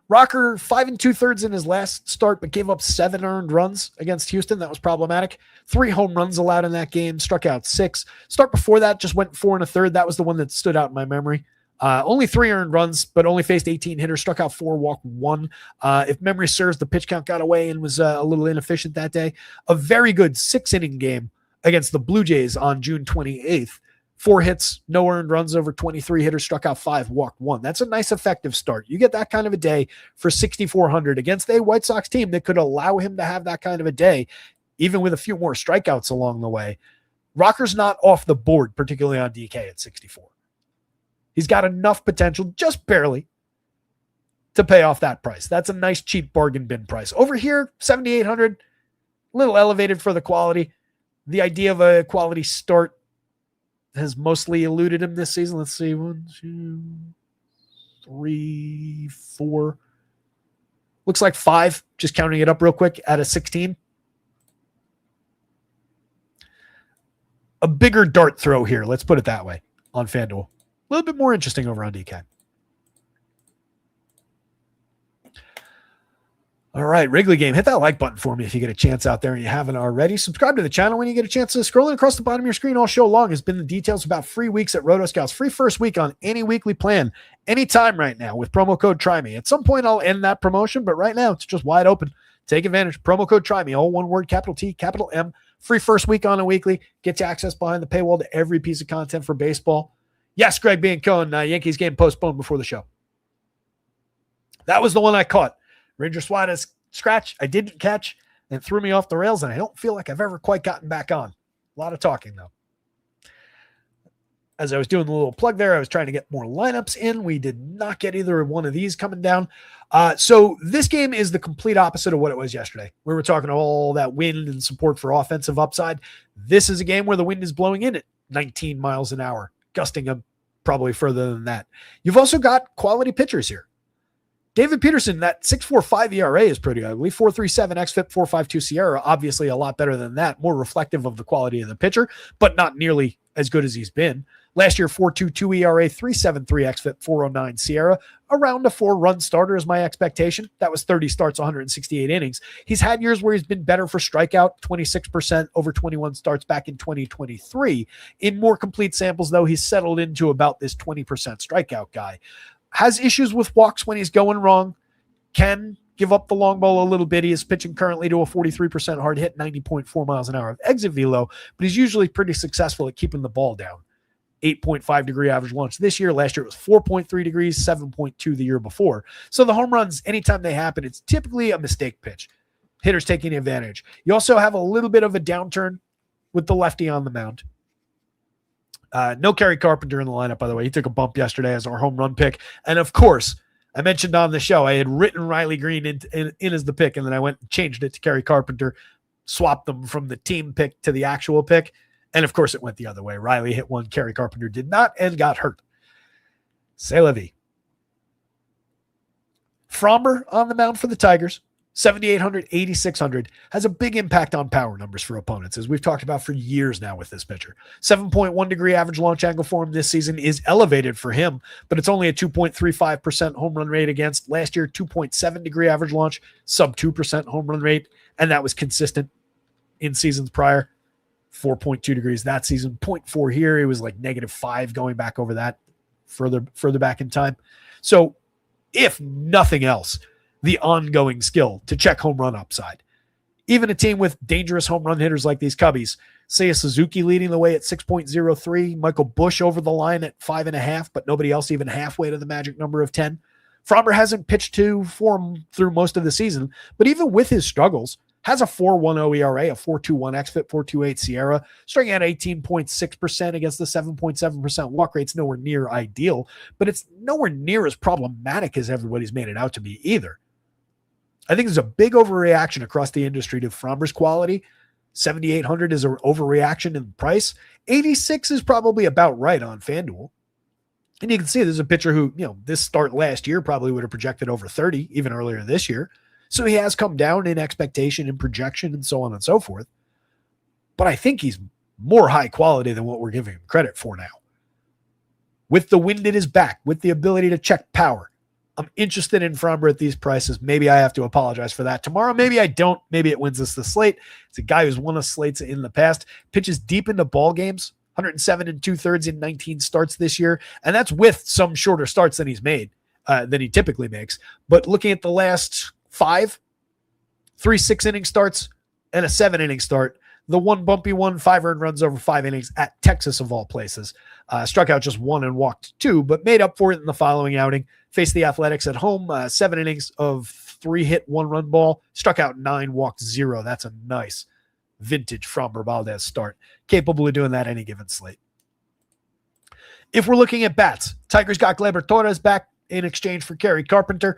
Rocker, 5 2/3 in his last start, but gave up 7 earned runs against Houston. That was problematic. 3 home runs allowed in that game, struck out 6. Start before that just went 4 1/3. That was the one that stood out in my memory. Only 3 earned runs, but only faced 18 hitters, struck out 4, walked 1. If memory serves, the pitch count got away and was a little inefficient that day. A very good 6-inning game against the Blue Jays on June 28th. 4 hits, no earned runs, over 23 hitters, struck out 5, walked 1. That's a nice effective start. You get that kind of a day for 6,400 against a White Sox team that could allow him to have that kind of a day, even with a few more strikeouts along the way. Rocker's not off the board, particularly on DK at 64. He's got enough potential, just barely, to pay off that price. That's a nice, cheap bargain bin price. Over here, 7,800, a little elevated for the quality. The idea of a quality start has mostly eluded him this season. Let's see. 1, 2, 3, 4. Looks like 5, just counting it up real quick, at a 16. A bigger dart throw here, let's put it that way, on FanDuel. A little bit more interesting over on DK. All right, Wrigley game. Hit that like button for me if you get a chance out there and you haven't already. Subscribe to the channel when you get a chance. Scrolling across the bottom of your screen all show long has been the details about free weeks at rotoscouts. Free first week on any weekly plan anytime right now with promo code TRYME. At some point, I'll end that promotion, but right now it's just wide open. Take advantage. Promo code TRYME, all one word, capital T, capital M. Free first week on a weekly. Gets you access behind the paywall to every piece of content for baseball. Yes, Greg Biancone, Yankees game postponed before the show. That was the one I caught. Ranger Suarez scratch I didn't catch and threw me off the rails, and I don't feel like I've ever quite gotten back on. A lot of talking, though. As I was doing the little plug there, I was trying to get more lineups in. We did not get either one of these coming down. So this game is the complete opposite of what it was yesterday. We were talking all that wind and support for offensive upside. This is a game where the wind is blowing in at 19 miles an hour, gusting up probably further than that. You've also got quality pitchers here. David Peterson, that 6.45 ERA is pretty ugly. 4.37 xFIP, 4.52 Sierra, obviously a lot better than that, more reflective of the quality of the pitcher, but not nearly as good as he's been. Last year, 4.22 ERA, 3.73 xFIP, 4.09 Sierra, around a 4-run starter is my expectation. That was 30 starts, 168 innings. He's had years where he's been better for strikeout, 26% over 21 starts back in 2023. In more complete samples, though, he's settled into about this 20% strikeout guy. Has issues with walks when he's going wrong, can give up the long ball a little bit. He is pitching currently to a 43% hard hit, 90.4 miles an hour of exit velo, but he's usually pretty successful at keeping the ball down. 8.5 degree average launch this year. Last year it was 4.3 degrees, 7.2 the year before. So the home runs, anytime they happen, it's typically a mistake pitch. Hitters taking advantage. You also have a little bit of a downturn with the lefty on the mound. No Kerry Carpenter in the lineup, by the way. He took a bump yesterday as our home run pick. And of course, I mentioned on the show, I had written Riley Green in as the pick, and then I went and changed it to Kerry Carpenter, swapped them from the team pick to the actual pick. And of course, it went the other way. Riley hit one, Kerry Carpenter did not, and got hurt. C'est la vie. Fromber on the mound for the Tigers. 7,800, 8,600 has a big impact on power numbers for opponents, as we've talked about for years now with this pitcher. 7.1 degree average launch angle for him this season is elevated for him, but it's only a 2.35% home run rate against. Last year, 2.7 degree average launch, sub 2% home run rate, and that was consistent in seasons prior. 4.2 degrees that season, 0.4 here. It was like -5 going back over that further back in time. So if nothing else, the ongoing skill to check home run upside. Even a team with dangerous home run hitters like these Cubbies, Seiya Suzuki leading the way at 6.03, Michael Busch over the line at 5.5, but nobody else even halfway to the magic number of 10. Framber hasn't pitched to form through most of the season, but even with his struggles, has a 4.10 ERA, a 4.21 xFIP, 4.28 Sierra, striking out 18.6% against the 7.7% walk rate. It's nowhere near ideal, but it's nowhere near as problematic as everybody's made it out to be either. I think there's a big overreaction across the industry to Framber's quality. 7,800 is an overreaction in price. 86 is probably about right on FanDuel. And you can see there's a pitcher who, this start last year probably would have projected over 30, even earlier this year. So he has come down in expectation and projection and so on and so forth. But I think he's more high quality than what we're giving him credit for now. With the wind at his back, with the ability to check power, I'm interested in Framber at these prices. Maybe I have to apologize for that tomorrow. Maybe I don't. Maybe it wins us the slate. It's a guy who's won us slates in the past. Pitches deep into ball games. 107 2/3 in 19 starts this year. And that's with some shorter starts than he's made, than he typically makes. But looking at the last 5, 3 6-inning starts and a 7-inning start, the one bumpy one, 5 earned runs over 5 innings at Texas of all places. Struck out just 1 and walked 2, but made up for it in the following outing. Faced the Athletics at home, 7 innings of 3 hit, 1 run ball, struck out 9, walked 0. That's a nice vintage Framber Valdez start. Capable of doing that any given slate. If we're looking at bats, Tigers got Gleyber Torres back in exchange for Kerry Carpenter.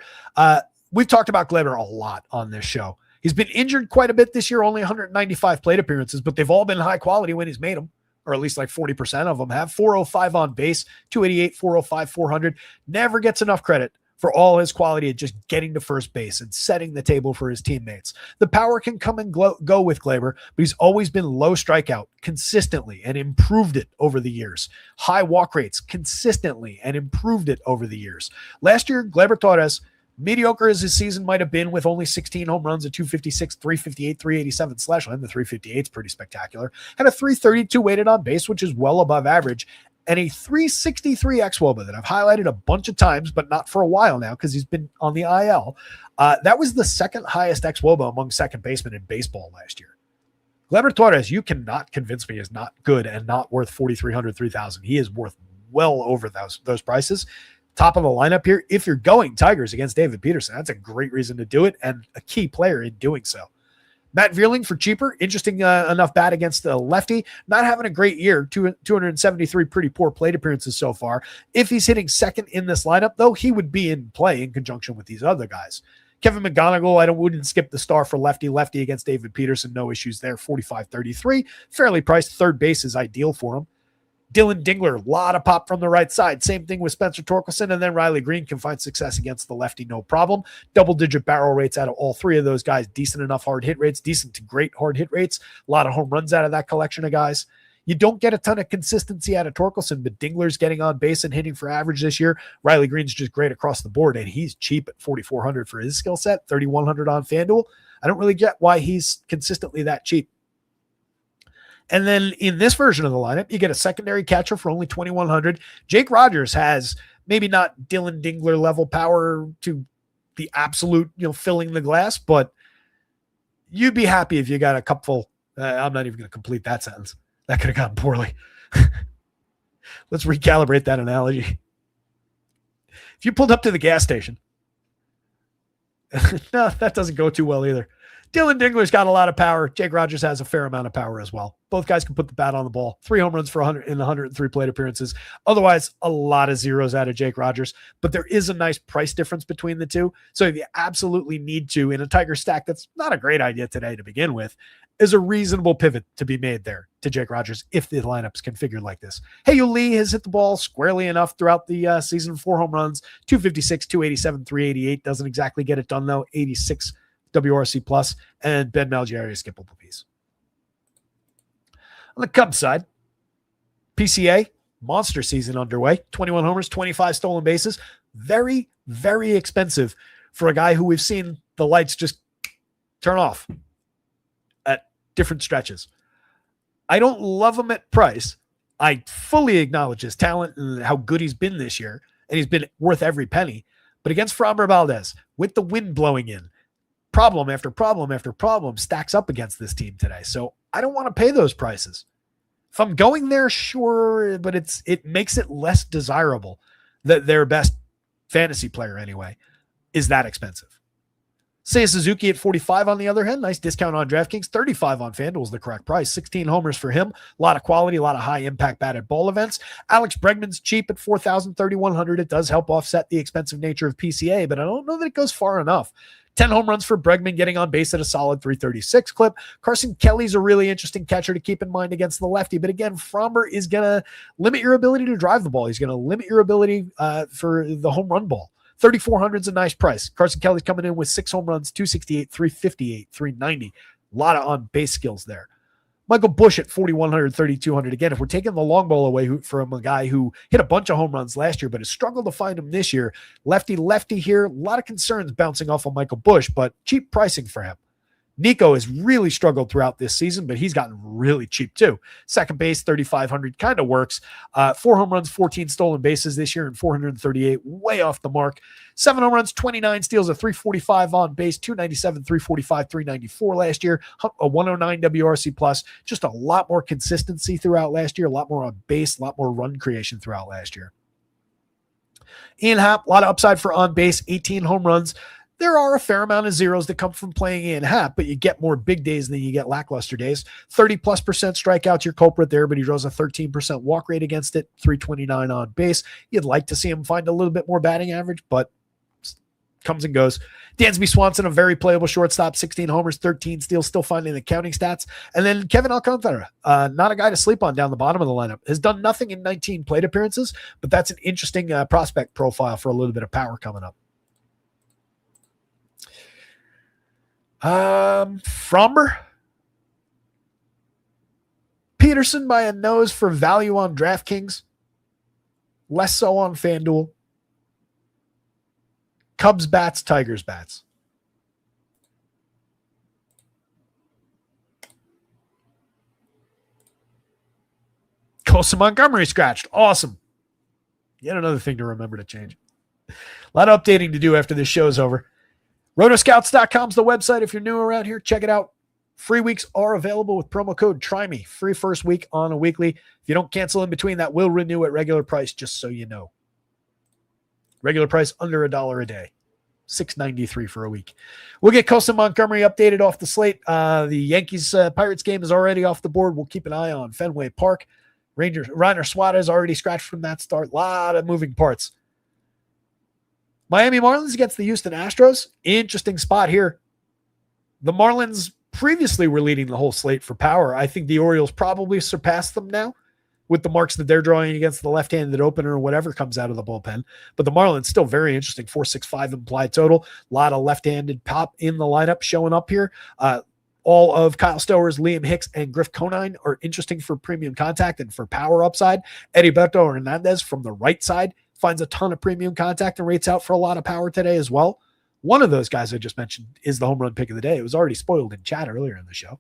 We've talked about Gleyber a lot on this show. He's been injured quite a bit this year, only 195 plate appearances, but they've all been high quality when he's made them, or at least like 40% of them have. 405 on base, 288, 405, 400. Never gets enough credit for all his quality of just getting to first base and setting the table for his teammates. The power can come and go with Gleyber, but he's always been low strikeout consistently and improved it over the years. High walk rates consistently and improved it over the years. Last year, Gleyber Torres, mediocre as his season might have been with only 16 home runs, a 256, 358, 387 slash line. The 358 is pretty spectacular. Had a 332 weighted on base, which is well above average, and a 363 xWOBA that I've highlighted a bunch of times, but not for a while now because he's been on the IL. That was the second highest xWOBA among second basemen in baseball last year. Gleyber Torres, you cannot convince me, is not good and not worth 4,300, 3,000. He is worth well over those prices. Top of the lineup here. If you're going Tigers against David Peterson, that's a great reason to do it and a key player in doing so. Matt Vierling for cheaper. Interesting enough bat against the lefty. Not having a great year. 273 pretty poor plate appearances so far. If he's hitting second in this lineup, though, he would be in play in conjunction with these other guys. Kevin McGonigal, wouldn't skip the star for lefty against David Peterson. No issues there. 45-33. Fairly priced. Third base is ideal for him. Dylan Dingler, a lot of pop from the right side. Same thing with Spencer Torkelson, and then Riley Green can find success against the lefty, no problem. Double-digit barrel rates out of all three of those guys. Decent enough hard hit rates, decent to great hard hit rates. A lot of home runs out of that collection of guys. You don't get a ton of consistency out of Torkelson, but Dingler's getting on base and hitting for average this year. Riley Green's just great across the board, and he's cheap at $4,400 for his skill set, $3,100 on FanDuel. I don't really get why he's consistently that cheap. And then in this version of the lineup, you get a secondary catcher for only $2,100. Jake Rogers has maybe not Dylan Dingler level power to the absolute, filling the glass, but you'd be happy if you got a cupful. I'm not even going to complete that sentence. That could have gone poorly. Let's recalibrate that analogy. If you pulled up to the gas station, no, that doesn't go too well either. Dylan Dingler's got a lot of power. Jake Rogers has a fair amount of power as well. Both guys can put the bat on the ball. 3 home runs for 100 in 103 plate appearances. Otherwise, a lot of zeros out of Jake Rogers. But there is a nice price difference between the two. So if you absolutely need to, in a Tiger stack that's not a great idea today to begin with, is a reasonable pivot to be made there to Jake Rogers if the lineup's configured like this. Hey-Yu Lee has hit the ball squarely enough throughout the season. 4 home runs, 256, 287, 388. Doesn't exactly get it done, though. 86 WRC plus, and Ben Malgieri, a skippable piece. On the Cubs side, PCA, monster season underway. 21 homers, 25 stolen bases. Very, very expensive for a guy who we've seen the lights just turn off at different stretches. I don't love him at price. I fully acknowledge his talent and how good he's been this year, and he's been worth every penny. But against Framber Valdez, with the wind blowing in, problem after problem after problem stacks up against this team today. So I don't want to pay those prices. If I'm going there, sure, but it makes it less desirable that their best fantasy player anyway is that expensive. Seiya Suzuki at 45 on the other hand, nice discount on DraftKings. 35 on FanDuel is the correct price. 16 homers for him. A lot of quality, a lot of high impact batted ball events. Alex Bregman's cheap at 4,000, 3,100. It does help offset the expensive nature of PCA, but I don't know that it goes far enough. 10 home runs for Bregman, getting on base at a solid 336 clip. Carson Kelly's a really interesting catcher to keep in mind against the lefty. But again, Framber is going to limit your ability to drive the ball. He's going to limit your ability for the home run ball. 3,400 is a nice price. Carson Kelly's coming in with 6 home runs, 268, 358, 390. A lot of on-base skills there. Michael Busch at 4,100, 3,200. Again, if we're taking the long ball away from a guy who hit a bunch of home runs last year, but has struggled to find him this year, lefty here, a lot of concerns bouncing off of Michael Busch, but cheap pricing for him. Nico has really struggled throughout this season, but he's gotten really cheap too. Second base, 3,500 kind of works. 4 home runs, 14 stolen bases this year, and 438, way off the mark. 7 home runs, 29 steals, a 345 on base, 297, 345, 394 last year, a 109 WRC plus. Just a lot more consistency throughout last year, a lot more on base, a lot more run creation throughout last year. Ian Happ, a lot of upside for on base, 18 home runs. There are a fair amount of zeros that come from playing Ian Happ, but you get more big days than you get lackluster days. 30+% strikeouts, your culprit there, but he draws a 13% walk rate against it, 329 on base. You'd like to see him find a little bit more batting average, but comes and goes. Dansby Swanson, a very playable shortstop, 16 homers, 13 steals, still finding the counting stats. And then Kevin Alcantara, not a guy to sleep on down the bottom of the lineup, has done nothing in 19 plate appearances, but that's an interesting prospect profile for a little bit of power coming up. Framber, Peterson by a nose for value on DraftKings, less so on FanDuel. Cubs bats, Tigers bats. Colson Montgomery scratched. Awesome. Yet another thing to remember to change. A lot of updating to do after this show's over. Rotoscouts.com is the website. If you're new around here, check it out. Free weeks are available with promo code TRYME. Free first week on a weekly. If you don't cancel in between, that will renew at regular price, just so you know. Regular price under $1 a day. $6.93 for a week. We'll get Colson Montgomery updated off the slate. The Yankees Pirates game is already off the board. We'll keep an eye on Fenway Park. Reiner Suarez already scratched from that start. A lot of moving parts. Miami Marlins against the Houston Astros. Interesting spot here. The Marlins previously were leading the whole slate for power. I think the Orioles probably surpassed them now with the marks that they're drawing against the left-handed opener or whatever comes out of the bullpen. But the Marlins still very interesting. 465 implied total. A lot of left-handed pop in the lineup showing up here. All of Kyle Stowers, Liam Hicks, and Griff Conine are interesting for premium contact and for power upside. Heriberto Hernandez from the right side finds a ton of premium contact and rates out for a lot of power today as well. One of those guys I just mentioned is the home run pick of the day. It was already spoiled in chat earlier in the show.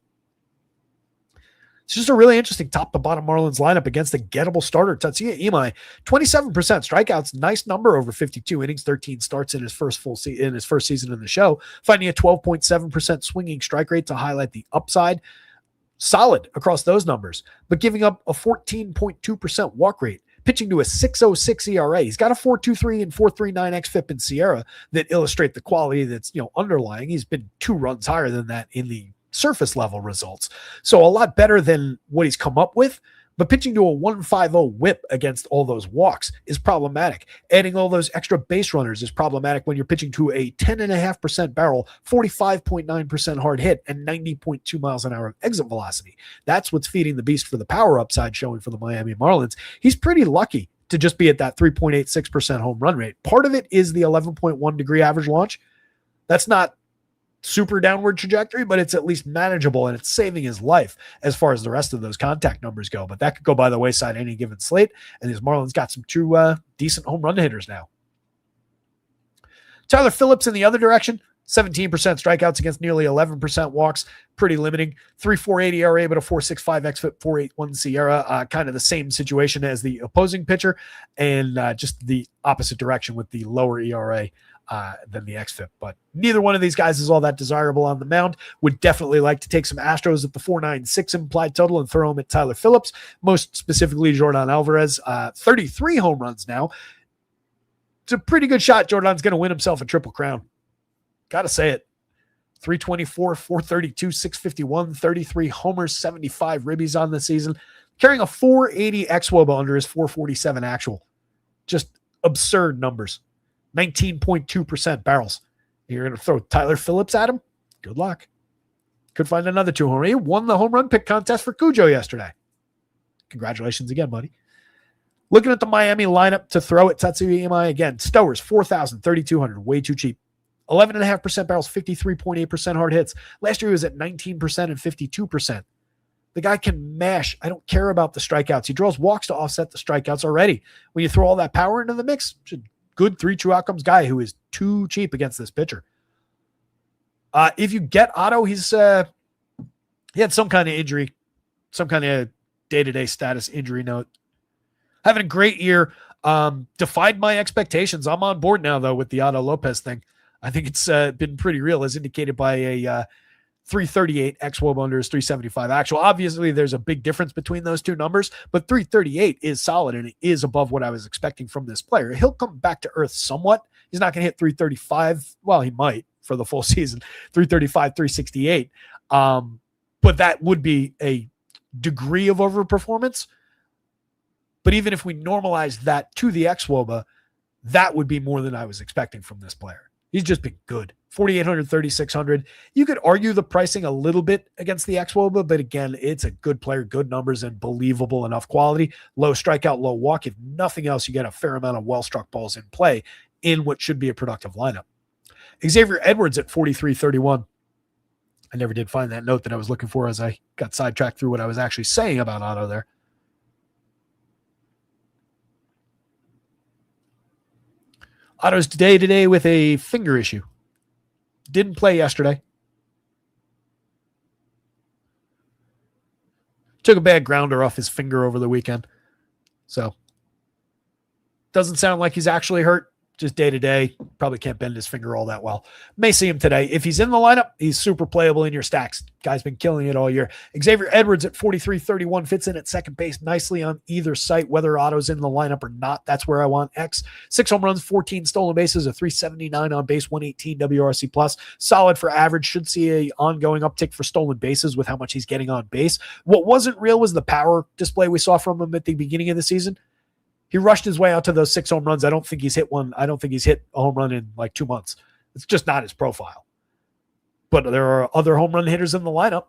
It's just a really interesting top-to-bottom Marlins lineup against a gettable starter, Tatsuya Imai. 27% strikeouts, nice number over 52 innings, 13 starts in his first season in the show, finding a 12.7% swinging strike rate to highlight the upside. Solid across those numbers, but giving up a 14.2% walk rate. Pitching to a 6.06 ERA. He's got a 4.23 and 4.39 xFIP in Sierra that illustrate the quality that's underlying. He's been 2 runs higher than that in the surface level results. So a lot better than what he's come up with, but pitching to a 1.50 whip against all those walks is problematic. Adding all those extra base runners is problematic when you're pitching to a 10.5% barrel, 45.9% hard hit, and 90.2 miles an hour of exit velocity. That's what's feeding the beast for the power upside showing for the Miami Marlins. He's pretty lucky to just be at that 3.86% home run rate. Part of it is the 11.1 degree average launch. That's not super downward trajectory, but it's at least manageable and it's saving his life as far as the rest of those contact numbers go. But that could go by the wayside any given slate. And these Marlins got some true decent home run hitters now. Tyler Phillips in the other direction, 17% strikeouts against nearly 11% walks, pretty limiting. 3.48 ERA, but a 4.65 xFIP, 4.81 Sierra. Kind of the same situation as the opposing pitcher, and just the opposite direction with the lower ERA than the xFIP. But neither one of these guys is all that desirable on the mound. Would definitely like to take some Astros at the 4.96 implied total and throw them at Tyler Phillips, most specifically Jordan Alvarez. 33 home runs now. It's a pretty good shot Jordan's going to win himself a triple crown. Got to say it. 324, 432, 651, 33 homers, 75 ribbies on the season. Carrying a 480 xWOBA under his 447 actual. Just absurd numbers. 19.2% barrels. You're going to throw Tyler Phillips at him? Good luck. Could find another 2 homer. He won the home run pick contest for Cujo yesterday. Congratulations again, buddy. Looking at the Miami lineup to throw at Tatsuya Imai again. Stowers, 4,000, 3,200. Way too cheap. 11.5% barrels, 53.8% hard hits. Last year he was at 19% and 52%. The guy can mash. I don't care about the strikeouts. He draws walks to offset the strikeouts already. When you throw all that power into the mix, it's a good 3 true outcomes guy who is too cheap against this pitcher. If you get Otto, he had some kind of injury, some kind of day-to-day status injury note. Having a great year. Defied my expectations. I'm on board now, though, with the Otto Lopez thing. I think it's been pretty real, as indicated by a 338 xWOB under his 375 actual. Obviously, there's a big difference between those two numbers, but 338 is solid, and it is above what I was expecting from this player. He'll come back to earth somewhat. He's not going to hit 335. Well, he might for the full season, 335, 368. But that would be a degree of overperformance. But even if we normalize that to the xWOBA, that would be more than I was expecting from this player. He's just been good. 4,800, 3,600. You could argue the pricing a little bit against the xWOBA, but again, it's a good player, good numbers, and believable enough quality. Low strikeout, low walk. If nothing else, you get a fair amount of well-struck balls in play in what should be a productive lineup. Xavier Edwards at 43.31. I never did find that note that I was looking for as I got sidetracked through what I was actually saying about Otto there. Otto's today with a finger issue. Didn't play yesterday. Took a bad grounder off his finger over the weekend. So, doesn't sound like he's actually hurt. Just day-to-day. Probably can't bend his finger all that well. May see him today. If he's in the lineup, he's super playable in your stacks. Guy's been killing it all year. Xavier Edwards at 43.31 fits in at second base nicely on either site, whether Otto's in the lineup or not. That's where I want X. 6 home runs, 14 stolen bases, a 379 on base, 118 WRC plus. Solid for average. Should see a ongoing uptick for stolen bases with how much he's getting on base. What wasn't real was the power display we saw from him at the beginning of the season. He rushed his way out to those 6 home runs. I don't think he's hit one. I don't think he's hit a home run in like 2 months. It's just not his profile. But there are other home run hitters in the lineup.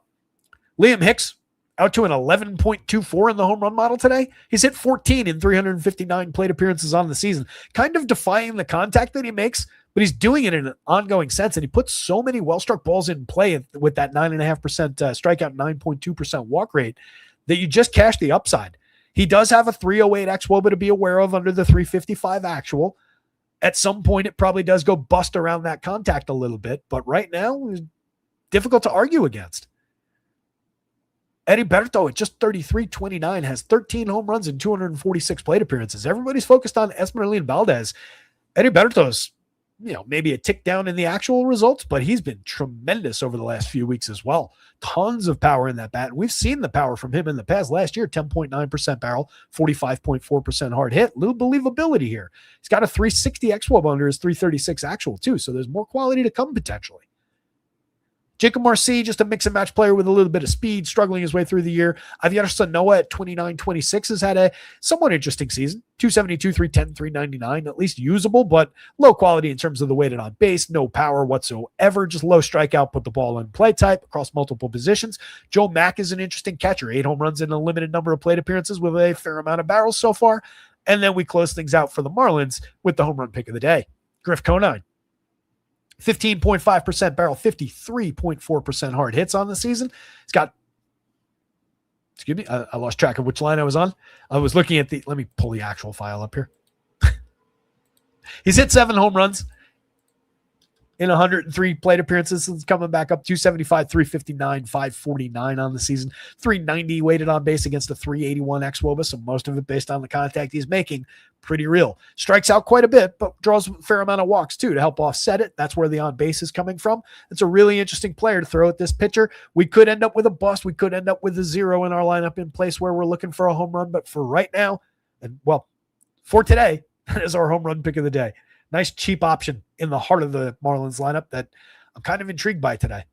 Liam Hicks out to an 11.24 in the home run model today. He's hit 14 in 359 plate appearances on the season. Kind of defying the contact that he makes, but he's doing it in an ongoing sense. And he puts so many well-struck balls in play with that 9.5% strikeout, 9.2% walk rate that you just cash the upside. He does have a 308 xWOBA to be aware of under the 355 actual. At some point, it probably does go bust around that contact a little bit, but right now, it's difficult to argue against. Eddie Berto at just 33.29 has 13 home runs and 246 plate appearances. Everybody's focused on Esmeralin Valdez. Eddie Berto's, maybe a tick down in the actual results, but he's been tremendous over the last few weeks as well. Tons of power in that bat. And we've seen the power from him in the past. Last year, 10.9% barrel, 45.4% hard hit. Little believability here. He's got a 360 xWOB under his 336 actual too. So there's more quality to come potentially. Jacob Marcy, just a mix and match player with a little bit of speed, struggling his way through the year. Javier Sanoa at 29.26 has had a somewhat interesting season. 272, 310, 399, at least usable, but low quality in terms of the weighted on base, no power whatsoever, just low strikeout, put the ball in play type across multiple positions. Joe Mack is an interesting catcher. 8 home runs in a limited number of plate appearances with a fair amount of barrels so far. And then we close things out for the Marlins with the home run pick of the day. Griff Conine. 15.5% barrel, 53.4% hard hits on the season. He's got, excuse me, I lost track of which line I was on. I was looking at let me pull the actual file up here. He's hit 7 home runs in 103 plate appearances. It's coming back up 275, 359, 549 on the season, 390 weighted on base against a 381 xWOBA. So most of it based on the contact he's making. Pretty real. Strikes out quite a bit, but draws a fair amount of walks too to help offset it. That's where the on base is coming from. It's a really interesting player to throw at this pitcher. We could end up with a bust. We could end up with a 0 in our lineup in place where we're looking for a home run. But for right now, and well, for today, that is our home run pick of the day. Nice cheap option in the heart of the Marlins lineup that I'm kind of intrigued by today.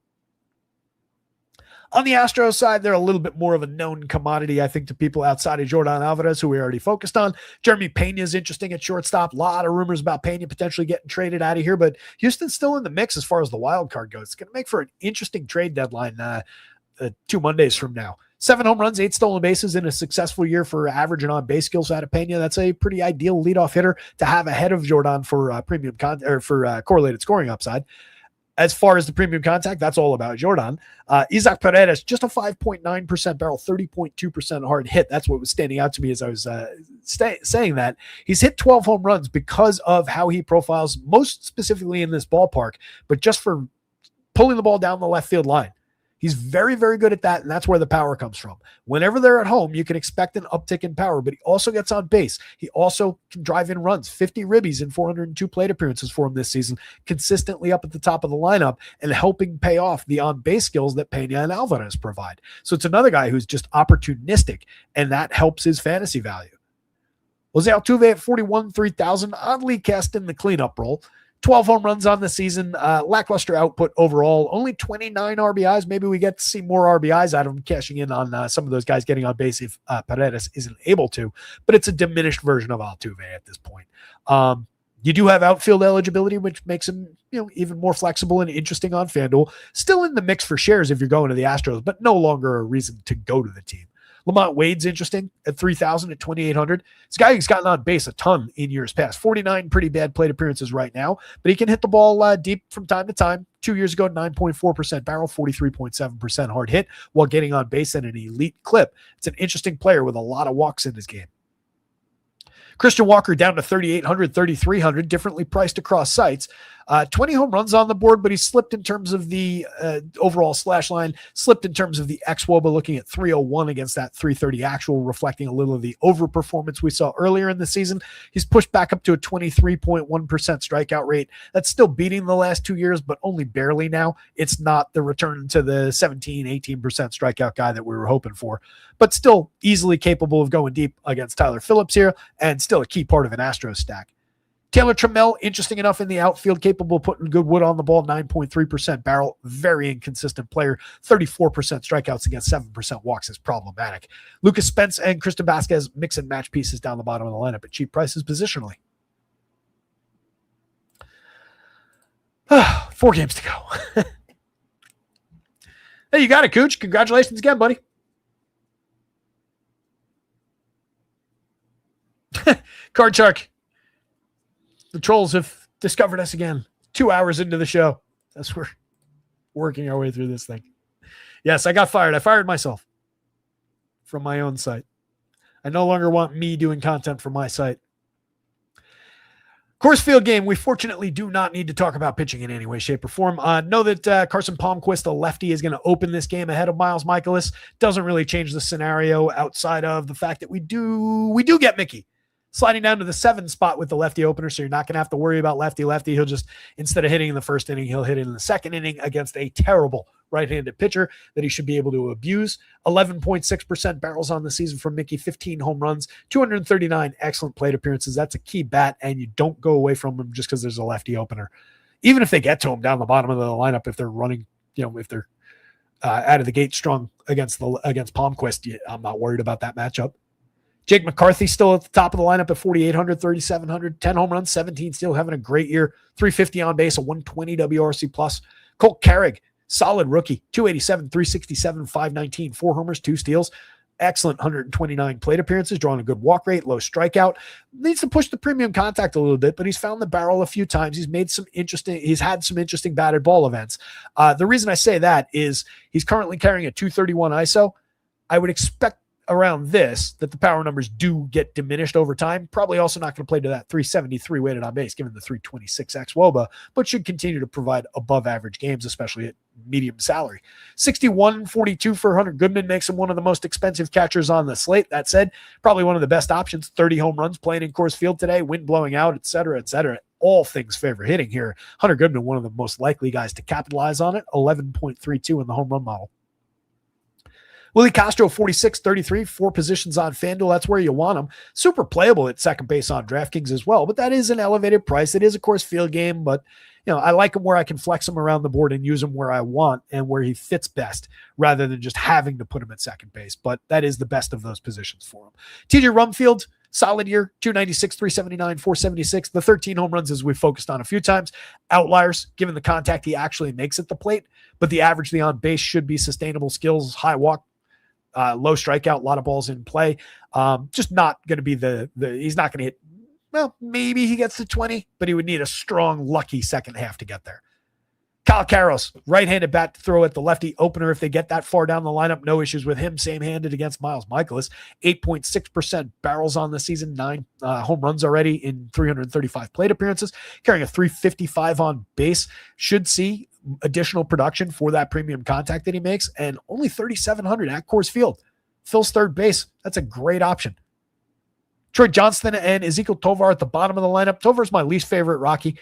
On the Astros side, they're a little bit more of a known commodity, I think, to people outside of Yordan Alvarez, who we already focused on. Jeremy Pena is interesting at shortstop. A lot of rumors about Pena potentially getting traded out of here, but Houston's still in the mix as far as the wild card goes. It's going to make for an interesting trade deadline 2 Mondays from now. 7 home runs, 8 stolen bases in a successful year for average and on-base skills out of Pena. That's a pretty ideal leadoff hitter to have ahead of Jordan for correlated scoring upside. As far as the premium contact, that's all about Jordan. Isaac Paredes, just a 5.9% barrel, 30.2% hard hit. That's what was standing out to me as I was saying that. He's hit 12 home runs because of how he profiles, most specifically in this ballpark, but just for pulling the ball down the left field line. He's very, very good at that, and that's where the power comes from. Whenever they're at home, you can expect an uptick in power, but he also gets on base. He also can drive in runs, 50 ribbies in 402 plate appearances for him this season, consistently up at the top of the lineup and helping pay off the on-base skills that Pena and Alvarez provide. So it's another guy who's just opportunistic, and that helps his fantasy value. Jose Altuve at 41, 3,000, oddly cast in the cleanup role. 12 home runs on the season, lackluster output overall, only 29 RBIs. Maybe we get to see more RBIs out of him, cashing in on some of those guys getting on base if Paredes isn't able to, but it's a diminished version of Altuve at this point. You do have outfield eligibility, which makes him even more flexible and interesting on FanDuel. Still in the mix for shares if you're going to the Astros, but no longer a reason to go to the team. Lamont Wade's interesting at 3,000 at 2,800. This guy who's gotten on base a ton in years past. 49 pretty bad plate appearances right now, but he can hit the ball deep from time to time. 2 years ago, 9.4% barrel, 43.7% hard hit while getting on base at an elite clip. It's an interesting player with a lot of walks in his game. Christian Walker down to 3,800, 3,300, differently priced across sites. 20 home runs on the board, but he slipped in terms of the overall slash line, slipped in terms of the xWOBA, looking at 301 against that 330 actual, reflecting a little of the overperformance we saw earlier in the season. He's pushed back up to a 23.1% strikeout rate. That's still beating the last 2 years, but only barely now. It's not the return to the 17, 18% strikeout guy that we were hoping for, but still easily capable of going deep against Tyler Phillips here, and still a key part of an Astros stack. Taylor Trammell, interesting enough in the outfield, capable of putting good wood on the ball, 9.3% barrel, very inconsistent player, 34% strikeouts against 7% walks is problematic. Lucas Spence and Kristen Vasquez mix and match pieces down the bottom of the lineup at cheap prices positionally. 4 games to go. Hey, you got it, Cooch. Congratulations again, buddy. Card Shark. The trolls have discovered us again. 2 hours into the show. As we're working our way through this thing. Yes, I got fired. I fired myself from my own site. I no longer want me doing content for my site. Coors Field game, we fortunately do not need to talk about pitching in any way, shape, or form. Know that Carson Palmquist, the lefty, is going to open this game ahead of Miles Michaelis. Doesn't really change the scenario outside of the fact that we do get Mickey sliding down to the 7 spot with the lefty opener, so you're not going to have to worry about lefty-lefty. He'll just, instead of hitting in the first inning, he'll hit it in the second inning against a terrible right-handed pitcher that he should be able to abuse. 11.6% barrels on the season from Mickey, 15 home runs, 239 excellent plate appearances. That's a key bat, and you don't go away from him just because there's a lefty opener. Even if they get to him down the bottom of the lineup, if they're running, if they're out of the gate strong against Palmquist, I'm not worried about that matchup. Jake McCarthy still at the top of the lineup at 4,800, 3,700, 10 home runs, 17, still having a great year, 350 on base, a 120 WRC plus. Colt Carrick, solid rookie, 287, 367, 519, 4 homers, 2 steals. Excellent 129 plate appearances, drawing a good walk rate, low strikeout. Needs to push the premium contact a little bit, but he's found the barrel a few times. He's had some interesting batted ball events. The reason I say that is he's currently carrying a 231 ISO. I would expect around this that the power numbers do get diminished over time. Probably also not going to play to that 373 weighted on base given the 326 xwOBA, but should continue to provide above average games, especially at medium salary. 61.42 for Hunter Goodman makes him one of the most expensive catchers on the slate. That said, probably one of the best options. 30 home runs playing in Coors Field today, wind blowing out, et cetera, et cetera. All things favor hitting here. Hunter Goodman, one of the most likely guys to capitalize on it. 11.32 in the home run model. Willie Castro, 46.33, 4 positions on FanDuel. That's where you want him. Super playable at second base on DraftKings as well, but that is an elevated price. It is, of course, field game, but I like him where I can flex him around the board and use him where I want and where he fits best rather than just having to put him at second base, but that is the best of those positions for him. TJ Rumfield, solid year, 296, 379, 476. The 13 home runs, as we focused on a few times, outliers given the contact he actually makes at the plate, but the average the on base should be sustainable skills, high walk, low strikeout, a lot of balls in play. Just not going to be he's not going to hit, well, maybe he gets to 20, but he would need a strong, lucky second half to get there. Kyle Karros, right-handed bat to throw at the lefty opener if they get that far down the lineup. No issues with him. Same-handed against Miles Michaelis. 8.6% barrels on the season. 9 home runs already in 335 plate appearances. Carrying a 355 on base. Should see additional production for that premium contact that he makes, and only 3,700 at Coors Field. Fills third base. That's a great option. Troy Johnston and Ezekiel Tovar at the bottom of the lineup. Tovar's my least favorite Rocky.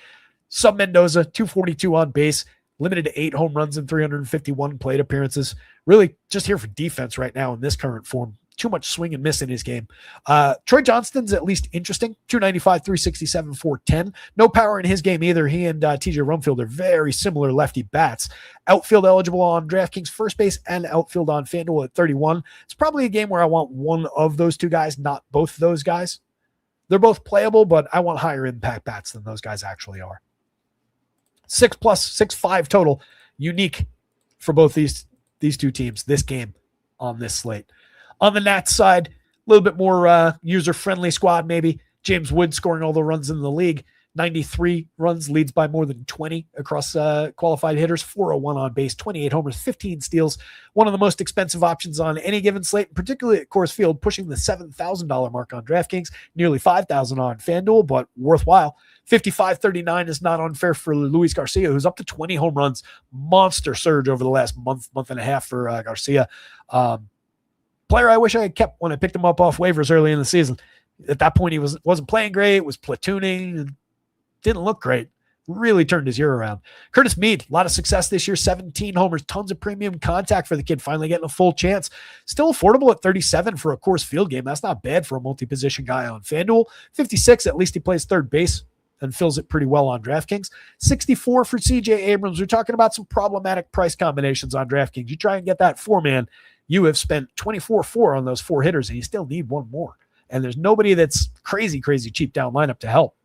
Sub Mendoza, 242 on base, limited to 8 home runs and 351 plate appearances. Really just here for defense right now in this current form. Too much swing and miss in his game. Troy Johnston's at least interesting. 295, 367, 410. No power in his game either. He and TJ Rumfield are very similar lefty bats. Outfield eligible on DraftKings first base and outfield on FanDuel at 31. It's probably a game where I want one of those two guys, not both those guys. They're both playable, but I want higher impact bats than those guys actually are. 6+, 6.5 total. Unique for both these two teams, this game on this slate. On the Nats side, a little bit more user-friendly squad maybe. James Wood scoring all the runs in the league. 93 runs, leads by more than 20 across qualified hitters. 401 on base, 28 homers, 15 steals. One of the most expensive options on any given slate, particularly at Coors Field, pushing the $7,000 mark on DraftKings, nearly $5,000 on FanDuel, but worthwhile. 55.39 is not unfair for Luis Garcia, who's up to 20 home runs. Monster surge over the last month and a half for Garcia. Player I wish I had kept when I picked him up off waivers early in the season. At that point, he wasn't playing great, was platooning, didn't look great. Really turned his year around. Curtis Mead, a lot of success this year, 17 homers, tons of premium contact for the kid, finally getting a full chance. Still affordable at 37 for a Coors Field game. That's not bad for a multi-position guy on FanDuel. 56, at least he plays third base and fills it pretty well on DraftKings. 64 for CJ Abrams. We're talking about some problematic price combinations on DraftKings. You try and get that 4-man, you have spent 24-4 on those 4 hitters, and you still need one more. And there's nobody that's crazy cheap down lineup to help.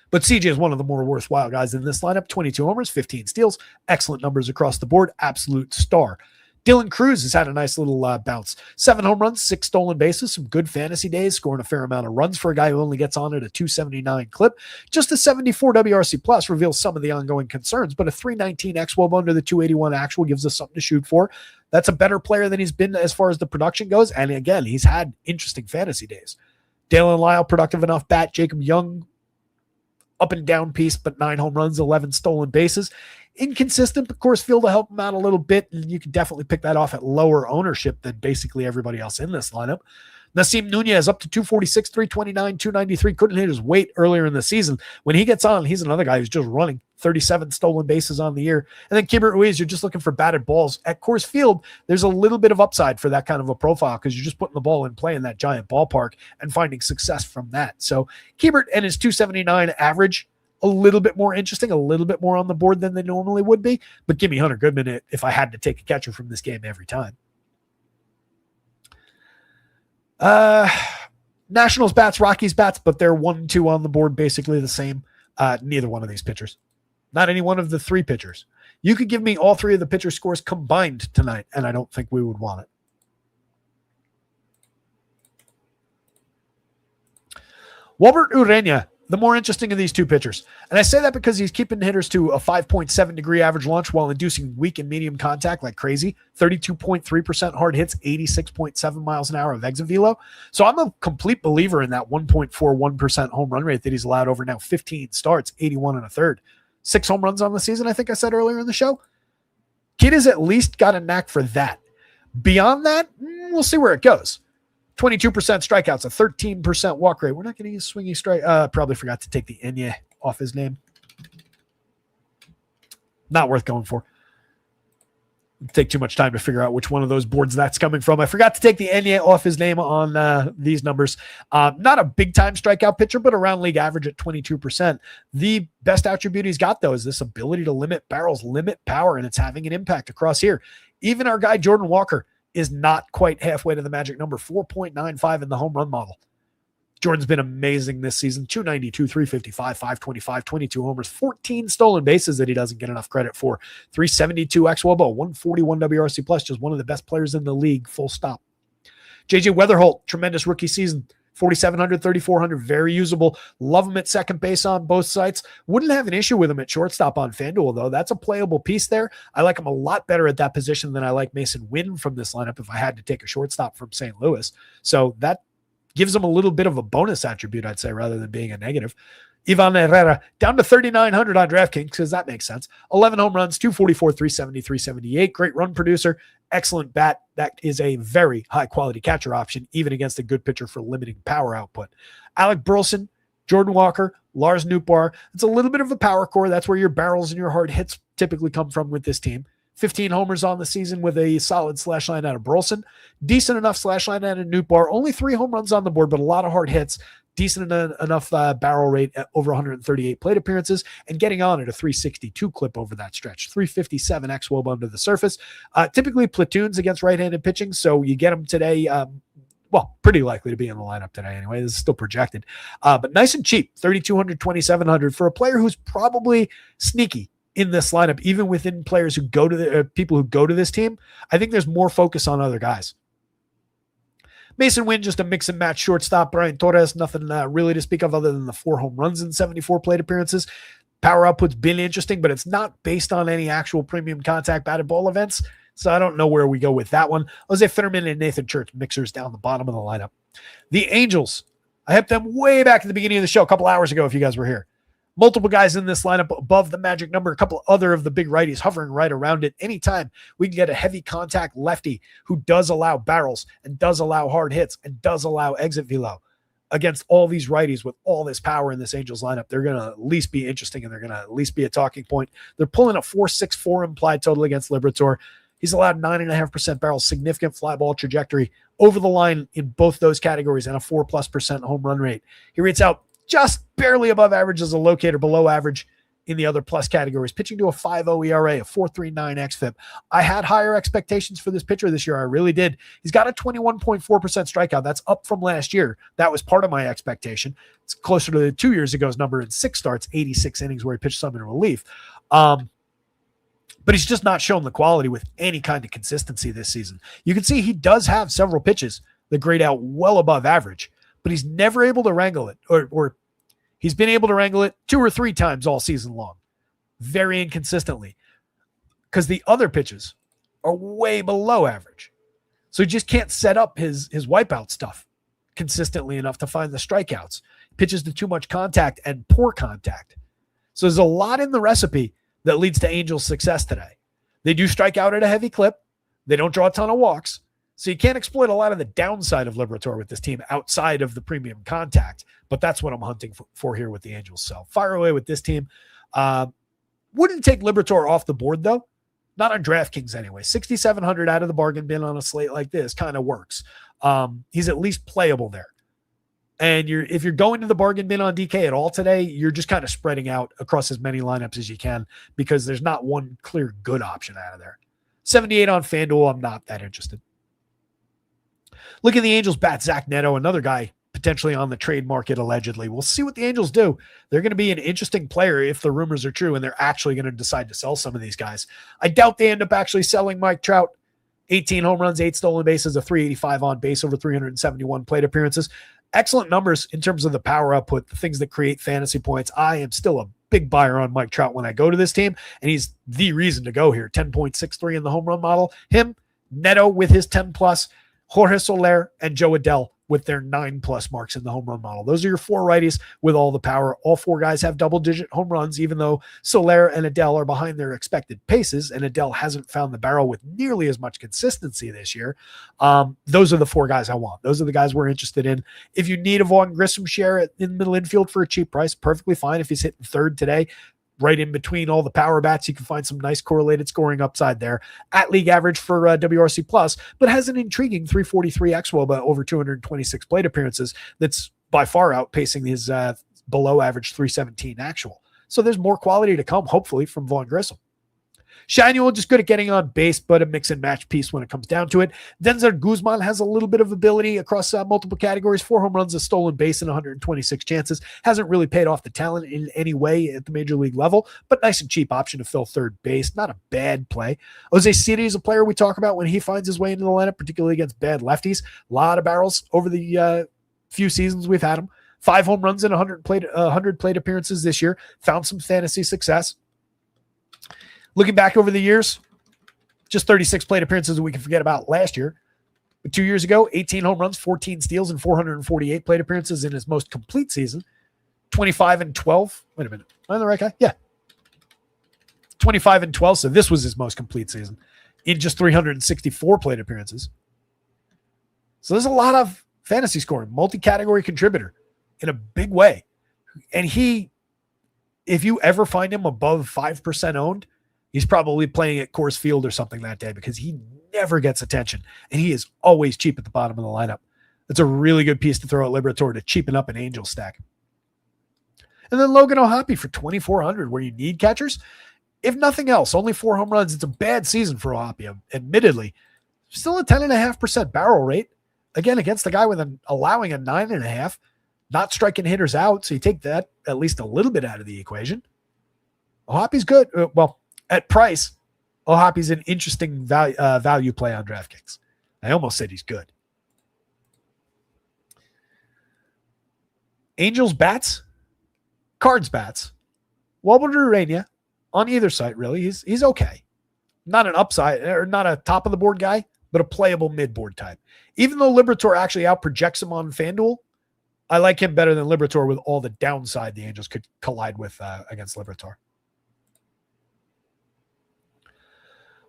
But CJ is one of the more worthwhile guys in this lineup. 22 homers, 15 steals, excellent numbers across the board, absolute star. Dylan Cruz has had a nice little bounce. 7 home runs, 6 stolen bases, some good fantasy days, scoring a fair amount of runs for a guy who only gets on at a 279 clip. Just a 74 WRC plus reveals some of the ongoing concerns, but a 319 xwOBA under the 281 actual gives us something to shoot for. That's a better player than he's been as far as the production goes. And again, he's had interesting fantasy days. Dalen Lyle, productive enough bat. Jacob Young, up and down piece, but 9 home runs, 11 stolen bases. Inconsistent, but Coors Field to help him out a little bit, and you can definitely pick that off at lower ownership than basically everybody else in this lineup. Nasim Nunez up to 246, 329, 293. Couldn't hit his weight earlier in the season. When he gets on, he's another guy who's just running. 37 stolen bases on the year. And then Keibert Ruiz, you're just looking for batted balls. At Coors Field, there's a little bit of upside for that kind of a profile because you're just putting the ball in play in that giant ballpark and finding success from that. So Keibert and his 279 average, a little bit more interesting, a little bit more on the board than they normally would be. But give me Hunter Goodman if I had to take a catcher from this game every time. Nationals bats, Rockies bats, but they're 1-2 on the board, basically the same. Neither one of these pitchers. Not any one of the 3 pitchers. You could give me all 3 of the pitcher scores combined tonight, and I don't think we would want it. Wilbert Urena, the more interesting of these two pitchers. And I say that because he's keeping hitters to a 5.7 degree average launch while inducing weak and medium contact like crazy. 32.3% hard hits, 86.7 miles an hour of exit velo. So I'm a complete believer in that 1.41% home run rate that he's allowed over now 15 starts, 81 and a third. 6 home runs on the season, I think I said earlier in the show. Kid has at least got a knack for that. Beyond that, we'll see where it goes. 22% strikeouts, a 13% walk rate. We're not going to use swingy strike. Probably forgot to take the Enya off his name. Not worth going for. It'd take too much time to figure out which one of those boards that's coming from. I forgot to take the Enya off his name on these numbers. Not a big-time strikeout pitcher, but around league average at 22%. The best attribute he's got, though, is this ability to limit barrels, limit power, and it's having an impact across here. Even our guy, Jordan Walker, is not quite halfway to the magic number, 4.95 in the home run model. Jordan's been amazing this season, 292, 355, 525, 22 homers, 14 stolen bases that he doesn't get enough credit for, 372 xWOBA, 141 WRC plus, just one of the best players in the league, full stop. JJ Weatherholt, tremendous rookie season, 4,700, 3,400, very usable. Love him at second base on both sites. Wouldn't have an issue with him at shortstop on FanDuel, though. That's a playable piece there. I like him a lot better at that position than I like Mason Wynn from this lineup if I had to take a shortstop from St. Louis. So that gives him a little bit of a bonus attribute, I'd say, rather than being a negative. Ivan Herrera down to 3,900 on DraftKings because that makes sense. 11 home runs, 244, 370, 378. Great run producer. Excellent bat. That is a very high-quality catcher option, even against a good pitcher for limiting power output. Alec Burleson, Jordan Walker, Lars Nootbaar. It's a little bit of a power core. That's where your barrels and your hard hits typically come from with this team. 15 homers on the season with a solid slash line out of Burleson. Decent enough slash line out of Nootbaar. Only 3 home runs on the board, but a lot of hard hits. Decent enough barrel rate at over 138 plate appearances and getting on at a 362 clip over that stretch. 357 xWOB under the surface. Typically platoons against right-handed pitching, so you get them today. Pretty likely to be in the lineup today anyway. This is still projected. But nice and cheap, 3,200, 2,700 for a player who's probably sneaky in this lineup, even within players who go to the people who go to this team. I think there's more focus on other guys. Mason Wynn, just a mix and match shortstop. Brian Torres, nothing really to speak of other than the 4 home runs in 74 plate appearances. Power output's been interesting, but it's not based on any actual premium contact batted ball events. So I don't know where we go with that one. Jose Fetterman and Nathan Church, mixers down the bottom of the lineup. The Angels, I hyped them way back at the beginning of the show, a couple hours ago if you guys were here. Multiple guys in this lineup above the magic number, a couple other of the big righties hovering right around it. Anytime we can get a heavy contact lefty who does allow barrels and does allow hard hits and does allow exit velo against all these righties with all this power in this Angels lineup, they're going to at least be interesting and they're going to at least be a talking point. They're pulling a 4.64 implied total against Liberatore. He's allowed 9.5% barrels, significant fly ball trajectory over the line in both those categories and a 4+% home run rate. He rates out just barely above average as a locator, below average in the other plus categories, pitching to a 5.0 ERA, a 4.39 xFIP. I had higher expectations for this pitcher this year. I really did. He's got a 21.4% strikeout. That's up from last year. That was part of my expectation. It's closer to the 2 years ago's number in 6 starts, 86 innings where he pitched some in relief. But he's just not shown the quality with any kind of consistency this season. You can see he does have several pitches that grade out well above average, but he's never able to wrangle it, or he's been able to wrangle it 2 or 3 times all season long, very inconsistently, because the other pitches are way below average. So he just can't set up his wipeout stuff consistently enough to find the strikeouts. Pitches to too much contact and poor contact. So there's a lot in the recipe that leads to Angels' success today. They do strike out at a heavy clip. They don't draw a ton of walks. So you can't exploit a lot of the downside of Liberatore with this team outside of the premium contact, but that's what I'm hunting for here with the Angels. So fire away with this team. Wouldn't take Liberatore off the board, though. Not on DraftKings anyway. 6,700 out of the bargain bin on a slate like this kind of works. He's at least playable there. And if you're going to the bargain bin on DK at all today, you're just kind of spreading out across as many lineups as you can because there's not one clear good option out of there. 78 on FanDuel, I'm not that interested. Look at the Angels bat Zach Neto, another guy potentially on the trade market allegedly. We'll see what the Angels do. They're going to be an interesting player if the rumors are true and they're actually going to decide to sell some of these guys. I doubt they end up actually selling Mike Trout. 18 home runs, 8 stolen bases, a 385 on base over 371 plate appearances. excellent numbers in terms of the power output, the things that create fantasy points. I am still a big buyer on Mike Trout when I go to this team, and he's the reason to go here. 10.63 in the home run model. Him, Neto with his 10 plus, Jorge Soler, and Joe Adell with their 9+ marks in the home run model. Those are your 4 righties with all the power. All 4 guys have double-digit home runs, even though Soler and Adell are behind their expected paces, and Adell hasn't found the barrel with nearly as much consistency this year. Those are the 4 guys I want. Those are the guys we're interested in. If you need a Vaughn Grissom share in middle infield for a cheap price, perfectly fine. If he's hitting third today, right in between all the power bats, you can find some nice correlated scoring upside there at league average for WRC plus, but has an intriguing 343 xWOBA over 226 plate appearances. That's by far outpacing his below average 317 actual. So there's more quality to come, hopefully, from Vaughn Grissom. Shanuel just good at getting on base, but a mix and match piece when it comes down to it. Denzer Guzman has a little bit of ability across multiple categories. 4 home runs, a stolen base, and 126 chances. Hasn't really paid off the talent in any way at the major league level, but nice and cheap option to fill third base. Not a bad play. Jose Siri is a player we talk about when he finds his way into the lineup, particularly against bad lefties. A lot of barrels over the few seasons we've had him. 5 home runs and 100 plate appearances this year. Found some fantasy success. Looking back over the years, just 36 plate appearances that we can forget about last year. But 2 years ago, 18 home runs, 14 steals, and 448 plate appearances in his most complete season. 25-12. Wait a minute. Am I the right guy? Yeah. 25-12. So this was his most complete season in just 364 plate appearances. So there's a lot of fantasy scoring, multi-category contributor in a big way. And if you ever find him above 5% owned, he's probably playing at Coors Field or something that day because he never gets attention, and he is always cheap at the bottom of the lineup. That's a really good piece to throw at Liberatore to cheapen up an Angel stack. And then Logan O'Hoppe for 2,400, where you need catchers. If nothing else, only 4 home runs. It's a bad season for O'Hoppe, admittedly. Still a 10.5% barrel rate. Again, against the guy with allowing a 9.5, not striking hitters out, so you take that at least a little bit out of the equation. O'Hoppe's good. At price, O'Hoppe's an interesting value play on DraftKings. I almost said he's good. Angels bats, Cards bats, Wobble Urania on either side, really. He's okay. Not an upside or not a top of the board guy, but a playable mid-board type. Even though Liberatore actually outprojects him on FanDuel, I like him better than Liberatore with all the downside the Angels could collide with against Liberatore.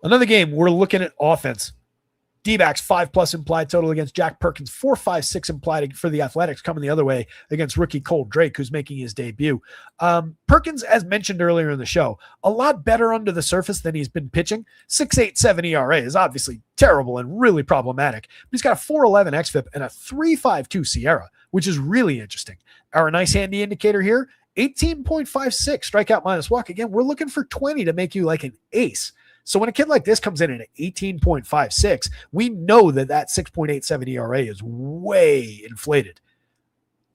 Another game, we're looking at offense. D-backs 5+ implied total against Jack Perkins, 4.56 implied for the Athletics, coming the other way against rookie Cole Drake, who's making his debut. Perkins, as mentioned earlier in the show, a lot better under the surface than he's been pitching. 6.87 ERA is obviously terrible and really problematic, but he's got a 4.11 xFIP and a 3.52 Sierra, which is really interesting. Our nice handy indicator here, 18.56 strikeout minus walk. Again, we're looking for 20 to make you like an ace. So when a kid like this comes in at 18.56, we know that 6.87 ERA is way inflated.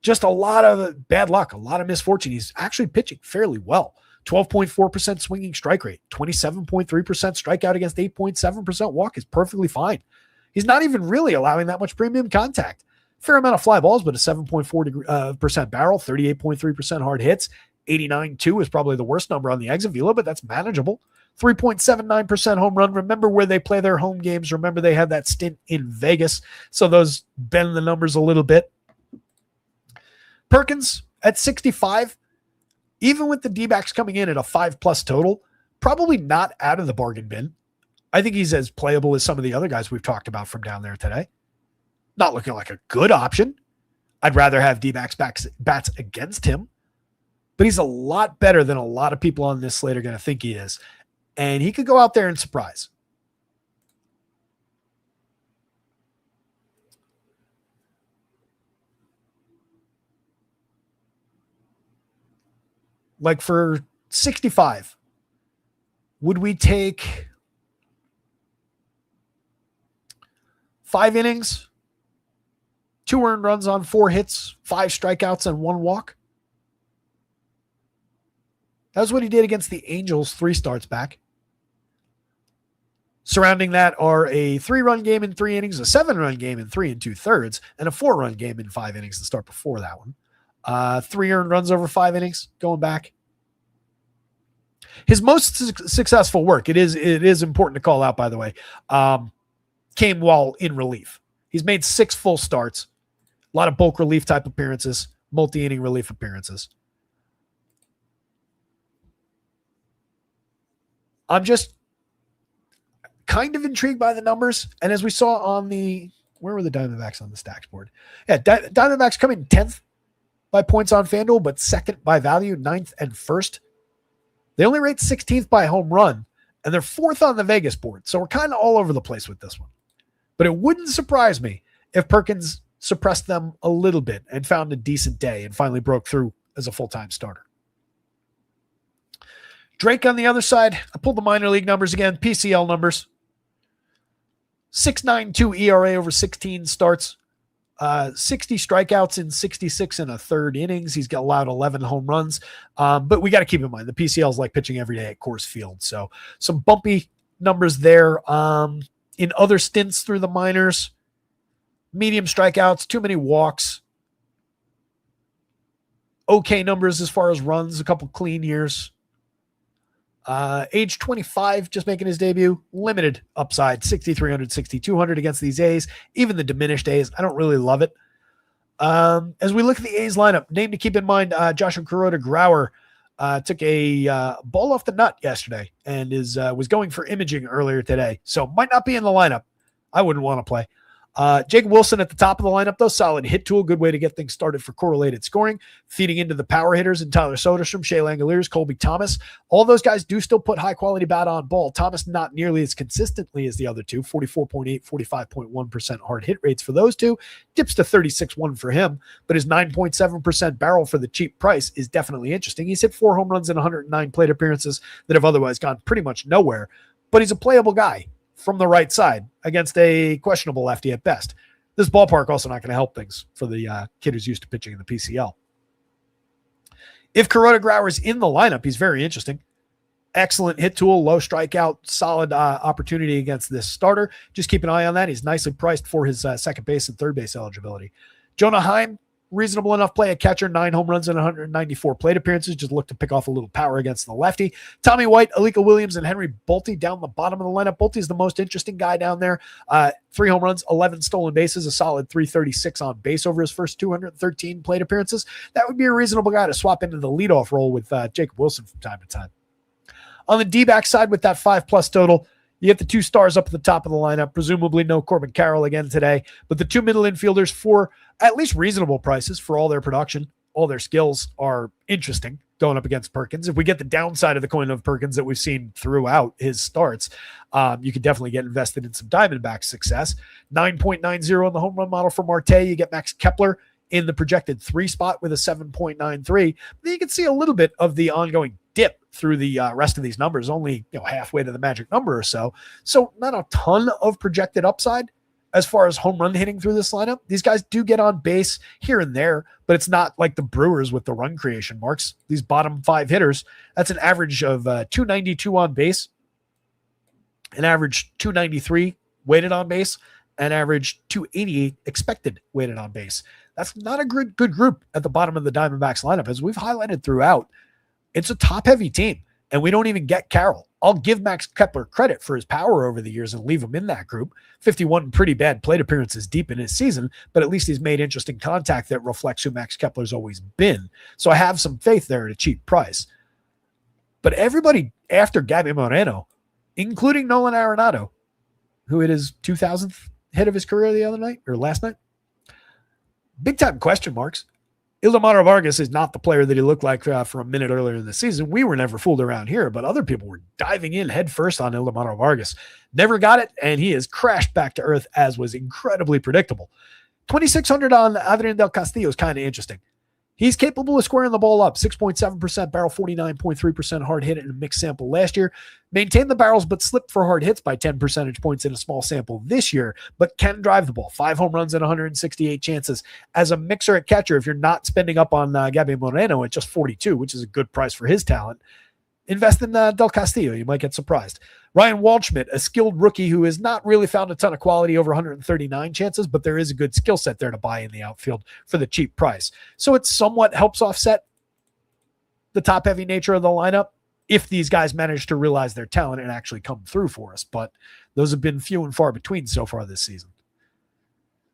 Just a lot of bad luck, a lot of misfortune. He's actually pitching fairly well. 12.4% swinging strike rate, 27.3% strikeout against 8.7% walk is perfectly fine. He's not even really allowing that much premium contact. Fair amount of fly balls, but a 7.4% barrel, 38.3% hard hits. 89.2 is probably the worst number on the exit velo, but that's manageable. 3.79% home run. Remember where they play their home games. Remember they had that stint in Vegas. So those bend the numbers a little bit. Perkins at 65, even with the D-backs coming in at a 5+ total, probably not out of the bargain bin. I think he's as playable as some of the other guys we've talked about from down there today. Not looking like a good option. I'd rather have D-backs bats against him, but he's a lot better than a lot of people on this slate are going to think he is. And he could go out there and surprise. Like for 65, would we take 5 innings, 2 earned runs on 4 hits, 5 strikeouts, and 1 walk? That was what he did against the Angels 3 starts back. Surrounding that are a 3-run game in 3 innings, a 7-run game in 3 2/3, and a 4-run game in 5 innings to start before that one. 3 earned runs over 5 innings going back. His most successful work, it is important to call out, by the way, came while in relief. He's made 6 full starts, a lot of bulk relief type appearances, multi-inning relief appearances. I'm just kind of intrigued by the numbers. And as we saw on where were the Diamondbacks on the stacks board? Yeah, Diamondbacks come in 10th by points on FanDuel, but 2nd by value, 9th and 1st. They only rate 16th by home run, and they're 4th on the Vegas board. So we're kind of all over the place with this one. But it wouldn't surprise me if Perkins suppressed them a little bit and found a decent day and finally broke through as a full-time starter. Drake on the other side, I pulled the minor league numbers again, PCL numbers. 6.92 ERA over 16 starts, 60 strikeouts in 66 and a third innings. He's got allowed 11 home runs. But we got to keep in mind the PCL is like pitching every day at Coors Field. So some bumpy numbers there. In other stints through the minors, medium strikeouts, too many walks. Okay numbers as far as runs, a couple clean years. Age 25, just making his debut, limited upside, 6,300, 6,200 against these A's, even the diminished A's. I don't really love it. As we look at the A's lineup, name to keep in mind, Joshua Kuroda-Grauer took a ball off the nut yesterday and was going for imaging earlier today. So might not be in the lineup. I wouldn't want to play. Jacob Wilson at the top of the lineup, though, solid hit tool, good way to get things started for correlated scoring, feeding into the power hitters and Tyler Soderstrom, Shea Langoliers, Colby Thomas. All those guys do still put high-quality bat on ball. Thomas not nearly as consistently as the other two, 44.8, 45.1% hard hit rates for those two. Dips to 36.1 for him, but his 9.7% barrel for the cheap price is definitely interesting. He's hit 4 home runs in 109 plate appearances that have otherwise gone pretty much nowhere, but he's a playable guy from the right side against a questionable lefty at best. This ballpark also not going to help things for the kid who's used to pitching in the PCL. If Kuroda-Grauer is in the lineup, he's very interesting. Excellent hit tool, low strikeout, solid opportunity against this starter. Just keep an eye on that. He's nicely priced for his second base and third base eligibility. Jonah Heim, reasonable enough play at catcher, 9 home runs and 194 plate appearances. Just look to pick off a little power against the lefty. Tommy White, Alika Williams, and Henry Bolte down the bottom of the lineup. Bolte is the most interesting guy down there. 3 home runs, 11 stolen bases, a solid 336 on base over his first 213 plate appearances. That would be a reasonable guy to swap into the leadoff role with Jacob Wilson from time to time. On the D-back side with that 5+ total, you get the 2 stars up at the top of the lineup. Presumably no Corbin Carroll again today, but the 2 middle infielders for at least reasonable prices for all their production, all their skills are interesting going up against Perkins. If we get the downside of the coin of Perkins that we've seen throughout his starts, you could definitely get invested in some Diamondback success. 9.90 on the home run model for Marte. You get Max Kepler in the projected 3 spot with a 7.93. Then you can see a little bit of the ongoing dip through the rest of these numbers, only halfway to the magic number or so. So not a ton of projected upside as far as home run hitting through this lineup. These guys do get on base here and there, but it's not like the Brewers with the run creation marks. These bottom 5 hitters, that's an average of 292 on base, an average 293 weighted on base, and average 288 expected weighted on base. That's not a good group at the bottom of the Diamondbacks lineup. As we've highlighted throughout, it's a top-heavy team, and we don't even get Carroll. I'll give Max Kepler credit for his power over the years and leave him in that group. 51 pretty bad plate appearances deep in his season, but at least he's made interesting contact that reflects who Max Kepler's always been. So I have some faith there at a cheap price. But everybody after Gabby Moreno, including Nolan Arenado, who hit his 2000th hit of his career the other night or last night, big-time question marks. Ildemaro Vargas is not the player that he looked like for a minute earlier in the season. We were never fooled around here, but other people were diving in head first on Ildemaro Vargas. Never got it, and he has crashed back to earth, as was incredibly predictable. 2,600 on Adrian Del Castillo is kind of interesting. He's capable of squaring the ball up. 6.7% barrel, 49.3% hard hit in a mixed sample last year. Maintained the barrels, but slipped for hard hits by 10 percentage points in a small sample this year, but can drive the ball. 5 home runs and 168 chances. As a mixer at catcher, if you're not spending up on Gabby Moreno at just 42, which is a good price for his talent, Invest in Del Castillo. You might get surprised. Ryan Waldschmidt, a skilled rookie who has not really found a ton of quality over 139 chances, but there is a good skill set there to buy in the outfield for the cheap price. So it somewhat helps offset the top-heavy nature of the lineup if these guys manage to realize their talent and actually come through for us. But those have been few and far between so far this season.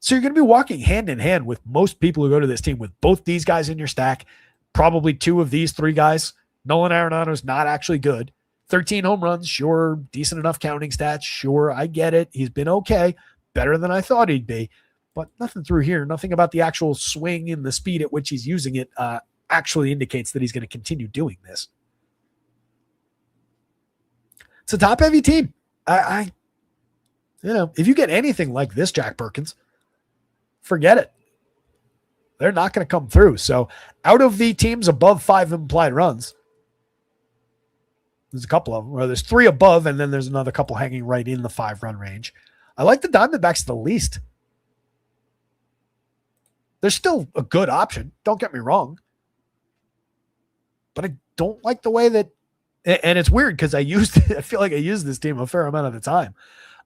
So you're going to be walking hand in hand with most people who go to this team with both these guys in your stack, probably two of these three guys. Nolan Arenado's not actually good. 13 home runs, sure. Decent enough counting stats, sure. I get it. He's been okay. Better than I thought he'd be. But nothing through here. Nothing about the actual swing and the speed at which he's using it actually indicates that he's going to continue doing this. It's a top-heavy team. If you get anything like this, Jack Perkins, forget it. They're not going to come through. So out of the teams above 5 implied runs, there's a couple of them, or there's 3 above, and then there's another couple hanging right in the 5-run range. I like the Diamondbacks the least. They're still a good option. Don't get me wrong. But I don't like the way that, and it's weird because I feel like I use this team a fair amount of the time.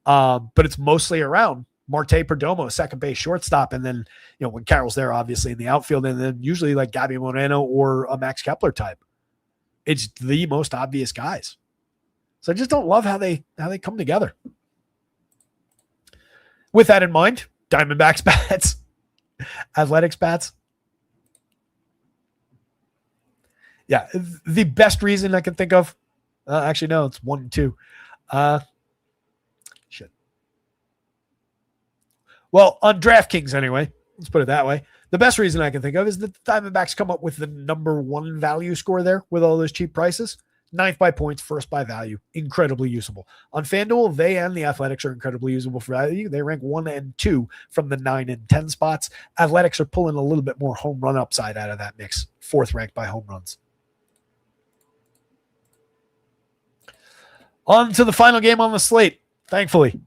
But it's mostly around Marte Perdomo, second base, shortstop, and then, when Carroll's there, obviously in the outfield, and then usually like Gabby Moreno or a Max Kepler type. It's the most obvious guys. So I just don't love how they come together. With that in mind, Diamondbacks bats, Athletics bats. Yeah, the best reason I can think of, actually, no, it's 1 and 2. Shit. Well, on DraftKings anyway, let's put it that way. The best reason I can think of is that the Diamondbacks come up with the number 1 value score there with all those cheap prices. 9th by points, 1st by value. Incredibly usable. On FanDuel, they and the Athletics are incredibly usable for value. They rank 1 and 2 from the 9 and 10 spots. Athletics are pulling a little bit more home run upside out of that mix. 4th ranked by home runs. On to the final game on the slate, thankfully.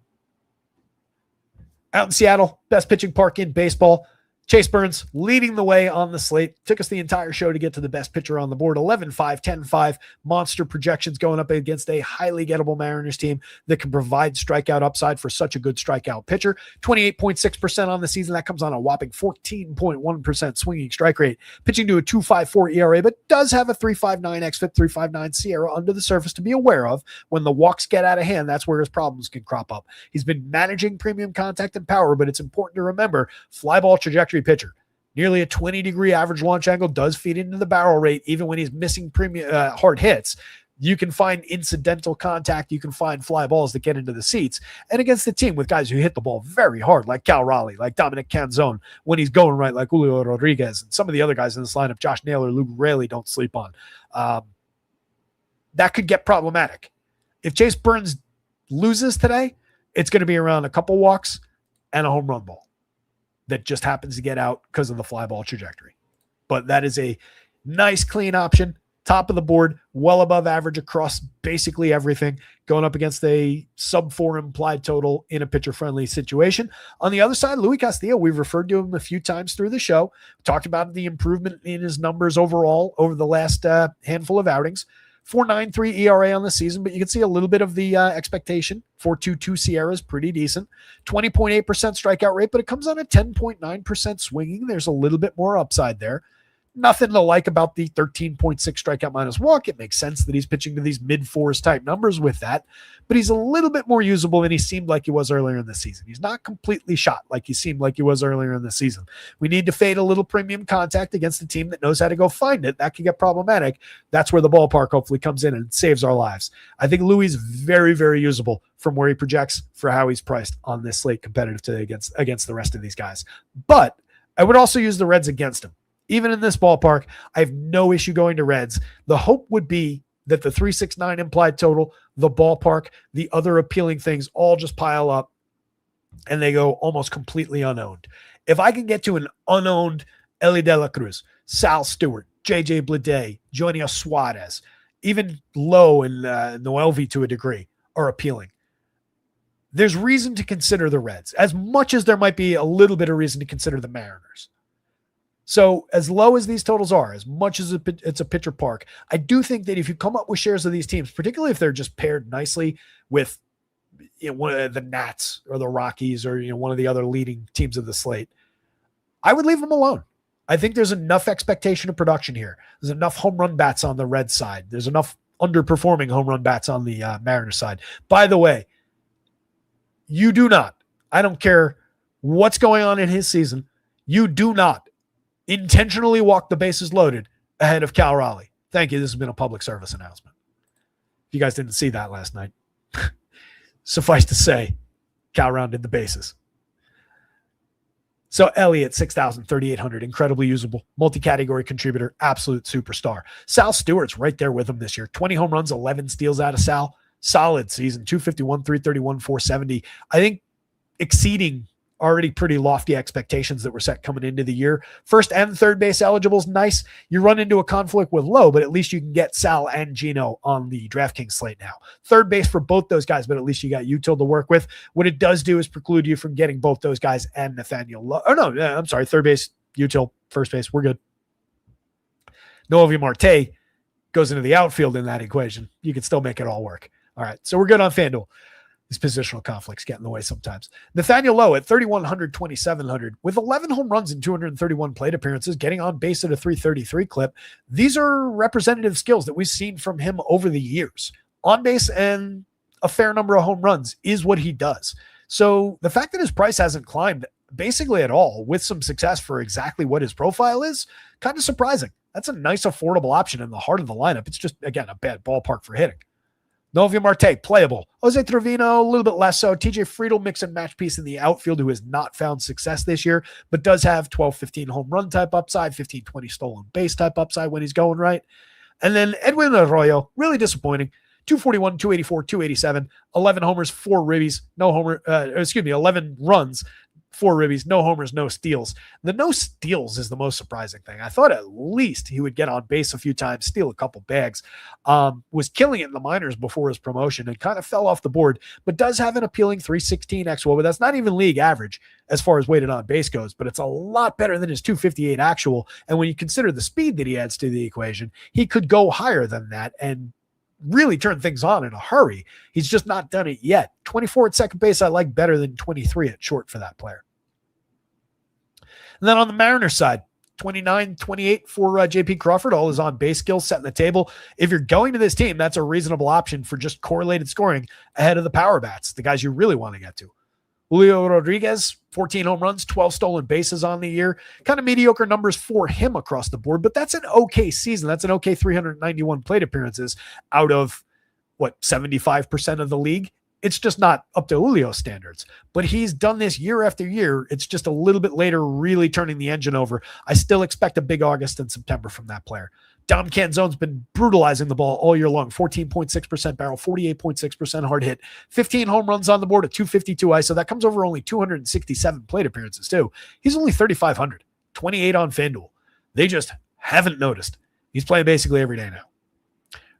Out in Seattle, best pitching park in baseball. Chase Burns leading the way on the slate. Took us the entire show to get to the best pitcher on the board. 11-5, 10-5. Monster projections going up against a highly gettable Mariners team that can provide strikeout upside for such a good strikeout pitcher. 28.6% on the season. That comes on a whopping 14.1% swinging strike rate. Pitching to a 2.54 ERA, but does have a 3.59 xFIP, 3.59 SIERA under the surface to be aware of. When the walks get out of hand, that's where his problems can crop up. He's been managing premium contact and power, but it's important to remember, fly ball trajectory pitcher. Nearly a 20-degree average launch angle does feed into the barrel rate, even when he's missing premium hard hits. You can find incidental contact. You can find fly balls that get into the seats. And against the team with guys who hit the ball very hard, like Cal Raleigh, like Dominic Canzone, when he's going right, like Julio Rodriguez, and some of the other guys in this lineup, Josh Naylor, Luke Raley, don't sleep on. That could get problematic. If Chase Burns loses today, it's going to be around a couple walks and a home run ball that just happens to get out because of the fly ball trajectory. But that is a nice, clean option. Top of the board, well above average across basically everything, going up against a sub-4 implied total in a pitcher-friendly situation. On the other side, Luis Castillo, we've referred to him a few times through the show. We talked about the improvement in his numbers overall over the last handful of outings. 4.93 ERA on the season, but you can see a little bit of the expectation. 4.22 SIERA is pretty decent. 20.8% strikeout rate, but it comes on a 10.9% swinging. There's a little bit more upside there. Nothing to like about the 13.6 strikeout minus walk. It makes sense that he's pitching to these mid-4s type numbers with that, but he's a little bit more usable than he seemed like he was earlier in the season. He's not completely shot like he seemed like he was earlier in the season. We need to fade a little premium contact against a team that knows how to go find it. That could get problematic. That's where the ballpark hopefully comes in and saves our lives. I think Louis is very, very usable from where he projects for how he's priced on this slate competitive today against the rest of these guys. But I would also use the Reds against him. Even in this ballpark, I have no issue going to Reds. The hope would be that the 3.69 implied total, the ballpark, the other appealing things all just pile up and they go almost completely unowned. If I can get to an unowned Ellie De La Cruz, Sal Stewart, JJ Bleday, Junior Suarez, even Lowe and Noelvi to a degree are appealing. There's reason to consider the Reds as much as there might be a little bit of reason to consider the Mariners. So as low as these totals are, as much as it's a pitcher park, I do think that if you come up with shares of these teams, particularly if they're just paired nicely with one of the Nats or the Rockies or one of the other leading teams of the slate, I would leave them alone. I think there's enough expectation of production here. There's enough home run bats on the Red side. There's enough underperforming home run bats on the Mariners side. By the way, you do not, I don't care what's going on in his season, you do not intentionally walk the bases loaded ahead of Cal Raleigh. Thank you. This has been a public service announcement. If you guys didn't see that last night, suffice to say, Cal rounded the bases. So Elliott, 6,000, 3,800, incredibly usable, multi-category contributor, absolute superstar. Sal Stewart's right there with him this year. 20 home runs, 11 steals out of Sal. Solid season, 251, 331, 470. I think exceeding already pretty lofty expectations that were set coming into the year. First and third base eligible is nice. You run into a conflict with Lowe, but at least you can get Sal and Gino on the DraftKings slate now. Third base for both those guys, but at least you got Util to work with. What it does do is preclude you from getting both those guys and Nathaniel Lowe. Oh, no, I'm sorry. Third base, Util, first base, we're good. Noelvi Marte goes into the outfield in that equation. You can still make it all work. All right, so we're good on FanDuel. These positional conflicts get in the way sometimes. Nathaniel Lowe at 3,100, 2,700 with 11 home runs in 231 plate appearances, getting on base at a 333 clip. These are representative skills that we've seen from him over the years. On base and a fair number of home runs is what he does. So the fact that his price hasn't climbed basically at all with some success for exactly what his profile is, kind of surprising. That's a nice affordable option in the heart of the lineup. It's just, again, a bad ballpark for hitting. Noelvi Marte, playable. Jose Trevino, a little bit less so. TJ Friedl, mix and match piece in the outfield, who has not found success this year, but does have 12, 15 home run type upside, 15, 20 stolen base type upside when he's going right. And then Edwin Arroyo, really disappointing. 241, 284, 287, 11 homers, 4 ribbies, 11 runs, 4 ribbies, no homers, no steals. The no steals is the most surprising thing. I thought at least he would get on base a few times, steal a couple bags. Was killing it in the minors before his promotion and kind of fell off the board, but does have an appealing 316 XWOA, but that's not even league average as far as weighted on base goes, but it's a lot better than his 258 actual. And when you consider the speed that he adds to the equation, he could go higher than that and really turn things on in a hurry. He's just not done it yet. 24 at second base, I like better than 23 at short for that player. And then on the Mariners side, 29, 28 for JP Crawford, all his on-base skills setting the table. If you're going to this team, that's a reasonable option for just correlated scoring ahead of the power bats, the guys you really want to get to. Julio Rodriguez, 14 home runs, 12 stolen bases on the year. Kind of mediocre numbers for him across the board, but that's an okay season. That's an okay 391 plate appearances out of, 75% of the league? It's just not up to Julio standards, but he's done this year after year. It's just a little bit later, really turning the engine over. I still expect a big August and September from that player. Dom Canzone's been brutalizing the ball all year long. 14.6% barrel, 48.6% hard hit, 15 home runs on the board at 252 ISO. That comes over only 267 plate appearances too. He's only 3,500, 28 on FanDuel. They just haven't noticed. He's playing basically every day now.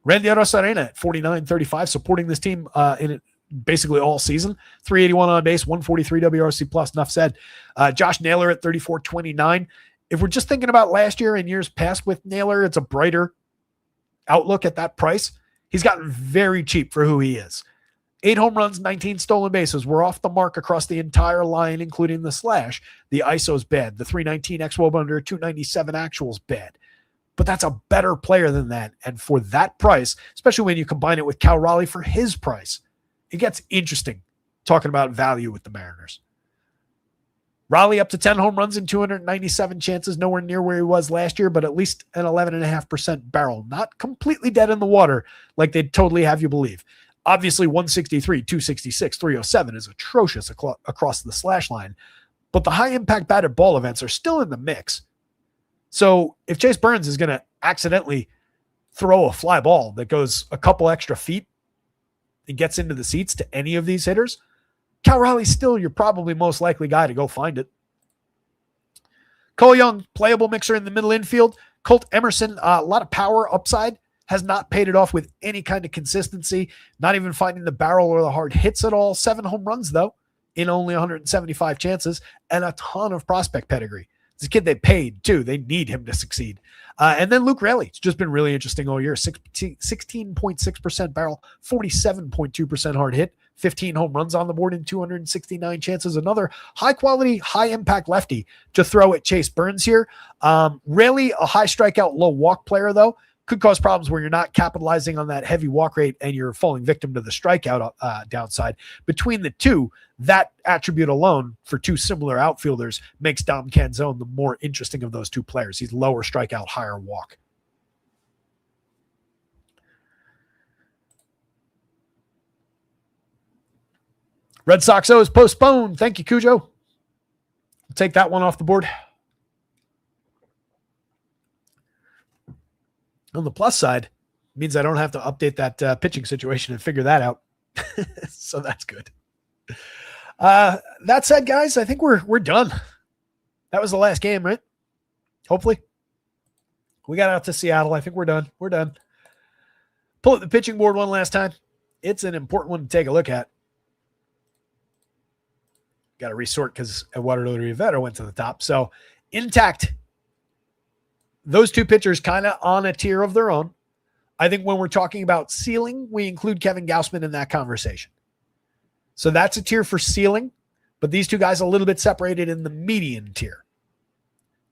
Randy Arozarena at 49.35, supporting this team in it basically all season. 381 on base, 143 WRC plus, enough said. Josh Naylor at 34.29. If we're just thinking about last year and years past with Naylor, it's a brighter outlook at that price. He's gotten very cheap for who he is. 8 home runs, 19 stolen bases. We're off the mark across the entire line, including the slash. The ISO's bad. The 319 XWOB under 297 actual's bad. But that's a better player than that. And for that price, especially when you combine it with Cal Raleigh for his price, it gets interesting talking about value with the Mariners. Raleigh up to 10 home runs and 297 chances, nowhere near where he was last year, but at least an 11.5% barrel. Not completely dead in the water like they'd totally have you believe. Obviously, 163, 266, 307 is atrocious across the slash line, but the high-impact batted ball events are still in the mix. So if Chase Burns is going to accidentally throw a fly ball that goes a couple extra feet and gets into the seats to any of these hitters, Cal Raleigh's still your probably most likely guy to go find it. Cole Young, playable mixer in the middle infield. Colt Emerson, a lot of power upside, has not paid it off with any kind of consistency, not even finding the barrel or the hard hits at all. 7 home runs, though, in only 175 chances, and a ton of prospect pedigree. It's a kid they paid too. They need him to succeed. And then Luke Raley. It's just been really interesting all year. 16.6% barrel, 47.2% hard hit, 15 home runs on the board in 269 chances. Another high quality, high impact lefty to throw at Chase Burns here. Raley, a high strikeout, low walk player though. Could cause problems where you're not capitalizing on that heavy walk rate and you're falling victim to the strikeout downside. Between the two, that attribute alone for two similar outfielders makes Dom Canzone the more interesting of those two players. He's lower strikeout, higher walk. Red Sox O is postponed. Thank you, Cujo. We'll take that one off the board. On the plus side, means I don't have to update that pitching situation and figure that out. So that's good. That said, guys, I think we're done. That was the last game, right? Hopefully. We got out to Seattle. I think we're done. We're done. Pull up the pitching board one last time. It's an important one to take a look at. Got to resort because Eduardo Rivera went to the top. So intact. Those two pitchers kind of on a tier of their own. I think when we're talking about ceiling, we include Kevin Gausman in that conversation. So that's a tier for ceiling, but these two guys a little bit separated in the median tier.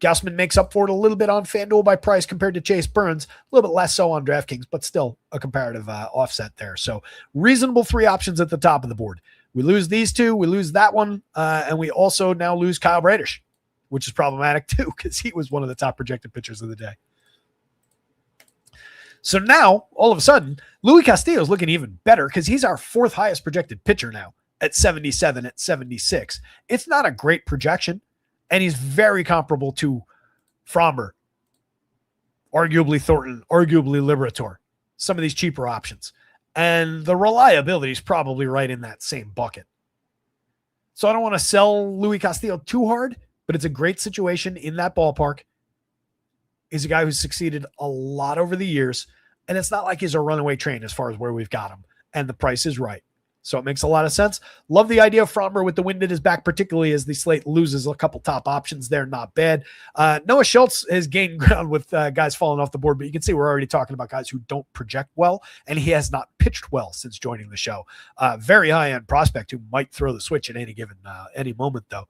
Gausman makes up for it a little bit on FanDuel by price compared to Chase Burns, a little bit less so on DraftKings, but still a comparative offset there. So reasonable three options at the top of the board. We lose these two, we lose that one, and we also now lose Kyle Bradish, which is problematic too because he was one of the top projected pitchers of the day. So now, all of a sudden, Luis Castillo is looking even better because he's our fourth highest projected pitcher now at 77, at 76. It's not a great projection, and he's very comparable to Fromber, arguably Thornton, arguably Liberator, some of these cheaper options. And the reliability is probably right in that same bucket. So I don't want to sell Luis Castillo too hard, but it's a great situation in that ballpark. He's a guy who's succeeded a lot over the years, and it's not like he's a runaway train as far as where we've got him, and the price is right. So it makes a lot of sense. Love the idea of Fromber with the wind at his back, particularly as the slate loses a couple top options there. Not bad. Noah Schultz has gained ground with guys falling off the board, but you can see we're already talking about guys who don't project well, and he has not pitched well since joining the show. Very high-end prospect who might throw the switch at any moment, though.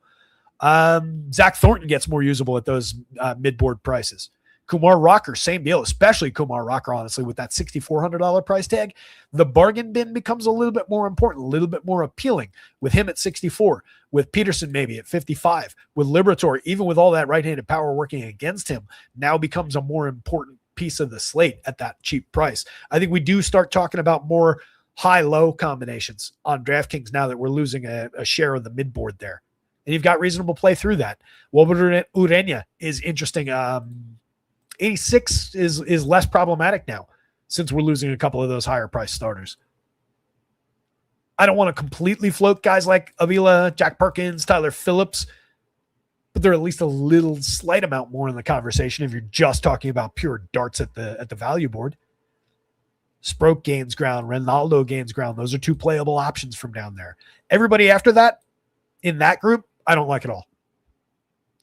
Zach Thornton gets more usable at those mid-board prices. Kumar Rocker, same deal, especially Kumar Rocker, honestly, with that $6,400 price tag. The bargain bin becomes a little bit more important, a little bit more appealing with him at 64, with Peterson maybe at 55, with Liberator, even with all that right-handed power working against him, now becomes a more important piece of the slate at that cheap price. I think we do start talking about more high-low combinations on DraftKings now that we're losing a share of the mid-board there. And you've got reasonable play through that. Wilber Urena is interesting. 86 is less problematic now since we're losing a couple of those higher price starters. I don't want to completely float guys like Avila, Jack Perkins, Tyler Phillips, but they're at least a little slight amount more in the conversation if you're just talking about pure darts at the value board. Sproke gains ground, Ronaldo gains ground. Those are two playable options from down there. Everybody after that in that group, I don't like at all.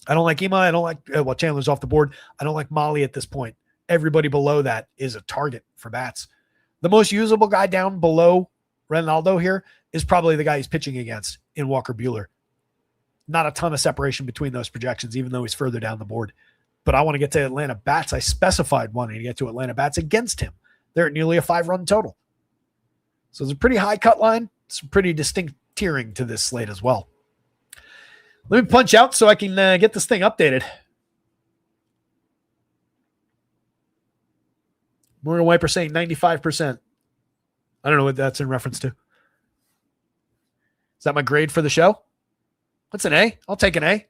I don't like Ema. I don't like, Chandler's off the board. I don't like Molly at this point. Everybody below that is a target for bats. The most usable guy down below Ronaldo here is probably the guy he's pitching against in Walker Buehler. Not a ton of separation between those projections, even though he's further down the board. But I want to get to Atlanta bats. I specified wanting to get to Atlanta bats against him. They're at nearly a 5-run total. So it's a pretty high cut line. Some pretty distinct tiering to this slate as well. Let me punch out so I can get this thing updated. Morgan Wiper saying 95%. I don't know what that's in reference to. Is that my grade for the show? What's an A? I'll take an A.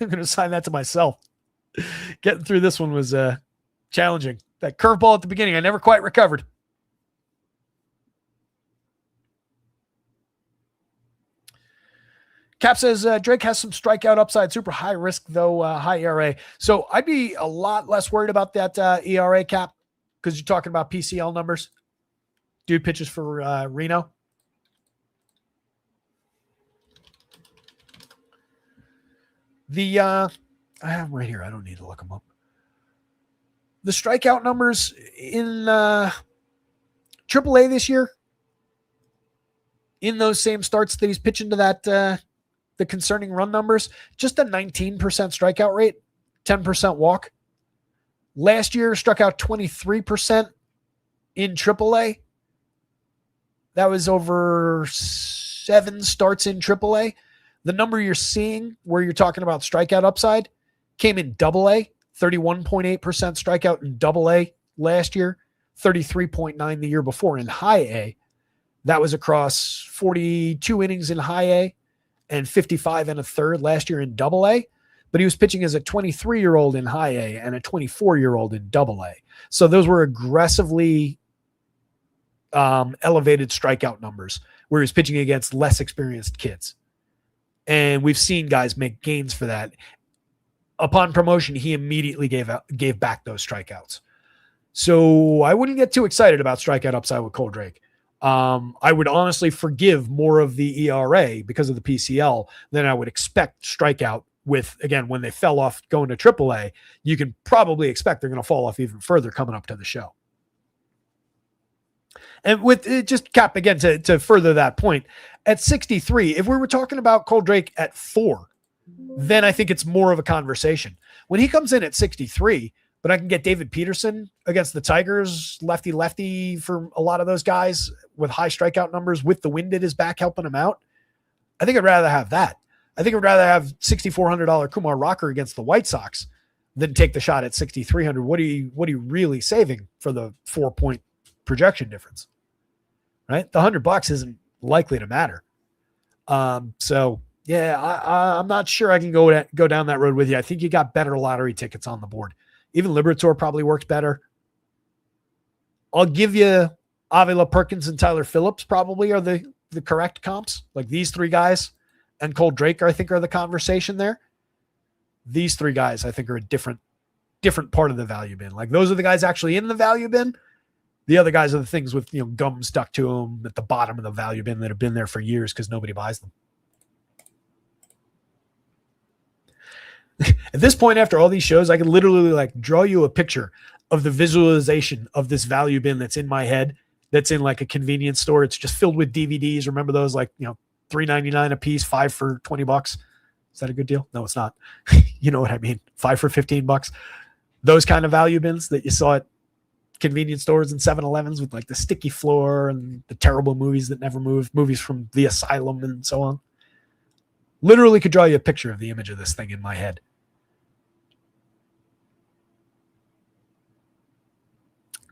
I'm going to assign that to myself. Getting through this one was challenging. That curveball at the beginning, I never quite recovered. Cap says Drake has some strikeout upside, super high risk, though, high ERA. So I'd be a lot less worried about that ERA, Cap, because you're talking about PCL numbers. Dude pitches for Reno. I I have them right here. I don't need to look them up. The strikeout numbers in AAA this year, in those same starts that he's pitching to that, the concerning run numbers, just a 19% strikeout rate, 10% walk. Last year, struck out 23% in AAA. That was over 7 starts in AAA. The number you're seeing where you're talking about strikeout upside came in AA, 31.8% strikeout in AA last year, 33.9 the year before in high A. That was across 42 innings in high A and 55 and a third last year in AA. But he was pitching as a 23-year-old in high A and a 24-year-old in AA. So those were aggressively elevated strikeout numbers where he was pitching against less experienced kids. And we've seen guys make gains for that. Upon promotion, he immediately gave back those strikeouts. So I wouldn't get too excited about strikeout upside with Cole Drake. I would honestly forgive more of the ERA because of the PCL than I would expect strikeout with, again, when they fell off going to AAA. You can probably expect they're going to fall off even further coming up to the show. And with it, just cap again to further that point, at 63, if we were talking about Cole Drake at 4, then I think it's more of a conversation. When he comes in at 63, but I can get David Peterson against the Tigers, lefty for a lot of those guys with high strikeout numbers with the wind at his back helping him out, I think I'd rather have that. I think I'd rather have $6,400 Kumar Rocker against the White Sox than take the shot at 6,300. What are you really saving for the 4-point projection difference? Right? The $100 isn't likely to matter. So yeah, I'm not sure I can go down that road with you. I think you got better lottery tickets on the board. Even Liberator probably works better. I'll give you Avila Perkins and Tyler Phillips probably are the correct comps. Like these 3 guys and Cole Drake, I think, are the conversation there. These 3 guys, I think, are a different part of the value bin. Like those are the guys actually in the value bin. The other guys are the things with, gum stuck to them at the bottom of the value bin that have been there for years because nobody buys them. At this point, after all these shows, I can literally draw you a picture of the visualization of this value bin that's in my head, that's in like a convenience store. It's just filled with DVDs. Remember those $3.99 a piece, 5 for $20. Is that a good deal? No, it's not. You know what I mean? 5 for $15. Those kind of value bins that you saw at convenience stores and 7-Elevens with like the sticky floor and the terrible movies that never moved, movies from The Asylum and so on. Literally could draw you a picture of the image of this thing in my head.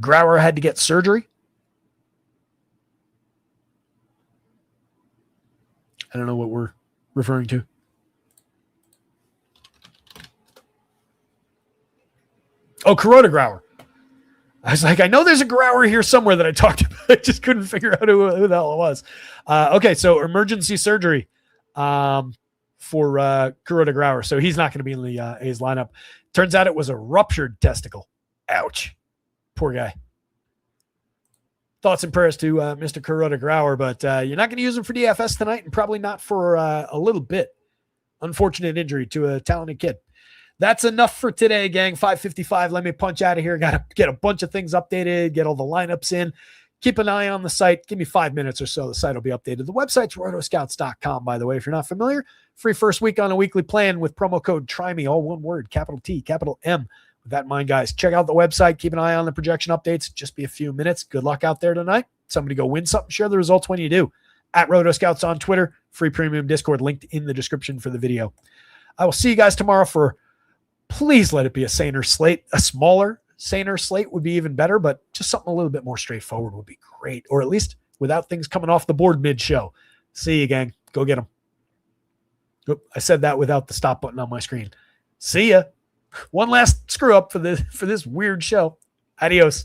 Grauer had to get surgery. I don't know what we're referring to. Oh, Kuroda Grauer. I was like, I know there's a Grauer here somewhere that I talked about. I just couldn't figure out who the hell it was. Okay, so emergency surgery for Kuroda Grauer. So he's not going to be in the A's lineup. Turns out it was a ruptured testicle. Ouch. Poor guy. Thoughts and prayers to Mr. Kuroda Grauer, but you're not going to use him for DFS tonight and probably not for a little bit. Unfortunate injury to a talented kid. That's enough for today, gang. 5:55. Let me punch out of here. Got to get a bunch of things updated, get all the lineups in. Keep an eye on the site. Give me 5 minutes or so. The site will be updated. The website's rotoscouts.com, by the way, if you're not familiar. Free first week on a weekly plan with promo code TRYME, all one word, capital T, capital M. With that in mind, guys, check out the website. Keep an eye on the projection updates. Just be a few minutes. Good luck out there tonight. Somebody go win something. Share the results when you do. At Rotoscouts on Twitter. Free premium Discord linked in the description for the video. I will see you guys tomorrow for, please let it be a saner slate. A smaller, saner slate would be even better, but just something a little bit more straightforward would be great. Or at least without things coming off the board mid-show. See you, gang. Go get them. Oop, I said that without the stop button on my screen. See ya. One last screw up for this weird show. Adios.